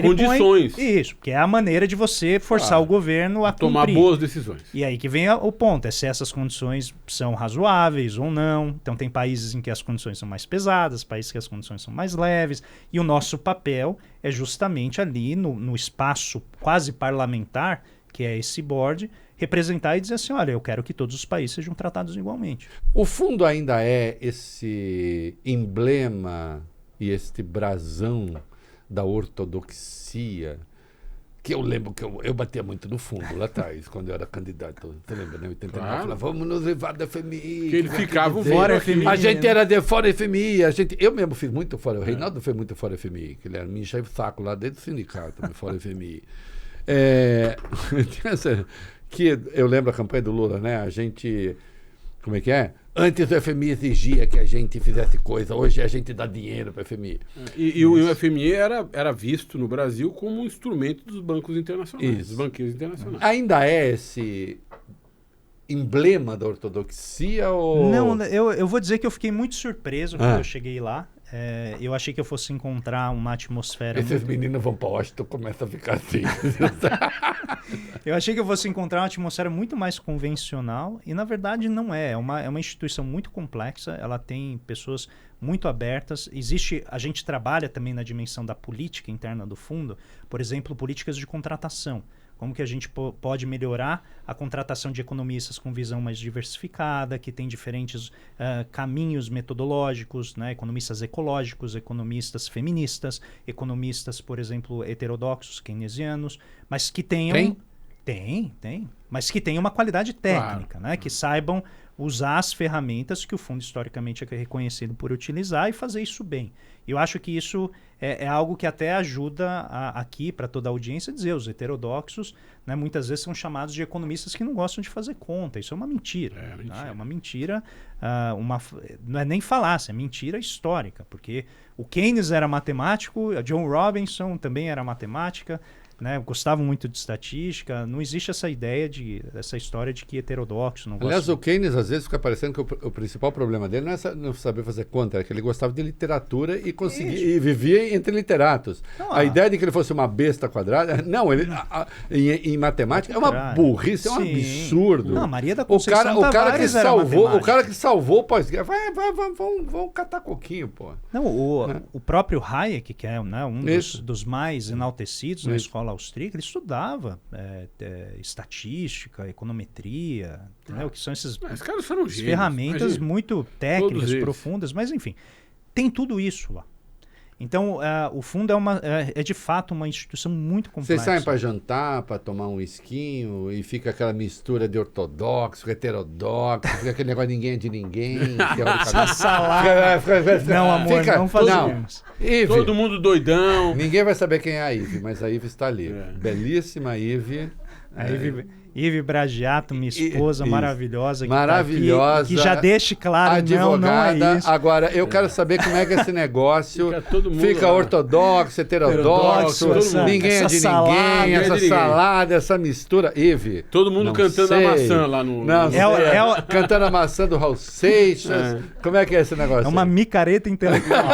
condições. Porque é a maneira de você forçar o governo a tomar boas decisões. E aí que vem o ponto, é se essas condições são razoáveis ou não. Então tem países em que as condições são mais pesadas, países que as condições são mais leves, e o nosso papel é justamente ali no espaço quase parlamentar, que é esse board, representar e dizer assim, olha, eu quero que todos os países sejam tratados igualmente. O fundo ainda é esse emblema e este brasão da ortodoxia, que eu lembro que eu batia muito no fundo lá atrás, quando eu era candidato. Você lembra, né? 89, claro. Falava, vamos nos levar da FMI. Que ele ficava fora FMI. A gente era de fora FMI. Eu mesmo fiz muito fora. O Reinaldo fez muito fora FMI, que ele era me enchia o saco lá dentro do sindicato, fora FMI. Que eu lembro a campanha do Lula, né? A gente, como é que é? Antes o FMI exigia que a gente fizesse coisa, hoje a gente dá dinheiro para o FMI. E o FMI era visto no Brasil como um instrumento dos bancos internacionais, dos banqueiros internacionais. Ainda é esse emblema da ortodoxia? Ou... Não, eu vou dizer que eu fiquei muito surpreso quando eu cheguei lá. Eu achei que eu fosse encontrar uma atmosfera... Esses meninos vão para Washington, começa a ficar assim. Eu achei que eu fosse encontrar uma atmosfera muito mais convencional e, na verdade, não é. É uma instituição muito complexa, ela tem pessoas muito abertas. A gente trabalha também na dimensão da política interna do fundo, por exemplo, políticas de contratação. Como que a gente pode melhorar a contratação de economistas com visão mais diversificada, que tem diferentes caminhos metodológicos, né? Economistas ecológicos, economistas feministas, economistas, por exemplo, heterodoxos, keynesianos, mas que tenham... Tem. Mas que tenham uma qualidade técnica, né? Que saibam usar as ferramentas que o fundo historicamente é reconhecido por utilizar e fazer isso bem. Eu acho que isso é algo que até ajuda aqui para toda a audiência a dizer, os heterodoxos, né, muitas vezes são chamados de economistas que não gostam de fazer conta. Isso é uma mentira. É uma mentira, não é nem falácia, é mentira histórica, porque o Keynes era matemático, a John Robinson também era matemática, né, gostavam muito de estatística, não existe essa história de que heterodoxo não gosta. Aliás, o Keynes às vezes fica parecendo que o principal problema dele não é não saber fazer conta, é que ele gostava de literatura e conseguia e vivia entre literatos. Não, a ideia de que ele fosse uma besta quadrada, não, ele em matemática é uma burrice, é um absurdo. Não, Maria da Conceição Tavares era o cara que salvou o pós-guerra, vamos catar coquinho, pô. Não, o próprio Hayek, que é, né, um dos mais enaltecidos na escola austríaca, ele estudava estatística, econometria, o que são essas ferramentas muito técnicas, profundas, mas enfim, tem tudo isso lá. Então, o fundo é de fato uma instituição muito complexa. Vocês saem para jantar, para tomar um esquinho e fica aquela mistura de ortodoxo, heterodoxo, fica aquele negócio de ninguém é de ninguém. Não, amor, não fazemos. Todo mundo doidão. Ninguém vai saber quem é a Ive, mas a Ive está ali. Belíssima Ive. Ive Bragiato, minha esposa maravilhosa. Maravilhosa. Tá aqui, que já deixe claro, advogada. Não é isso. Agora, eu quero saber como é que esse negócio fica ortodoxo, heterodoxo, ninguém é de ninguém, essa salada, essa mistura. Ive. Todo mundo cantando a maçã lá no... Cantando a maçã do Raul Seixas. Como é que é esse negócio? É uma micareta intelectual.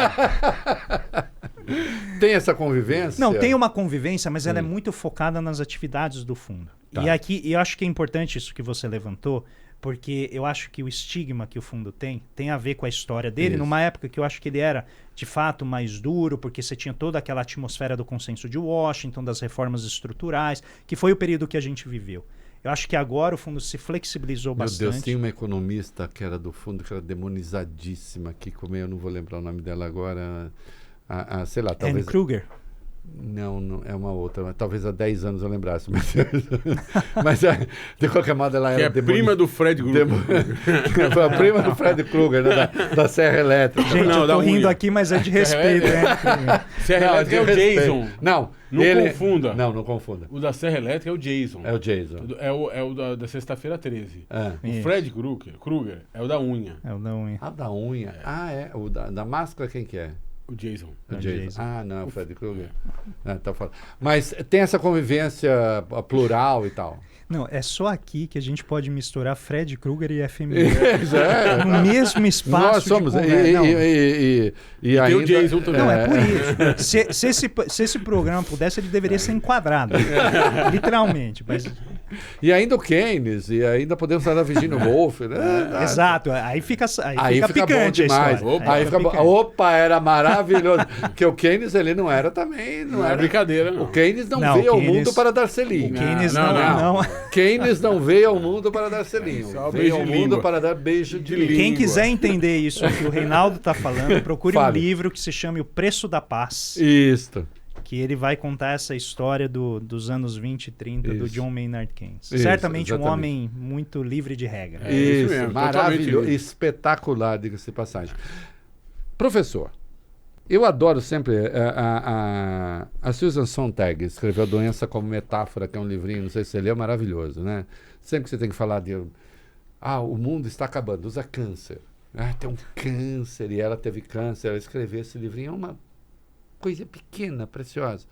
Tem essa convivência? Não, tem uma convivência, mas ela é muito focada nas atividades do fundo. Tá. E aqui, eu acho que é importante isso que você levantou, porque eu acho que o estigma que o fundo tem a ver com a história dele, numa época que eu acho que ele era, de fato, mais duro, porque você tinha toda aquela atmosfera do consenso de Washington, das reformas estruturais, que foi o período que a gente viveu. Eu acho que agora o fundo se flexibilizou bastante. Meu Deus, tem uma economista que era do fundo, que era demonizadíssima, que como eu não vou lembrar o nome dela agora... sei lá, talvez... Anne Kruger. Não, é uma outra. Talvez há 10 anos eu lembrasse. Mas de qualquer modo ela era... Que é prima do Fred Krueger. Foi a prima do Fred Krueger, né, da Serra Elétrica. Gente, eu tô rindo aqui, mas é de respeito, né? Serra Elétrica é o Jason. Não confunda. Não confunda. O da Serra Elétrica é o Jason. É o Jason. É o da Sexta-feira 13. O Fred Krueger é o da unha. É o da unha. Ah, da unha. O da máscara quem que é? O Jason. Ah, não, o Fred Krueger. Tá falando. Mas tem essa convivência plural e tal. Não, é só aqui que a gente pode misturar Fred Krueger e FMI. No mesmo espaço. Nós somos. E ainda, o Jason também. Não, é por isso. Se esse programa pudesse, ele deveria ser enquadrado. Literalmente. Mas... E ainda o Keynes, e ainda podemos falar da Virginia Woolf, né? Exato. Aí fica picante bom demais. Aí fica Opa, era maravilhoso. Porque o Keynes, ele não era também... Não era brincadeira, não. O Keynes não veio ao mundo para dar selinho. O Keynes não. Keynes não veio ao mundo para dar selinho. Veio ao mundo para dar beijo de língua. Quem quiser entender isso que o Reinaldo está falando, procure um livro que se chame O Preço da Paz. Isso. Que ele vai contar essa história dos anos 20 e 30 do John Maynard Keynes. Isso, certamente um homem muito livre de regra. Isso mesmo, maravilhoso, espetacular, diga-se de passagem. Professor, eu adoro sempre a Susan Sontag escreveu A Doença como Metáfora, que é um livrinho, não sei se você leu, maravilhoso, né? Sempre que você tem que falar de o mundo está acabando, usa câncer. Tem um câncer, e ela teve câncer, ela escreveu esse livrinho, é uma coisa pequena, preciosa.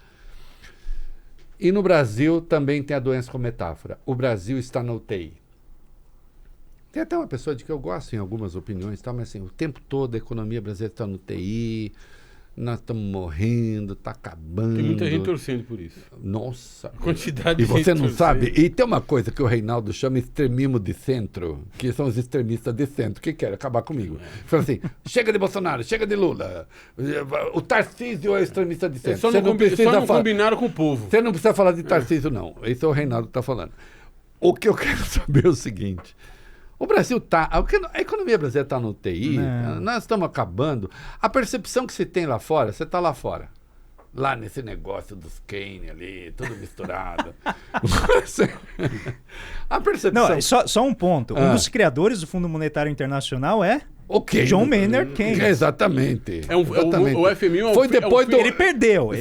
E no Brasil também tem a doença como metáfora. O Brasil está na UTI. Tem até uma pessoa de que eu gosto em algumas opiniões, mas assim, o tempo todo a economia brasileira está no UTI, nós estamos morrendo, está acabando. Tem muita gente torcendo por isso. Nossa. Quantidade de gente. E você não torcendo. sabe? E tem uma coisa que o Reinaldo chama extremismo de centro, que são os extremistas de centro, que querem acabar comigo. Fala assim, chega de Bolsonaro, chega de Lula. O Tarcísio é extremista de centro. Só não combinaram com o povo. Você não precisa falar de Tarcísio, não. Esse é o Reinaldo que está falando. O que eu quero saber é o seguinte... O Brasil está... A economia brasileira está no UTI, nós estamos acabando. A percepção que se tem lá fora, você está lá fora. Lá nesse negócio dos Keynes ali, tudo misturado. A percepção... Não, só um ponto. Um dos criadores do Fundo Monetário Internacional é... Okay. John Maynard Keynes. Exatamente. Exatamente. O FMI foi depois do... Ele perdeu.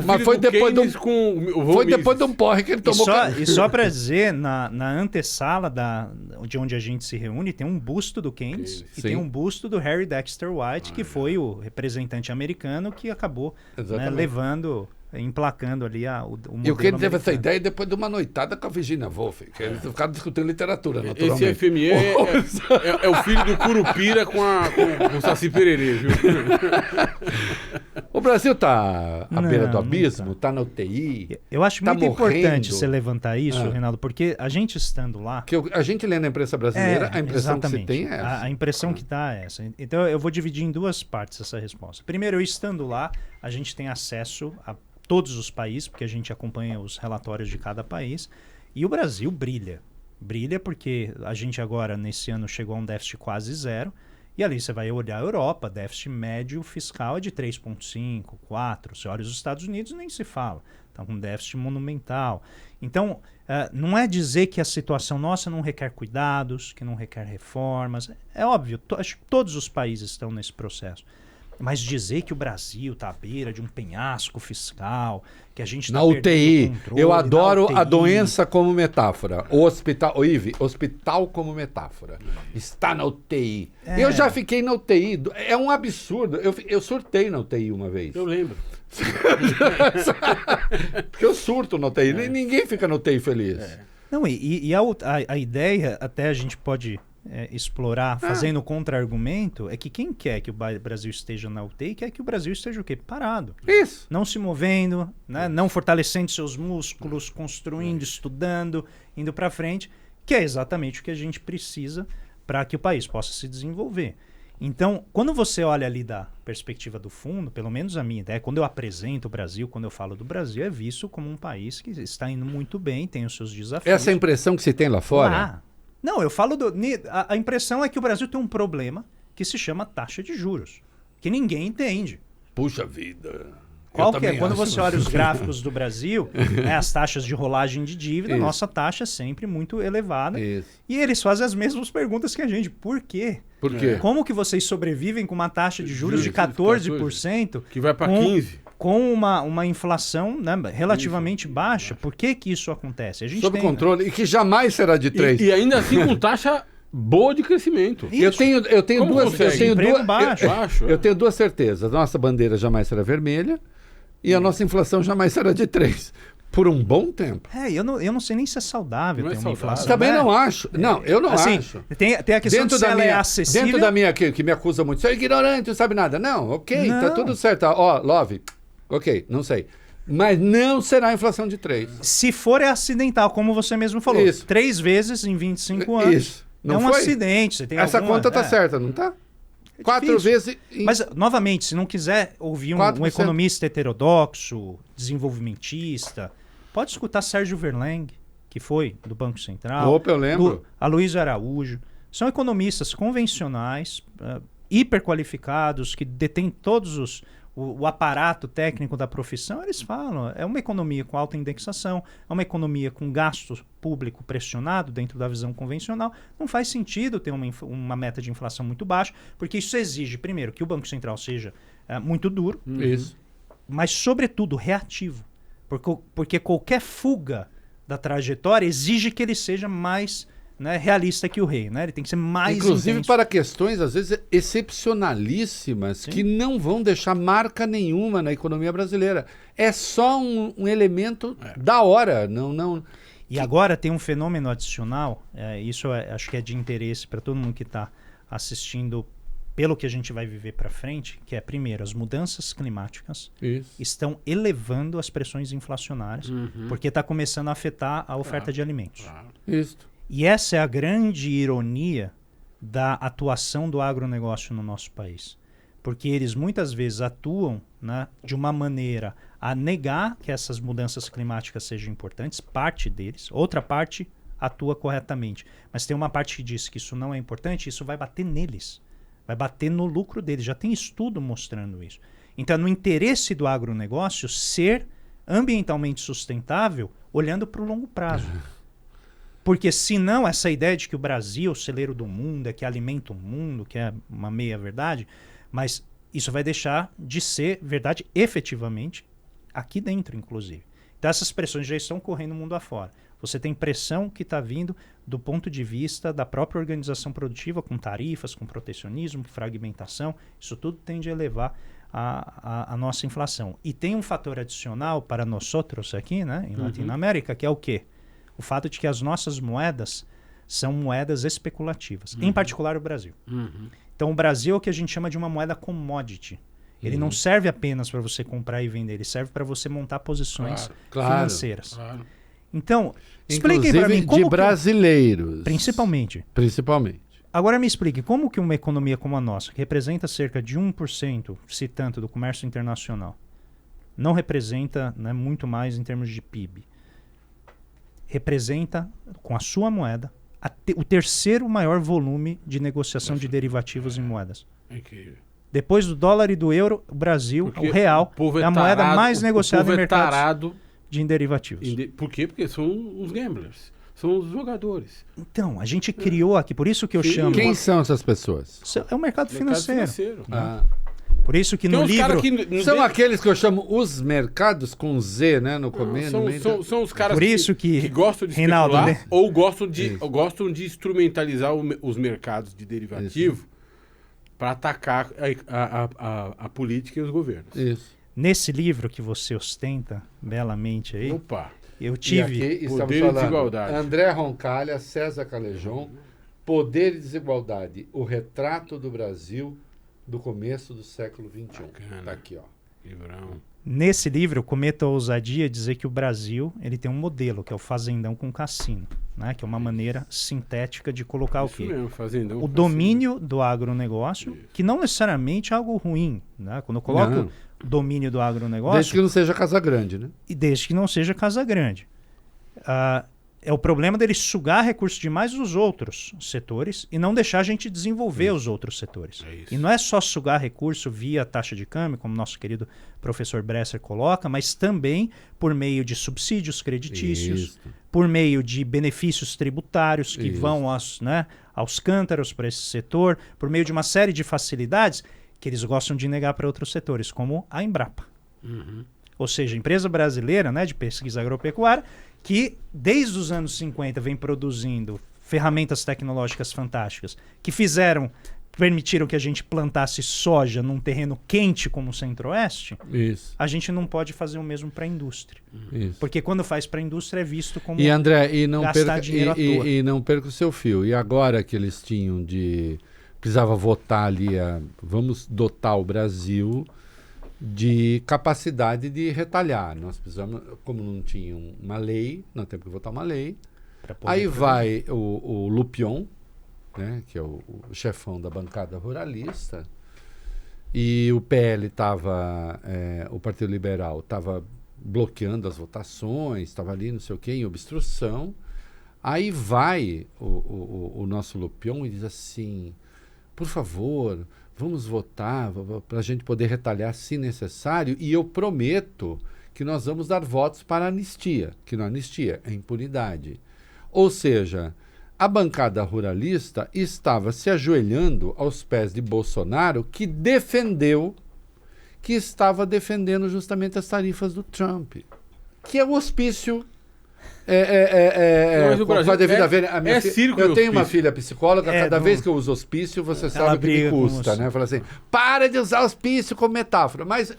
Mas foi depois de um porre que ele tomou. E só para dizer, na antessala de onde a gente se reúne, tem um busto do Keynes e tem um busto do Harry Dexter White, que foi o representante americano que acabou levando... emplacando ali o modelo. E o Keynes teve essa ideia depois de uma noitada com a Virginia Woolf, que eles ficaram discutindo literatura, naturalmente. Esse FMI é o filho do Curupira com o Saci Pererê, viu? O Brasil está à beira do abismo, está na UTI. Eu acho muito importante você levantar isso, Reinaldo, porque a gente estando lá... Que a gente lê na imprensa brasileira, a impressão que se tem é essa. A impressão que está é essa. Então eu vou dividir em duas partes essa resposta. Primeiro, eu estando lá, a gente tem acesso a todos os países, porque a gente acompanha os relatórios de cada país, e o Brasil brilha. Brilha porque a gente agora, nesse ano, chegou a um déficit quase zero, e ali você vai olhar a Europa, déficit médio fiscal é de 3,5, 4, você olha os Estados Unidos, nem se fala, está com um déficit monumental. Então, não é dizer que a situação nossa não requer cuidados, que não requer reformas, é óbvio, acho que todos os países estão nesse processo. Mas dizer que o Brasil está à beira de um penhasco fiscal, que a gente está perdendo o controle... Eu adoro a doença como metáfora. O hospital como metáfora. Está na UTI. Eu já fiquei na UTI. É um absurdo. Eu surtei na UTI uma vez. Eu lembro. Porque eu surto na UTI. Ninguém fica na UTI feliz. Não, e a ideia, até a gente pode... explorar, fazendo contra-argumento, é que quem quer que o Brasil esteja na UTI quer que o Brasil esteja o quê? Parado. Isso. Não se movendo, né? Não fortalecendo seus músculos, construindo, estudando, indo para frente, que é exatamente o que a gente precisa para que o país possa se desenvolver. Então, quando você olha ali da perspectiva do fundo, pelo menos a minha ideia, quando eu apresento o Brasil, quando eu falo do Brasil, é visto como um país que está indo muito bem, tem os seus desafios. Essa impressão que se tem lá fora... Não, eu falo a impressão é que o Brasil tem um problema que se chama taxa de juros, que ninguém entende. Puxa vida. Quando você olha os gráficos do Brasil, né, as taxas de rolagem de dívida, nossa taxa é sempre muito elevada. Isso. E eles fazem as mesmas perguntas que a gente. Por quê? Por quê? Como que vocês sobrevivem com uma taxa de juros de 14%? Que vai para 15%. Com uma inflação, né, relativamente baixa. Por que isso acontece? A gente Sob controle, e que jamais será de 3%. E ainda assim com taxa boa de crescimento. Eu tenho duas certezas. A nossa bandeira jamais será vermelha e a nossa inflação jamais será de 3%. Por um bom tempo. Eu não sei nem se é saudável ter uma inflação. Também não acho. Não, eu não acho. Tem a questão de se ela é acessível. Dentro da minha, que me acusa muito, você é ignorante, não sabe nada. Não, ok, tá tudo certo. Ó, Love, ok, não sei. Mas não será inflação de 3%. Se for é acidental, como você mesmo falou. Isso. 3 vezes em 25 anos. Isso. Não é um foi? acidente. Você tem Essa conta tá certa, não tá? 4 vezes... Mas, novamente, se não quiser ouvir um economista heterodoxo, desenvolvimentista, pode escutar Sérgio Verlang, que foi do Banco Central. Opa, eu lembro. Aloysio Araújo. São economistas convencionais, hiperqualificados, que detêm todos o aparato técnico da profissão. Eles falam, é uma economia com alta indexação, é uma economia com gasto público pressionado dentro da visão convencional. Não faz sentido ter uma meta de inflação muito baixa, porque isso exige, primeiro, que o Banco Central seja muito duro, mas, sobretudo, reativo. Porque qualquer fuga da trajetória exige que ele seja mais... né, realista que o rei, né? Ele tem que ser mais inclusive intenso. Para questões, às vezes, excepcionalíssimas, que não vão deixar marca nenhuma na economia brasileira. É só um elemento da hora. E agora tem um fenômeno adicional, isso acho que é de interesse para todo mundo que está assistindo, pelo que a gente vai viver para frente, que é, primeiro, as mudanças climáticas estão elevando as pressões inflacionárias, porque está começando a afetar a oferta de alimentos. Isso. E essa é a grande ironia da atuação do agronegócio no nosso país. Porque eles muitas vezes atuam, né, de uma maneira a negar que essas mudanças climáticas sejam importantes, parte deles, outra parte atua corretamente. Mas tem uma parte que diz que isso não é importante, isso vai bater neles, vai bater no lucro deles. Já tem estudo mostrando isso. Então é no interesse do agronegócio ser ambientalmente sustentável, olhando para o longo prazo. Porque senão essa ideia de que o Brasil é o celeiro do mundo, é que alimenta o mundo, que é uma meia-verdade, mas isso vai deixar de ser verdade efetivamente aqui dentro, inclusive. Então essas pressões já estão correndo mundo afora. Você tem pressão que está vindo do ponto de vista da própria organização produtiva, com tarifas, com protecionismo, fragmentação. Isso tudo tende a elevar a nossa inflação. E tem um fator adicional para nós outros aqui, né, em Latinoamérica, que é o quê? O fato de que as nossas moedas são moedas especulativas, em particular o Brasil. Então o Brasil é o que a gente chama de uma moeda commodity. Ele não serve apenas para você comprar e vender, ele serve para você montar posições financeiras. Claro. Então, expliquem para mim como de brasileiros. Principalmente. Agora me explique, como que uma economia como a nossa, que representa cerca de 1%, se tanto, do comércio internacional, não representa, né, muito mais em termos de PIB, representa, com a sua moeda, o terceiro maior volume de negociação de derivativos em moedas. Incrível. Depois do dólar e do euro, o Brasil, o real, é a moeda mais negociada em mercados de derivativos. Por quê? Porque são os gamblers, são os jogadores. Então, a gente criou aqui, por isso que eu chamo... Quem são essas pessoas? É o mercado financeiro. Ah. Por isso que no livro... São aqueles que eu chamo os mercados com Z, né? No começo. São os caras por isso que gostam de especular, ou gostam de instrumentalizar os mercados de derivativo para atacar a política e os governos. Isso. Nesse livro que você ostenta belamente aí, eu tive... E aqui Poder estamos e Desigualdade. André Roncalha, César Calejon, Poder e Desigualdade, o retrato do Brasil do começo do século XXI. Está aqui, ó. Livrão. Nesse livro, eu cometo a ousadia de dizer que o Brasil ele tem um modelo, que é o fazendão com cassino, né? Que é uma maneira sintética de colocar Isso o quê? mesmo, fazendão, o domínio do agronegócio, que não necessariamente é algo ruim. Né? Quando eu coloco o domínio do agronegócio... Desde que não seja Casa Grande, né? E desde que não seja Casa Grande. é o problema dele sugar recursos demais dos outros setores e não deixar a gente desenvolver os outros setores. E não é só sugar recurso via taxa de câmbio, como nosso querido professor Bresser coloca, mas também por meio de subsídios creditícios, por meio de benefícios tributários que vão aos cântaros para esse setor, por meio de uma série de facilidades que eles gostam de negar para outros setores, como a Embrapa. Ou seja, empresa brasileira, né, de pesquisa agropecuária, que desde os anos 50 vem produzindo ferramentas tecnológicas fantásticas que permitiram que a gente plantasse soja num terreno quente como o Centro-Oeste. A gente não pode fazer o mesmo para a indústria. Porque quando faz para a indústria é visto como gastar dinheiro à toa. E não perca o seu fio. E agora que eles tinham precisava votar ali, vamos dotar o Brasil de capacidade de retalhar. Nós precisamos, como não tinha uma lei, nós temos que votar uma lei. Aí vai o Lupion, né, que é o chefão da bancada ruralista, e o PL o Partido Liberal estava bloqueando as votações, estava ali, não sei o quê, em obstrução. Aí vai o nosso Lupion e diz assim, por favor, vamos votar para a gente poder retalhar se necessário, e eu prometo que nós vamos dar votos para a anistia, que não é anistia, é impunidade. Ou seja, a bancada ruralista estava se ajoelhando aos pés de Bolsonaro, que estava defendendo justamente as tarifas do Trump, que é o hospício. Eu tenho uma filha psicóloga, cada vez que eu uso hospício, você sabe o que me custa, né? Fala assim, para de usar hospício como metáfora. Mas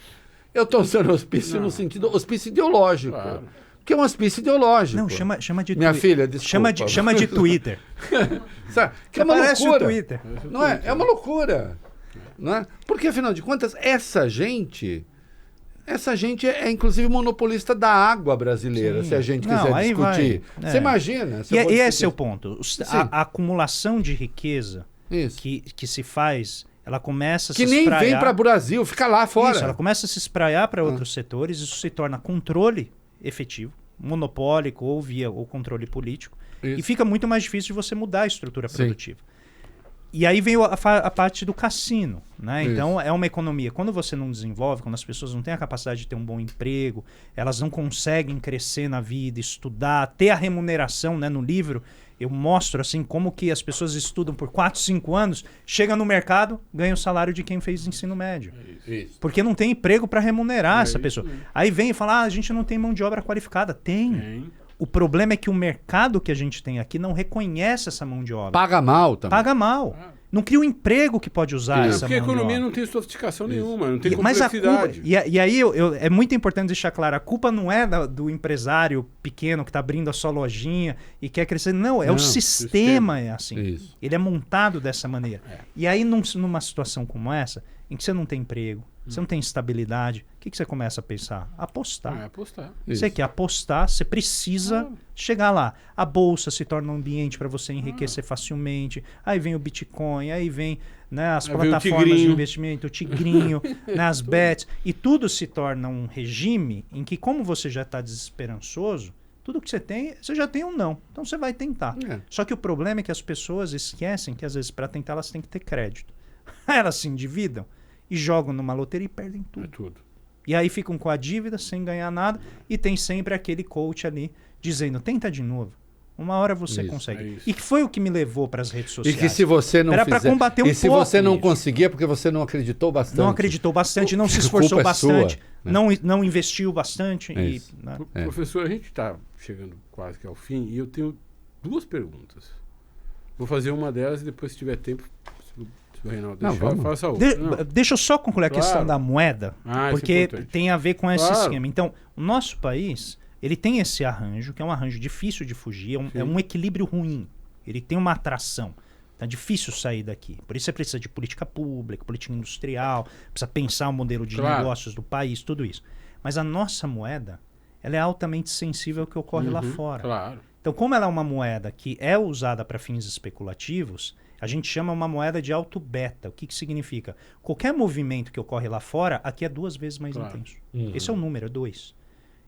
eu estou usando hospício no sentido hospício ideológico. Claro. Que é um hospício ideológico. Não, chama de Minha filha, desculpa. Chama de Twitter. Sabe? Que é uma loucura. Twitter. Não é? É uma loucura. Não é? Porque, afinal de contas, essa gente é, inclusive, monopolista da água brasileira, se a gente quiser discutir. Você imagina? E esse é o ponto. A acumulação de riqueza que se faz, ela começa a se espraiar... Que nem vem para o Brasil, fica lá fora. Ela começa a se espraiar para outros setores, isso se torna controle efetivo, monopólico ou via o controle político, e fica muito mais difícil de você mudar a estrutura produtiva. E aí vem a parte do cassino, né? Então é uma economia. Quando você não desenvolve, quando as pessoas não têm a capacidade de ter um bom emprego, elas não conseguem crescer na vida, estudar, ter a remuneração, né? No livro eu mostro assim como que as pessoas estudam por 4, 5 anos, chega no mercado, ganha o salário de quem fez ensino médio. Porque não tem emprego para remunerar essa pessoa. Aí vem e fala, a gente não tem mão de obra qualificada. Tem. O problema é que o mercado que a gente tem aqui não reconhece essa mão de obra. Paga mal também. Paga mal. Não cria um emprego que pode usar essa mão de obra. Porque a economia não tem sofisticação nenhuma, não tem complexidade. E aí é muito importante deixar claro, a culpa não é do empresário pequeno que está abrindo a sua lojinha e quer crescer. Não, o sistema é assim. Ele é montado dessa maneira. E aí numa situação como essa, em que você não tem emprego, você não tem estabilidade, o que você começa a pensar? Apostar. Apostar. Você quer apostar, você precisa chegar lá. A bolsa se torna um ambiente para você enriquecer facilmente. Aí vem o Bitcoin, aí vem, né, as plataformas de investimento, o tigrinho, né, as bets. E tudo se torna um regime em que, como você já está desesperançoso, tudo que você tem, você já tem um não. Então você vai tentar. Só que o problema é que as pessoas esquecem que, às vezes, para tentar, elas têm que ter crédito. Elas se endividam e jogam numa loteria e perdem tudo. E aí ficam com a dívida sem ganhar nada e tem sempre aquele coach ali dizendo, tenta de novo. Uma hora você consegue. E que foi o que me levou para as redes sociais. E que se você não era para combater e se você não conseguia porque você não acreditou bastante. Não acreditou bastante, não se esforçou bastante, não investiu bastante. Professor, a gente está chegando quase que ao fim e eu tenho 2 perguntas. Vou fazer uma delas e depois, se tiver tempo... Reinaldo, deixa eu só concluir a questão da moeda, porque tem a ver com esse esquema. Então, o nosso país, ele tem esse arranjo, que é um arranjo difícil de fugir, é um equilíbrio ruim. Ele tem uma atração. Tá difícil sair daqui. Por isso você precisa de política pública, política industrial, precisa pensar o modelo de negócios do país, tudo isso. Mas a nossa moeda, ela é altamente sensível ao que ocorre lá fora. Então, como ela é uma moeda que é usada para fins especulativos, a gente chama uma moeda de alto beta. O que significa? Qualquer movimento que ocorre lá fora, aqui é 2 vezes mais intenso. Esse é o número, é 2.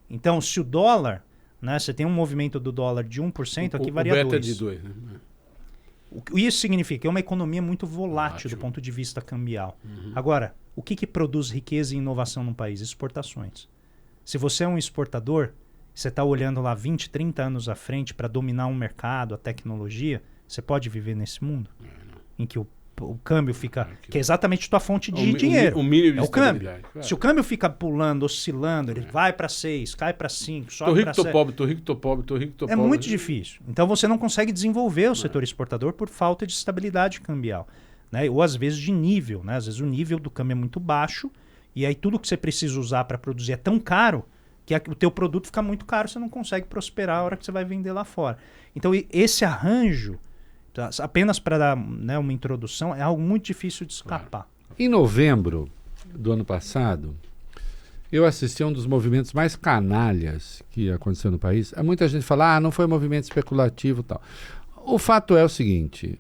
Então, se o dólar Né? Você tem um movimento do dólar de 1%, aqui varia 2%. O beta é de 2, né? Isso significa que é uma economia muito volátil do ponto de vista cambial. Agora, o que produz riqueza e inovação no país? Exportações. Se você é um exportador, você está olhando lá 20, 30 anos à frente para dominar um mercado, a tecnologia, você pode viver nesse mundo em que o câmbio fica... Que é exatamente tua fonte de dinheiro. O mínimo de é o câmbio. Claro. Se o câmbio fica pulando, oscilando, ele vai para 6, cai para 5, sobe para 7. Tô rico, tô pobre, tô rico, tô pobre, tô rico, tô pobre. É muito difícil. Então você não consegue desenvolver o setor exportador por falta de estabilidade cambial. Né? Ou às vezes de nível. Né? Às vezes o nível do câmbio é muito baixo e aí tudo que você precisa usar para produzir é tão caro que o teu produto fica muito caro, você não consegue prosperar a hora que você vai vender lá fora. Então esse arranjo, apenas para dar, né, uma introdução, é algo muito difícil de escapar. Em novembro do ano passado, eu assisti a um dos movimentos mais canalhas que aconteceu no país. Muita gente fala, não foi movimento especulativo e tal. O fato é o seguinte,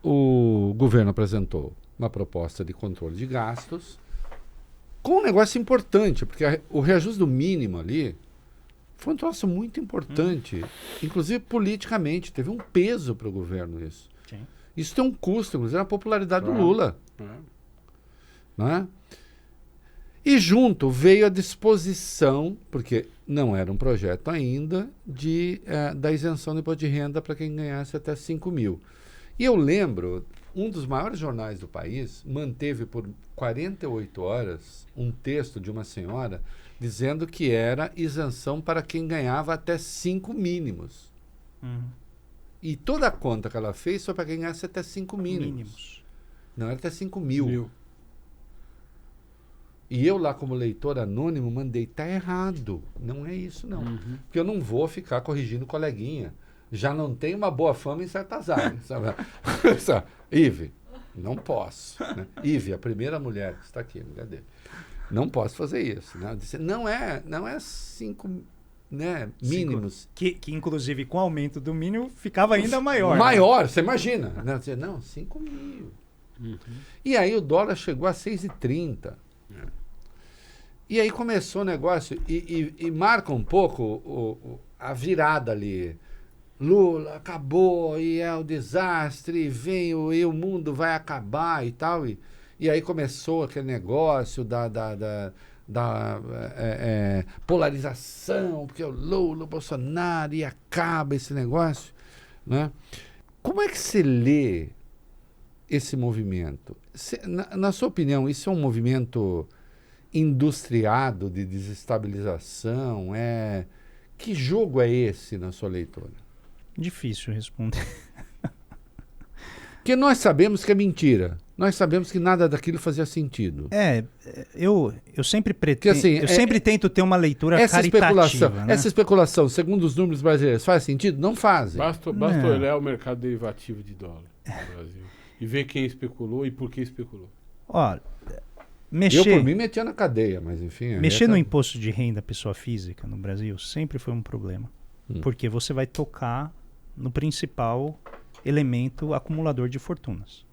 o governo apresentou uma proposta de controle de gastos com um negócio importante, porque o reajuste do mínimo ali foi um troço muito importante, inclusive politicamente, teve um peso para o governo isso. Sim. Isso tem um custo, inclusive a popularidade do Lula. Né? E junto veio a disposição, porque não era um projeto ainda, da isenção do imposto de renda para quem ganhasse até 5 mil. E eu lembro, um dos maiores jornais do país manteve por 48 horas um texto de uma senhora dizendo que era isenção para quem ganhava até 5 mínimos. E toda a conta que ela fez foi para quem ganhasse até 5 mínimos. Não, era até 5 mil. E eu lá como leitor anônimo mandei, tá errado, não é isso não. Porque eu não vou ficar corrigindo coleguinha. Já não tem uma boa fama em certas áreas. Sabe? Ive, não posso. Né? Ive, a primeira mulher que está aqui, mulher dele. Não posso fazer isso. Né? Disse, não é 5, né, mínimos. Que inclusive com o aumento do mínimo ficava ainda maior. Maior, né? Você imagina. Né? Disse, não, 5 mil. E aí o dólar chegou a 6,30. E aí começou o negócio e marca um pouco a virada ali. Lula acabou e é o desastre, e o mundo vai acabar e tal. E aí começou aquele negócio da polarização, porque o Lula, o Bolsonaro, e acaba esse negócio. Né? Como é que você lê esse movimento? Na sua opinião, isso é um movimento industriado de desestabilização? Que jogo é esse na sua leitura? Difícil responder. Porque nós sabemos que é mentira. Nós sabemos que nada daquilo fazia sentido. Eu sempre pretendo. Assim, eu sempre tento ter uma leitura caritativa. Né? Essa especulação, segundo os números brasileiros, faz sentido? Não fazem. Basta olhar o mercado derivativo de dólar no Brasil e ver quem especulou e por que especulou. Olha, eu, por mim, metia na cadeia, mas enfim... Mexer no imposto de renda pessoa física no Brasil sempre foi um problema. Porque você vai tocar no principal elemento acumulador de fortunas.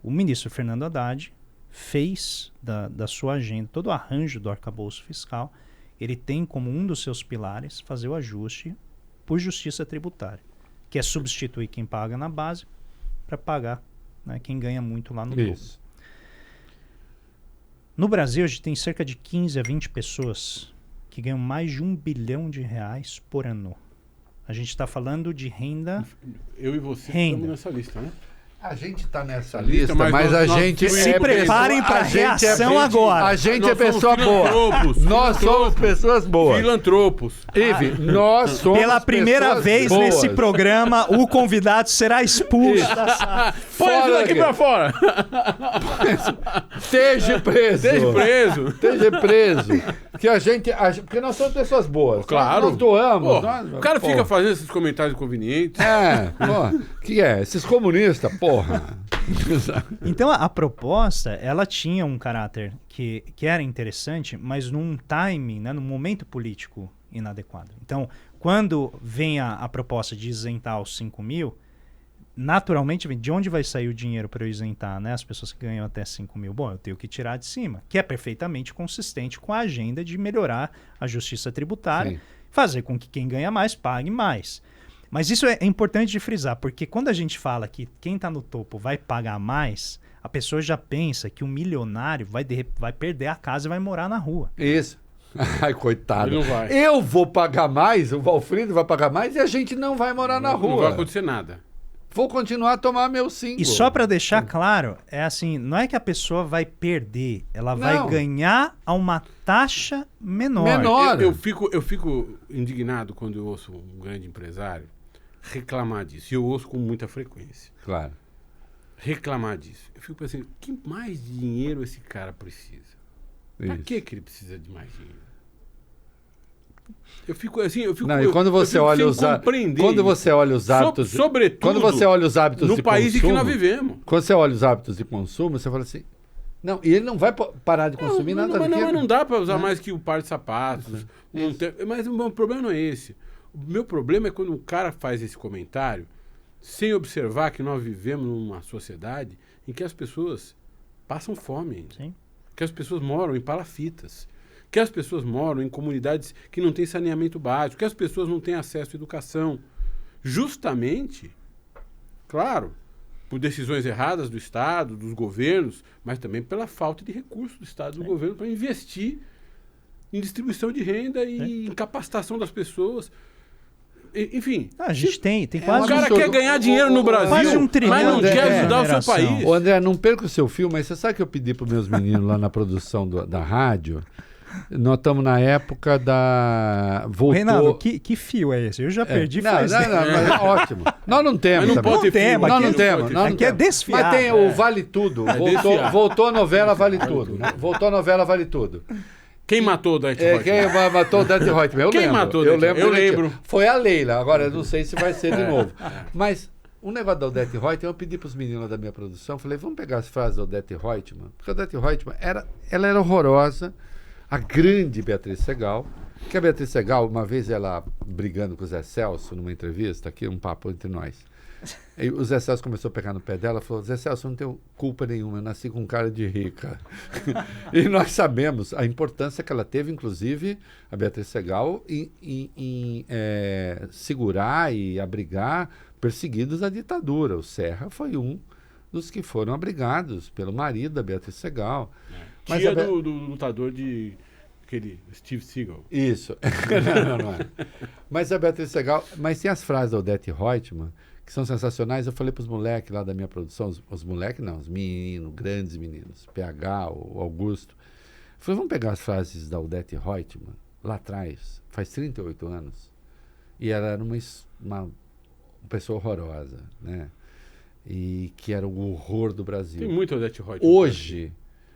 O ministro Fernando Haddad fez da sua agenda, todo o arranjo do arcabouço fiscal, ele tem como um dos seus pilares fazer o ajuste por justiça tributária, que é substituir quem paga na base para pagar, né, quem ganha muito lá no topo. No Brasil, a gente tem cerca de 15 a 20 pessoas que ganham mais de R$1 bilhão por ano. A gente está falando de renda... Eu e você estamos nessa lista, né? A gente está nessa lista, mas a gente... Se preparem para a reação agora. A gente é pessoa boa. Nós somos pessoas boas. Filantropos. Ive, nós somos pela primeira vez boas. nesse programa, o convidado será expulso da sala. Põe isso daqui para fora. Esteja preso. Esteja preso. Porque nós somos pessoas boas. Claro. Nós doamos. O cara fica fazendo esses comentários inconvenientes. Esses comunistas, porra. Então a proposta, ela tinha um caráter que era interessante, mas num timing, né, num momento político inadequado. Então, quando vem a proposta de isentar os 5 mil, naturalmente, de onde vai sair o dinheiro para eu isentar, né, as pessoas que ganham até 5 mil? Bom, eu tenho que tirar de cima, que é perfeitamente consistente com a agenda de melhorar a justiça tributária. Sim. fazer com que quem ganha mais pague mais. Mas isso é importante de frisar, porque quando a gente fala que quem está no topo vai pagar mais, a pessoa já pensa que o milionário vai perder a casa e vai morar na rua. Isso. Ai, coitado. Ele não vai. Eu vou pagar mais, o Valfrido vai pagar mais e a gente não vai morar na rua. Não vai acontecer nada. Vou continuar a tomar meu 5. E só para deixar claro, é assim, não é que a pessoa vai perder, ela vai ganhar a uma taxa menor. Eu fico indignado quando eu ouço um grande empresário reclamar disso. E eu ouço com muita frequência. Claro. Reclamar disso. Eu fico pensando, que mais dinheiro esse cara precisa? Pra que ele precisa de mais dinheiro? Eu fico assim, Não, e quando você olha os quando você olha os hábitos, sobretudo, quando você olha os hábitos no de país consumo, em que nós vivemos. Quando você olha os hábitos de consumo, você fala assim, não, e ele não vai parar de consumir nada daquilo. Mas não dá para usar mais que o par de sapatos. Mas o meu problema não é esse. O meu problema é quando um cara faz esse comentário sem observar que nós vivemos numa sociedade em que as pessoas passam fome ainda. Sim. Que as pessoas moram em palafitas, que as pessoas moram em comunidades que não têm saneamento básico, que as pessoas não têm acesso à educação. Justamente, claro, por decisões erradas do Estado, dos governos, mas também pela falta de recursos do Estado e do governo para investir em distribuição de renda e em capacitação das pessoas. Enfim. A gente tem quase... O cara quer ganhar dinheiro no Brasil, quase 1 trilhão, mas não quer ajudar o seu país. Ô André, não perca o seu fio, mas você sabe que eu pedi para os meus meninos lá na produção da rádio? Nós estamos na época da... Reinaldo, que fio é esse? Eu já perdi faz tempo. Mas é ótimo. Nós não temos. Mas não pode ter fio. Nós não temos. Aqui é desfiado. Mas tem o Vale Tudo. Voltou a novela Vale Tudo. Voltou a novela Vale Tudo. Quem matou o Dante Reutemann? Quem matou o Dante Reutemann? Quem matou o Dante? Eu lembro. Foi a Leila. Agora, eu não sei se vai ser de novo. Mas o negócio da Odete Reutemann, eu pedi para os meninos da minha produção, falei, vamos pegar as frases da Odete Reutemann, porque a Odete Reutemann ela era horrorosa, a grande Beatriz Segal, que a Beatriz Segal, uma vez ela brigando com o Zé Celso, numa entrevista, aqui um papo entre nós, e o Zé Celso começou a pegar no pé dela e falou, Zé Celso, eu não tenho culpa nenhuma, eu nasci com cara de rica. E nós sabemos a importância que ela teve, inclusive, a Beatriz Segal, em segurar e abrigar perseguidos da ditadura. O Serra foi um dos que foram abrigados pelo marido da Beatriz Segal. Mas tia do lutador de... aquele Steve Seagal. Isso. não é. Mas a Beatriz Segal... Mas tem as frases da Odete Reutemann que são sensacionais. Eu falei para os moleques lá da minha produção, os moleques não, os meninos, grandes meninos, PH, o Augusto. Eu falei, vamos pegar as frases da Odete Reutemann, lá atrás, faz 38 anos, e ela era uma pessoa horrorosa, né? E que era o horror do Brasil. Tem muita Odete Reutemann. Hoje,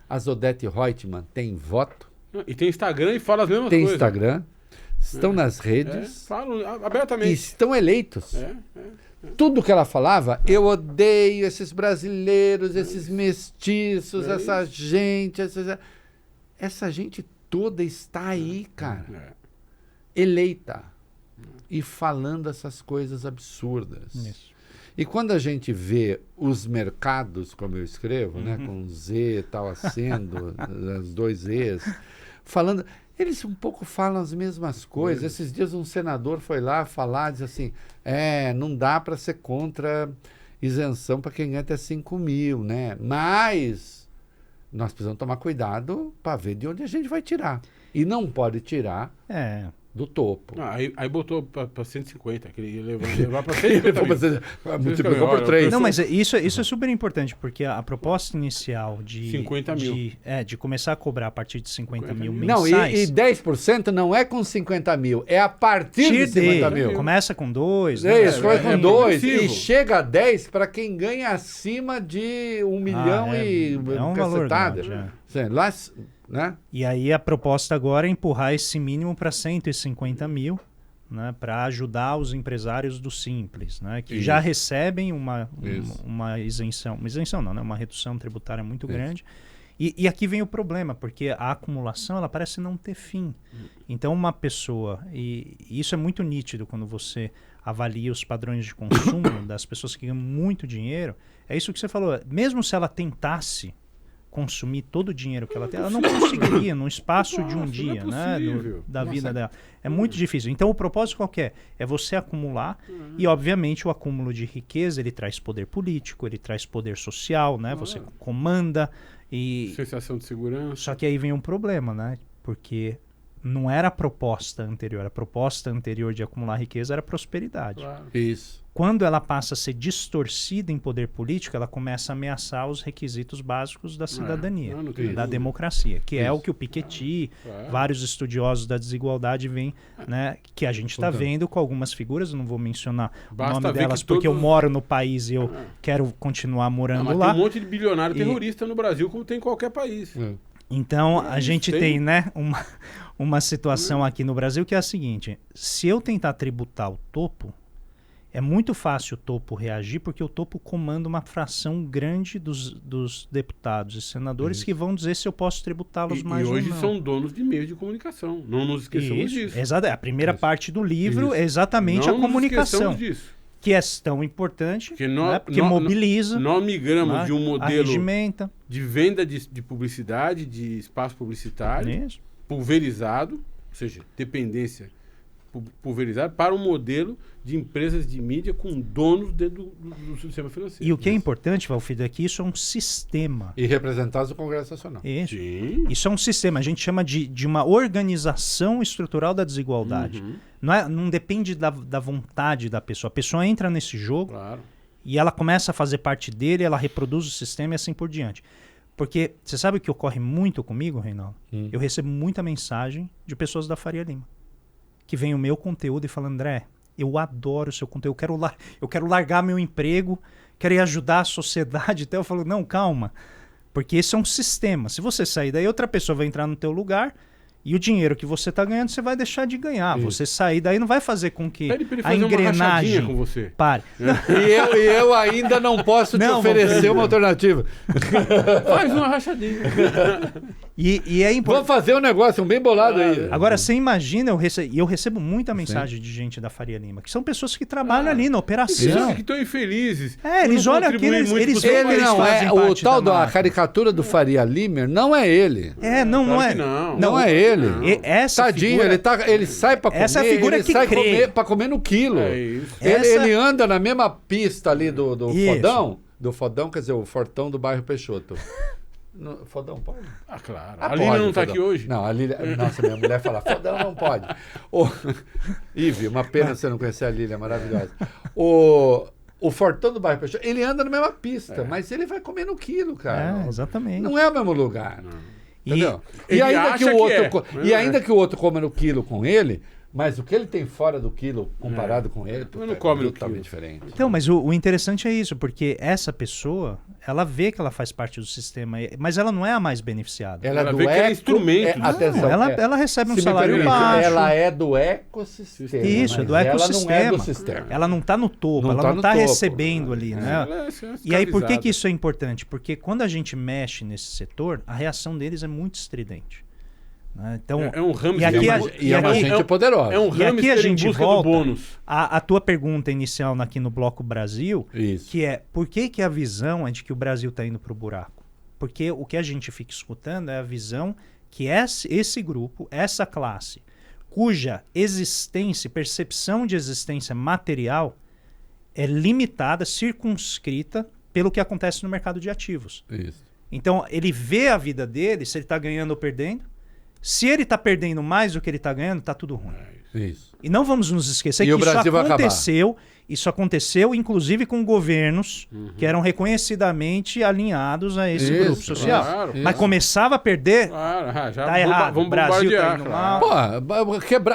as Odete Reutemann têm voto. E tem Instagram e fala as mesmas coisas. Tem Instagram, estão nas redes. Falam abertamente. E estão eleitos. Tudo que ela falava, eu odeio esses brasileiros, esses mestiços, essa gente. Essa gente toda está aí, cara. Eleita. E falando essas coisas absurdas. Isso. E quando a gente vê os mercados, como eu escrevo, né, com Z e tal, acendo, as 2 Zs, falando... Eles um pouco falam as mesmas coisas. Esses dias um senador foi lá falar, diz assim, não dá para ser contra isenção para quem ganha até 5 mil, né? Mas nós precisamos tomar cuidado para ver de onde a gente vai tirar. E não pode tirar do topo. Aí botou para 150, que ele ia levar para 150. Multiplicou por 3. Não, mas isso é super importante, porque a proposta inicial de 50 mil. De começar a cobrar a partir de 50 mil não, mensais... e 10% não é com 50 mil, é a partir de 50 mil. Começa com 2, né? Isso, começa com 2 e chega a 10 para quem ganha acima de 1 milhão e um valor grande, lá, né? E aí a proposta agora é empurrar esse mínimo para 150 mil, né, para ajudar os empresários do Simples, né, que já recebem uma isenção não, né, uma redução tributária muito grande. E aqui vem o problema, porque a acumulação ela parece não ter fim. Então uma pessoa, e isso é muito nítido quando você avalia os padrões de consumo das pessoas que ganham muito dinheiro, é isso que você falou, mesmo se ela tentasse consumir todo o dinheiro que ela tem, ela não conseguiria num espaço de um dia, né, da vida dela. É muito difícil. Então o propósito qual que é? É você acumular e obviamente o acúmulo de riqueza, ele traz poder político, ele traz poder social, né? Você comanda e... sensação de segurança. Só que aí vem um problema, né? Porque não era a proposta anterior. A proposta anterior de acumular riqueza era prosperidade. Claro. Isso. Quando ela passa a ser distorcida em poder político, ela começa a ameaçar os requisitos básicos da cidadania, da democracia, que é o que o Piketty, vários estudiosos da desigualdade veem, né, que a gente está vendo com algumas figuras, eu não vou mencionar o nome delas porque eu moro no país e eu quero continuar morando lá. Tem um monte de bilionário terrorista no Brasil, como tem em qualquer país. Então, a gente tem, né, uma situação aqui no Brasil que é a seguinte: se eu tentar tributar o topo, é muito fácil o topo reagir, porque o topo comanda uma fração grande dos deputados e senadores que vão dizer se eu posso tributá-los mais ou não. E hoje são donos de meios de comunicação. Não nos esqueçamos disso. Exato. A primeira parte do livro é exatamente a comunicação. Disso. Que é tão importante, porque mobiliza. Nós migramos de um modelo de venda de publicidade, de espaço publicitário, pulverizado, ou seja, dependência pulverizada, para um modelo de empresas de mídia com donos dentro do sistema financeiro. E o que é importante, Valfrido, é que isso é um sistema. E representados no Congresso Nacional. Isso. Sim. Isso é um sistema. A gente chama de uma organização estrutural da desigualdade. Não depende da vontade da pessoa. A pessoa entra nesse jogo e ela começa a fazer parte dele, ela reproduz o sistema e assim por diante. Porque você sabe o que ocorre muito comigo, Reinaldo? Eu recebo muita mensagem de pessoas da Faria Lima que vem o meu conteúdo e fala: André, eu adoro o seu conteúdo, eu quero largar meu emprego, quero ir ajudar a sociedade. Então eu falo: não, calma, porque esse é um sistema. Se você sair daí, outra pessoa vai entrar no teu lugar e o dinheiro que você está ganhando, você vai deixar de ganhar. Você sair daí não vai fazer com que a engrenagem com você. pare. E eu ainda não posso te oferecer uma alternativa. Faz uma rachadinha. E é importante. Vamos fazer um negócio bem bolado aí. Agora, você imagina, eu recebo muita mensagem de gente da Faria Lima, que são pessoas que trabalham ali na operação. Pessoas que estão infelizes. Eles olham aquilo, eles não é o tal da caricatura do Faria Limer, não é ele. Não é. Não é ele. Essa tadinho, figura, ele sai pra comer, essa figura ele que sai crê. pra comer no quilo. Isso. Ele anda na mesma pista ali do Fodão. Do Fodão, quer dizer, o Fortão do bairro Peixoto. Fodão pode? Claro. A Lília não está aqui hoje. Não, a Lília... Nossa, minha mulher fala, Fodão não pode. Ive, uma pena você não conhecer a Lília, é maravilhosa. O Fortão do bairro Peixoto, ele anda na mesma pista, mas ele vai comer no quilo, cara. Exatamente. Não é o mesmo lugar. Entendeu? E ainda que o outro come no quilo com ele, mas o que ele tem fora do quilo comparado com ele, não come no quilo. Quilo. Diferente. Então, mas o interessante é isso, porque essa pessoa, ela vê que ela faz parte do sistema, mas ela não é a mais beneficiada. Ela vê que é instrumento. Atenção, ela recebe um salário baixo. Ela é do ecossistema. Isso, do ecossistema. Ela não é do sistema. Ela não está no topo, ela não está recebendo ali, né? E aí, por que isso é importante? Porque quando a gente mexe nesse setor, a reação deles é muito estridente. Então, é um hamster. E é uma gente poderosa. É um hamster em busca do bônus. A tua pergunta inicial aqui no Bloco Brasil, que é por que a visão é de que o Brasil está indo para o buraco? Porque o que a gente fica escutando é a visão que esse grupo, essa classe, cuja existência, percepção de existência material é limitada, circunscrita pelo que acontece no mercado de ativos. Isso. Então, ele vê a vida dele, se ele está ganhando ou perdendo. Se ele está perdendo mais do que ele está ganhando, está tudo ruim. Isso. E não vamos nos esquecer que isso aconteceu, inclusive com governos que eram reconhecidamente alinhados a esse grupo social. Claro, mas começava a perder, tá errado. Vamos Brasil bombardear. tá indo mal.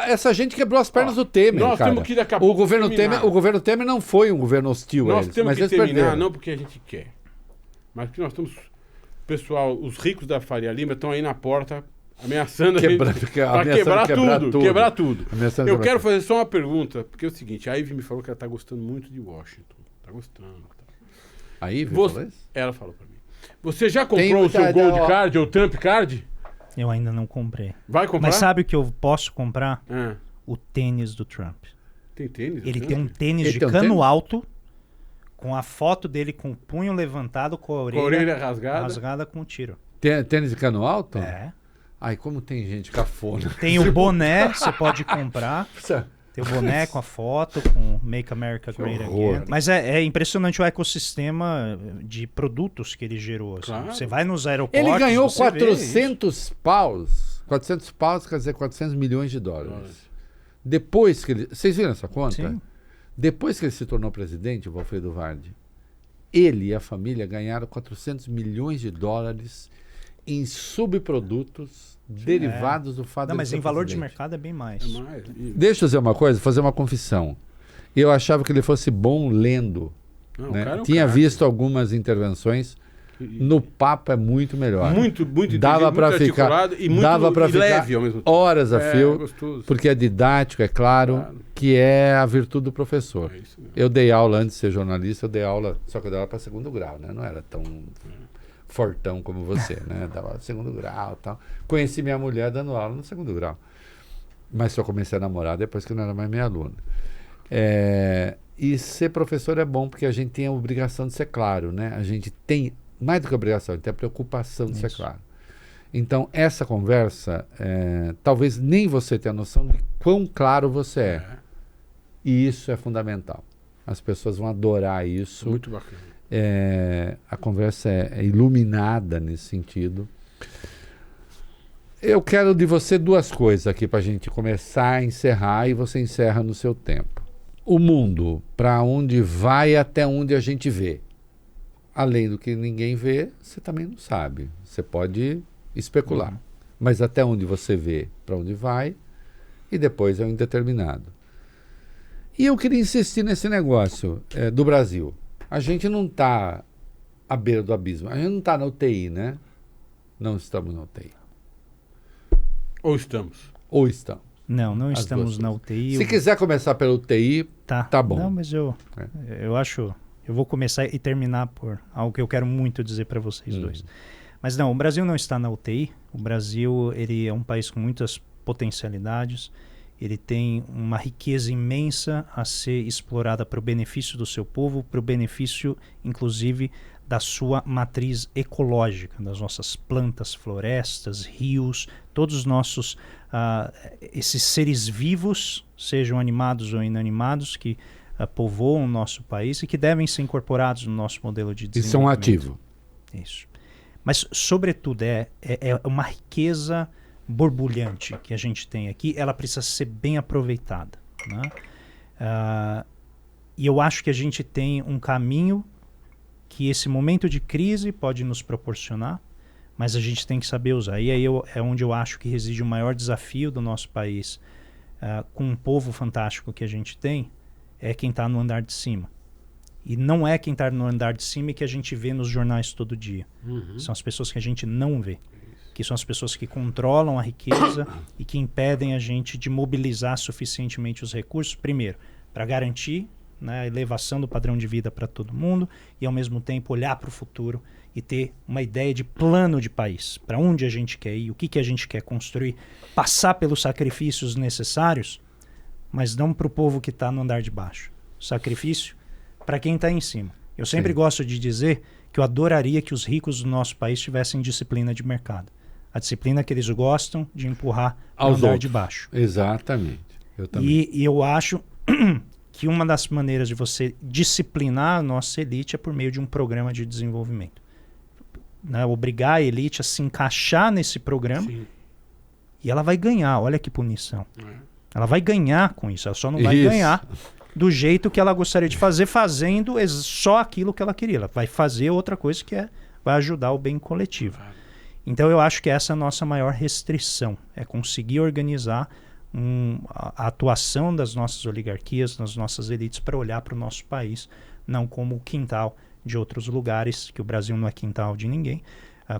Essa gente quebrou as pernas do Temer, nós cara. temos que daqui a pouco o governo Temer não foi um governo hostil a eles, nós temos mas que eles terminar, perderam. não porque a gente quer, mas porque nós estamos... Pessoal, os ricos da Faria Lima estão aí na porta ameaçando quebrar tudo. Eu quero fazer só uma pergunta, porque é o seguinte, a Ivy me falou que ela está gostando muito de Washington. Está gostando. A Ivy falou isso? Ela falou para mim. Você já comprou o seu Gold Card ou Trump Card? Eu ainda não comprei. Vai comprar? Mas sabe o que eu posso comprar? O tênis do Trump. Tem tênis? Ele tem um tênis de cano alto Com a foto dele com o punho levantado, com a orelha rasgada com um tiro. Tênis de cano alto? É. Ai, como tem gente cafona. Tem o boné, você pode comprar. Tem o boné com a foto, com Make America Great Again. Mas é impressionante o ecossistema de produtos que ele gerou. Assim. Claro. Você vai nos aeroportos... Ele ganhou 400 paus. 400 paus quer dizer 400 milhões de dólares. Depois que ele... Vocês viram essa conta? Sim. Depois que ele se tornou presidente, o Valfredo Vardi, ele e a família ganharam 400 milhões de dólares em subprodutos derivados do fato de... Não, mas em valor de mercado é bem mais. Deixa eu dizer uma coisa, fazer uma confissão. Eu achava que ele fosse bom lendo. Não, né? Tinha visto algumas intervenções. No papo é muito melhor. Muito dava para ficar e muito leve ao mesmo tempo. Horas a fio, gostoso. Porque é didático, é claro, que é a virtude do professor. Eu dei aula antes de ser jornalista, só que eu dei aula para segundo grau, né? Não era tão fortão como você, né? Dava segundo grau e tal. Conheci minha mulher dando aula no segundo grau. Mas só comecei a namorar depois que não era mais minha aluna. E ser professor é bom porque a gente tem a obrigação de ser claro, né? A gente tem, mais do que a obrigação, a gente tem a preocupação de ser claro. Então, essa conversa, talvez nem você tenha noção de quão claro você é. E isso é fundamental. As pessoas vão adorar isso. Muito bacana. A conversa é iluminada nesse sentido. Eu quero de você duas coisas aqui para a gente começar a encerrar e você encerra no seu tempo. O mundo, para onde vai até onde a gente vê. Além do que ninguém vê, você também não sabe. Você pode especular. Mas até onde você vê, para onde vai, e depois é o indeterminado. E eu queria insistir nesse negócio do Brasil. A gente não está à beira do abismo. A gente não está na UTI, né? Não estamos na UTI. Ou estamos? Ou estamos. Não estamos na UTI. Se quiser começar pela UTI, tá bom. Não, mas eu acho... Eu vou começar e terminar por algo que eu quero muito dizer para vocês dois. Mas não, o Brasil não está na UTI. O Brasil, ele é um país com muitas potencialidades. Ele tem uma riqueza imensa a ser explorada para o benefício do seu povo, para o benefício, inclusive, da sua matriz ecológica, das nossas plantas, florestas, rios, todos os nossos, esses seres vivos, sejam animados ou inanimados, que povoam o nosso país e que devem ser incorporados no nosso modelo de desenvolvimento. E são ativos. Isso. Mas, sobretudo, é uma riqueza borbulhante que a gente tem aqui. Ela precisa ser bem aproveitada, né? E eu acho que a gente tem um caminho que esse momento de crise pode nos proporcionar, mas a gente tem que saber usar. E aí é onde eu acho que reside o maior desafio do nosso país, com um povo fantástico que a gente tem, é quem está no andar de cima. E não é quem está no andar de cima que a gente vê nos jornais todo dia. São as pessoas que a gente não vê. Que são as pessoas que controlam a riqueza e que impedem a gente de mobilizar suficientemente os recursos, primeiro, para garantir, né, a elevação do padrão de vida para todo mundo e, ao mesmo tempo, olhar para o futuro e ter uma ideia de plano de país, para onde a gente quer ir, o que a gente quer construir, passar pelos sacrifícios necessários, mas não para o povo que está no andar de baixo. Sacrifício para quem está em cima. Eu sempre gosto de dizer que eu adoraria que os ricos do nosso país tivessem disciplina de mercado. A disciplina que eles gostam de empurrar ao andar de baixo. Exatamente. Eu também. E eu acho que uma das maneiras de você disciplinar a nossa elite é por meio de um programa de desenvolvimento. Né? Obrigar a elite a se encaixar nesse programa. Sim. E ela vai ganhar. Olha que punição. Ela vai ganhar com isso. Ela só não vai ganhar do jeito que ela gostaria de fazer, fazendo só aquilo que ela queria. Ela vai fazer outra coisa que vai ajudar o bem coletivo. Então eu acho que essa é a nossa maior restrição. É conseguir organizar a atuação das nossas oligarquias, das nossas elites, para olhar para o nosso país, não como o quintal de outros lugares, que o Brasil não é quintal de ninguém.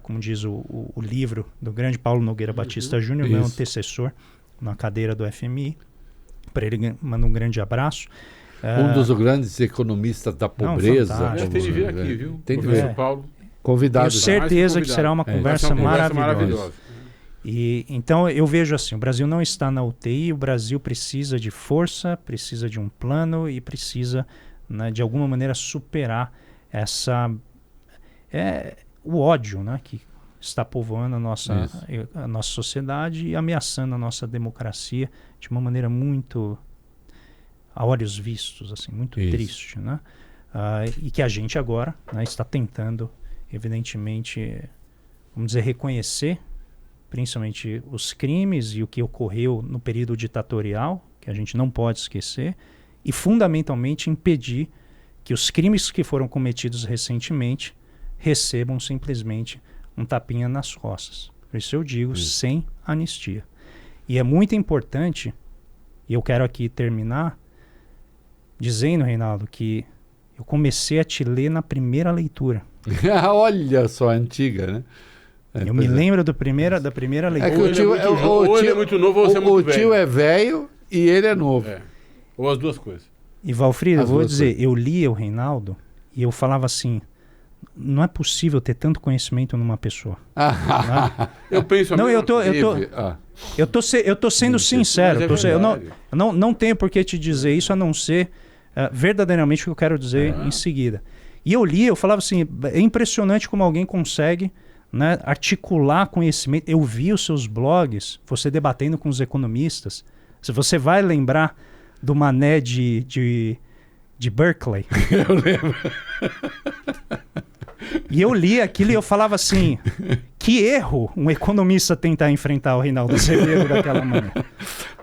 Como diz o livro do grande Paulo Nogueira Batista Júnior, meu antecessor na cadeira do FMI. Para ele, mando um grande abraço. Um dos grandes economistas da pobreza. Tem de vir aqui, viu? Tem de vir. Paulo. Convidado. Tenho certeza que será uma conversa maravilhosa. E então eu vejo assim, o Brasil não está na UTI, o Brasil precisa de força, precisa de um plano e precisa né, de alguma maneira superar o ódio, né, que está povoando a nossa sociedade e ameaçando a nossa democracia de uma maneira muito, a olhos vistos, assim, muito triste, né? E que a gente agora, né, está tentando, evidentemente, vamos dizer, reconhecer principalmente os crimes e o que ocorreu no período ditatorial, que a gente não pode esquecer, e fundamentalmente impedir que os crimes que foram cometidos recentemente recebam simplesmente um tapinha nas costas. Por isso eu digo, sem anistia. E é muito importante, e eu quero aqui terminar dizendo, Reinaldo, que eu comecei a te ler na primeira leitura. Olha só, antiga, né? Eu me lembro da primeira leitura. É que ou ele é muito novo ou você é muito velho. O tio é velho e ele é novo. Ou as duas coisas. E Valfrido, eu vou dizer, eu lia o Reinaldo e eu falava assim, não é possível ter tanto conhecimento numa pessoa. Eu penso... Não, eu tô sendo sincero. Eu não tenho por que te dizer isso, a não ser verdadeiramente o que eu quero dizer em seguida. E eu li, eu falava assim, é impressionante como alguém consegue, né, articular conhecimento. Eu vi os seus blogs, você debatendo com os economistas. Se você vai lembrar do Mané de Berkeley. Eu lembro. E eu li aquilo e eu falava assim, que erro um economista tentar enfrentar o Reinaldo Azevedo daquela maneira.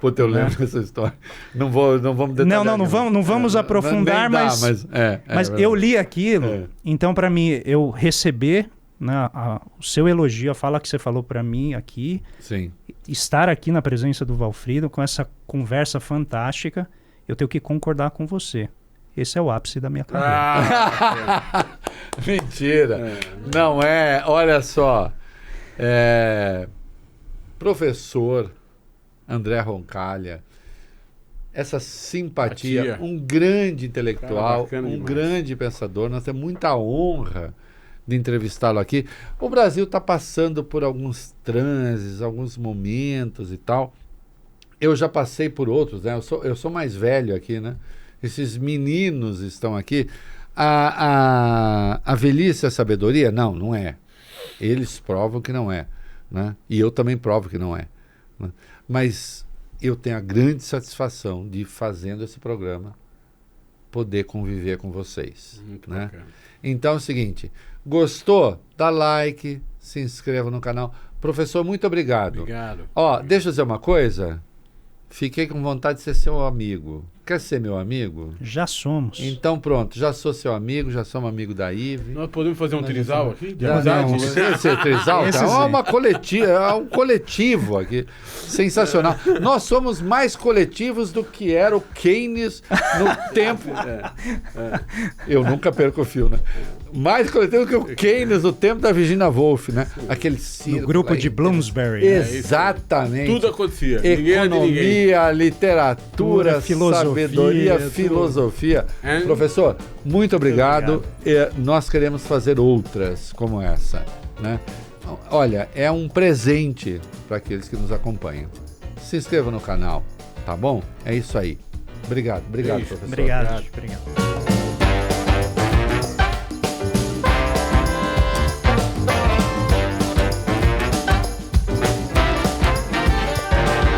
Puta, eu lembro dessa história. Não vamos detalhar. Não vamos aprofundar, mas eu li aquilo. Então, para mim, eu receber, né, o seu elogio, a fala que você falou para mim aqui, sim, estar aqui na presença do Valfrido com essa conversa fantástica, eu tenho que concordar com você. Esse é o ápice da minha carreira. Mentira. Não é. Olha só. Professor André Roncalha, essa simpatia, um grande intelectual, grande pensador. Nós temos muita honra de entrevistá-lo aqui. O Brasil está passando por alguns transes, alguns momentos e tal. Eu já passei por outros, né? Eu sou mais velho aqui, né? Esses meninos estão aqui. A velhice é a sabedoria? Não é. Eles provam que não é, né? E eu também provo que não é, né? Mas eu tenho a grande satisfação de, fazendo esse programa, poder conviver com vocês. Muito, né? Bacana. Então é o seguinte, gostou? Dá like, se inscreva no canal. Professor, muito obrigado. Obrigado. Deixa eu dizer uma coisa. Fiquei com vontade de ser seu amigo. Quer ser meu amigo? Já somos. Então pronto, já sou seu amigo, já somos amigo da Ive. Nós podemos fazer um trisal aqui? Esse trisal é uma coletiva, é um coletivo aqui. Sensacional. Nós somos mais coletivos do que era o Keynes no tempo. Eu nunca perco o fio, né? Mais coletivo do que o Keynes no tempo da Virginia Woolf, né? Aquele no grupo de Bloomsbury. Exatamente. Tudo acontecia. Economia, literatura, sabedoria, filosofia. Professor, muito obrigado. Nós queremos fazer outras como essa, né? Olha, é um presente para aqueles que nos acompanham. Se inscreva no canal, tá bom? É isso aí. Obrigado, professor. Obrigado.